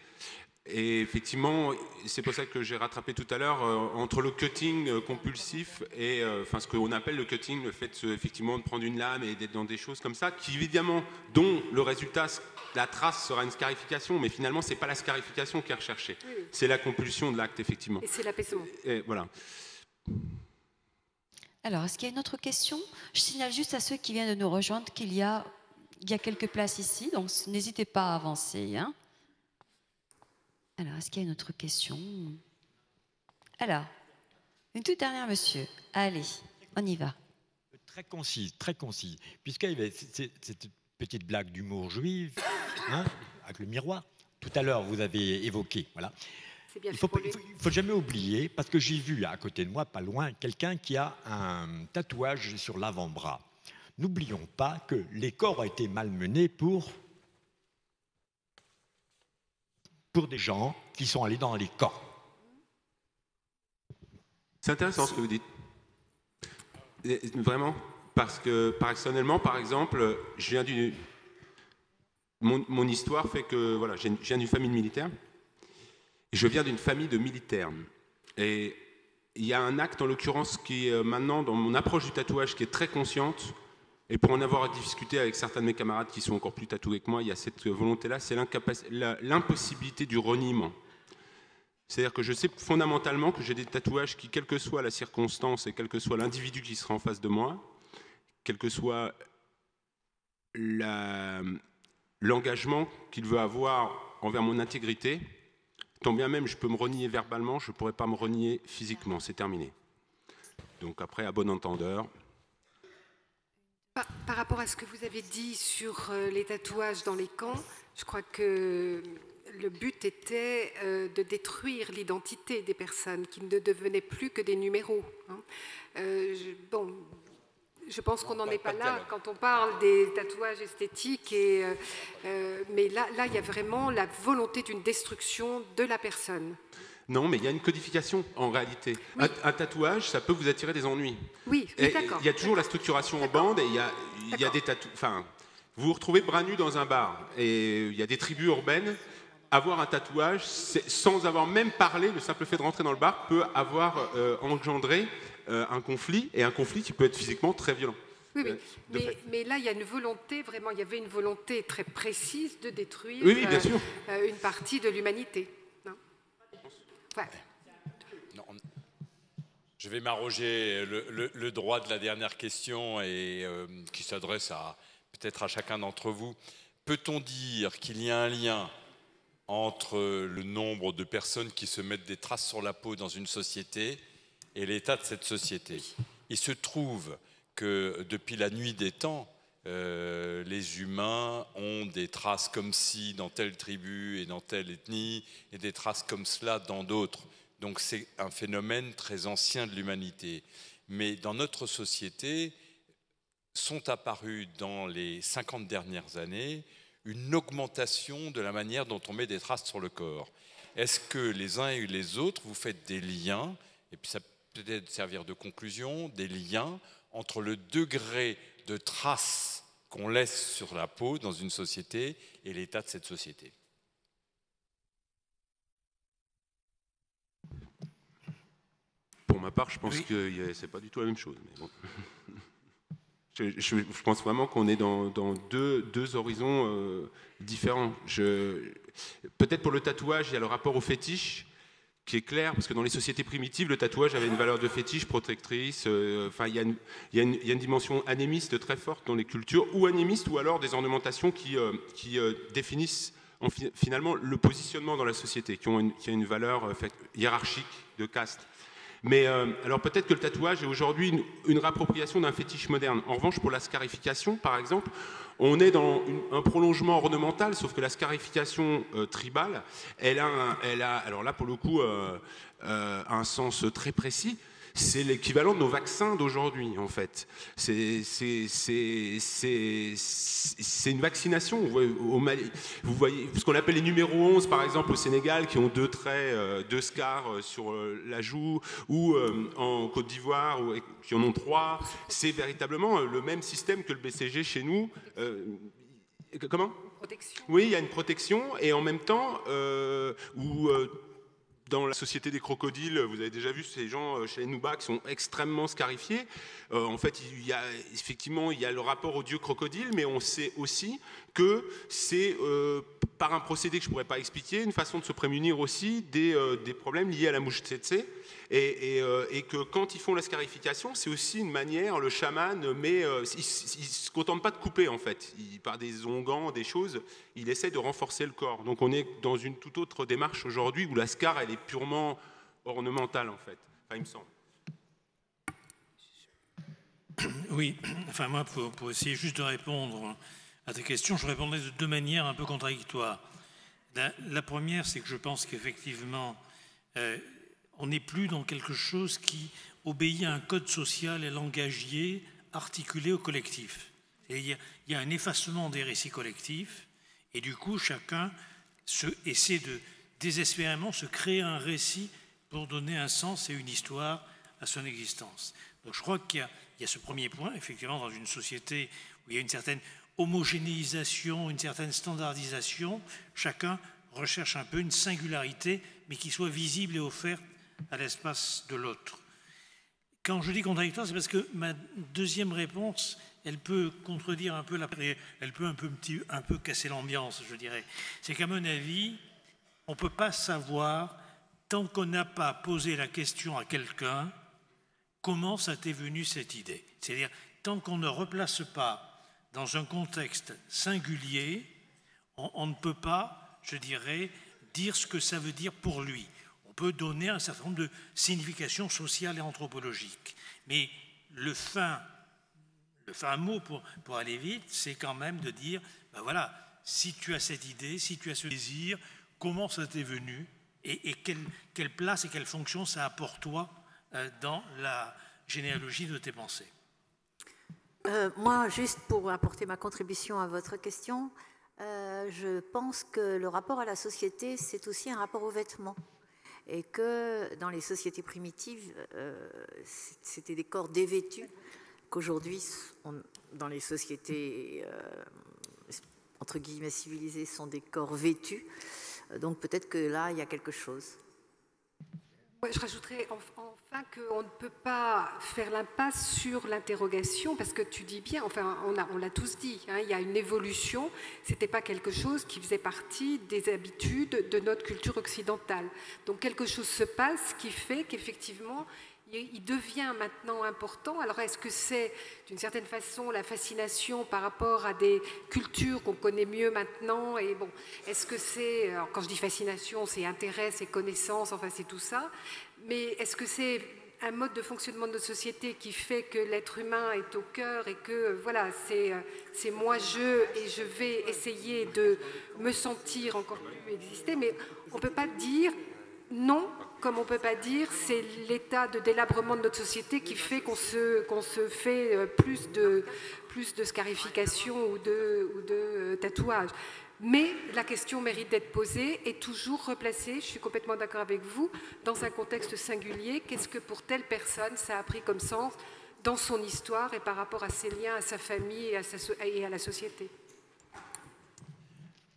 Speaker 3: Et effectivement, c'est pour ça que j'ai rattrapé tout à l'heure, entre le cutting compulsif et ce qu'on appelle le cutting, le fait effectivement de prendre une lame et d'être dans des choses comme ça, qui évidemment, dont le résultat, la trace sera une scarification, mais finalement, ce n'est pas la scarification qui est recherchée. Oui. C'est la compulsion de l'acte, effectivement.
Speaker 4: Et c'est l'apaisement.
Speaker 3: Et voilà.
Speaker 10: Alors, est-ce qu'il y a une autre question? Je signale juste à ceux qui viennent de nous rejoindre qu'il y a quelques places ici, donc n'hésitez pas à avancer, hein. Alors, est-ce qu'il y a une autre question? Alors, une toute dernière, monsieur. Allez, on y va.
Speaker 13: Très concis, puisqu'il y avait cette petite blague d'humour juive, hein, avec le miroir. Tout à l'heure, vous avez évoqué, voilà. Il ne faut jamais oublier, parce que j'ai vu à côté de moi, pas loin, quelqu'un qui a un tatouage sur l'avant-bras. N'oublions pas que les corps ont été malmenés pour des gens qui sont allés dans les camps.
Speaker 3: C'est intéressant ce que vous dites. Vraiment, parce que personnellement, par exemple, mon histoire fait que voilà, je viens d'une famille militaire. Et je viens d'une famille de militaires. Et il y a un acte, en l'occurrence, qui est maintenant dans mon approche du tatouage, qui est très consciente. Et pour en avoir discuté avec certains de mes camarades qui sont encore plus tatoués que moi, il y a cette volonté-là, c'est l'impossibilité du reniement. C'est-à-dire que je sais fondamentalement que j'ai des tatouages qui, quelle que soit la circonstance et quel que soit l'individu qui sera en face de moi, quel que soit l'engagement qu'il veut avoir envers mon intégrité, tant bien même je peux me renier verbalement, je ne pourrai pas me renier physiquement, c'est terminé. Donc après, à bon entendeur...
Speaker 4: Par rapport à ce que vous avez dit sur les tatouages dans les camps, je crois que le but était de détruire l'identité des personnes, qui ne devenaient plus que des numéros. Hein. Je pense qu'on n'en est pas là quand on parle des tatouages esthétiques, mais là, il y a vraiment la volonté d'une destruction de la personne.
Speaker 3: Non, mais il y a une codification en réalité. Oui. Un tatouage, ça peut vous attirer des ennuis.
Speaker 4: Oui, d'accord.
Speaker 3: Il y a toujours la structuration en bande et il y a des tatouages. Enfin, vous vous retrouvez bras nus dans un bar et il y a des tribus urbaines. Avoir un tatouage, sans avoir même parlé, le simple fait de rentrer dans le bar peut avoir engendré un conflit, et un conflit qui peut être physiquement très violent.
Speaker 4: Oui, mais là, il y a une volonté, vraiment, il y avait une volonté très précise de détruire
Speaker 3: bien sûr.
Speaker 4: Une partie de l'humanité. Ouais.
Speaker 7: Non. Je vais m'arroger le droit de la dernière question et qui s'adresse peut-être à chacun d'entre vous. Peut-on dire qu'il y a un lien entre le nombre de personnes qui se mettent des traces sur la peau dans une société et l'état de cette société. Il se trouve que depuis la nuit des temps, les humains ont des traces comme ci dans telle tribu et dans telle ethnie, et des traces comme cela dans d'autres. Donc c'est un phénomène très ancien de l'humanité. Mais dans notre société, sont apparues dans les 50 dernières années une augmentation de la manière dont on met des traces sur le corps. Est-ce que les uns et les autres, vous faites des liens, et puis ça peut peut-être servir de conclusion, des liens entre le degré de traces qu'on laisse sur la peau dans une société et l'état de cette société?
Speaker 15: Pour ma part, je pense que c'est pas du tout la même chose. Mais bon. Je pense vraiment qu'on est dans deux horizons différents. Peut-être pour le tatouage, il y a le rapport au fétiche qui est clair, parce que dans les sociétés primitives, le tatouage avait une valeur de fétiche, protectrice. Enfin, il y a une dimension animiste très forte dans les cultures, ou animiste, ou alors des ornementations qui définissent finalement le positionnement dans la société, qui a une valeur hiérarchique de caste. Mais alors peut-être que le tatouage est aujourd'hui une réappropriation d'un fétiche moderne. En revanche, pour la scarification, par exemple, on est dans un prolongement ornemental, sauf que la scarification tribale, elle a, alors là pour le coup, un sens très précis. C'est l'équivalent de nos vaccins d'aujourd'hui, en fait. C'est une vaccination. Vous voyez ce qu'on appelle les numéros 11, par exemple, au Sénégal, qui ont 2 traits, 2 scars sur la joue, ou en Côte d'Ivoire, qui en ont 3. C'est véritablement le même système que le BCG chez nous. Comment ? Protection. Oui, il y a une protection, et en même temps, dans la société des crocodiles, vous avez déjà vu ces gens chez les Nuba qui sont extrêmement scarifiés. En fait, effectivement, il y a le rapport au dieu crocodile, mais on sait aussi que c'est, par un procédé que je ne pourrais pas expliquer, une façon de se prémunir aussi des problèmes liés à la mouche tsetse. Et que quand ils font la scarification, c'est aussi une manière, le chaman, mais il ne se contente pas de couper, en fait. Par des onguents, des choses, il essaie de renforcer le corps. Donc on est dans une toute autre démarche aujourd'hui où la scar, elle est purement ornementale, en fait. Enfin, il me semble.
Speaker 5: Oui, enfin moi, pour essayer juste de répondre à tes questions, je répondrai de 2 manières un peu contradictoires. La première, c'est que je pense qu'effectivement, on n'est plus dans quelque chose qui obéit à un code social et langagier articulé au collectif. Il y a un effacement des récits collectifs, et du coup, chacun essaie de désespérément se créer un récit pour donner un sens et une histoire à son existence. Donc je crois qu'il y a ce premier point, effectivement, dans une société où il y a une certaine homogénéisation, une certaine standardisation, chacun recherche un peu une singularité, mais qui soit visible et offerte à l'espace de l'autre. Quand je dis contradictoire, c'est parce que ma deuxième réponse, elle peut contredire un peu elle peut un peu casser l'ambiance, je dirais. C'est qu'à mon avis, on ne peut pas savoir, tant qu'on n'a pas posé la question à quelqu'un, comment ça t'est venu cette idée. C'est-à-dire, tant qu'on ne replace pas dans un contexte singulier, on ne peut pas, je dirais, dire ce que ça veut dire pour lui. On peut donner un certain nombre de significations sociales et anthropologiques. Mais le fin mot pour aller vite, c'est quand même de dire, ben voilà, si tu as cette idée, si tu as ce désir, comment ça t'est venu et quelle place et quelle fonction ça a pour toi dans la généalogie de tes pensées.
Speaker 6: Moi, juste pour apporter ma contribution à votre question, je pense que le rapport à la société, c'est aussi un rapport aux vêtements. Et que dans les sociétés primitives, c'était des corps dévêtus, qu'aujourd'hui, dans les sociétés, entre guillemets, civilisées, sont des corps vêtus. Donc peut-être que là, il y a quelque chose.
Speaker 4: Ouais, je rajouterais enfin qu'on ne peut pas faire l'impasse sur l'interrogation, parce que tu dis bien, enfin on l'a tous dit, hein, il y a une évolution, ce n'était pas quelque chose qui faisait partie des habitudes de notre culture occidentale. Donc quelque chose se passe qui fait qu'effectivement, il devient maintenant important. Alors est-ce que c'est d'une certaine façon la fascination par rapport à des cultures qu'on connaît mieux maintenant, et bon, est-ce que c'est, quand je dis fascination, c'est intérêt, c'est connaissance, enfin c'est tout ça, mais est-ce que c'est un mode de fonctionnement de notre société qui fait que l'être humain est au cœur et que voilà, c'est moi-je et je vais essayer de me sentir encore plus exister, mais on ne peut pas dire non, comme on ne peut pas dire c'est l'état de délabrement de notre société qui fait qu'on se fait plus de scarification ou de tatouage. Mais la question mérite d'être posée et toujours replacée, je suis complètement d'accord avec vous, dans un contexte singulier. Qu'est-ce que pour telle personne ça a pris comme sens dans son histoire et par rapport à ses liens, à sa famille et à la société?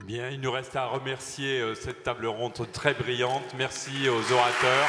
Speaker 16: Bien, il nous reste à remercier cette table ronde très brillante. Merci aux orateurs.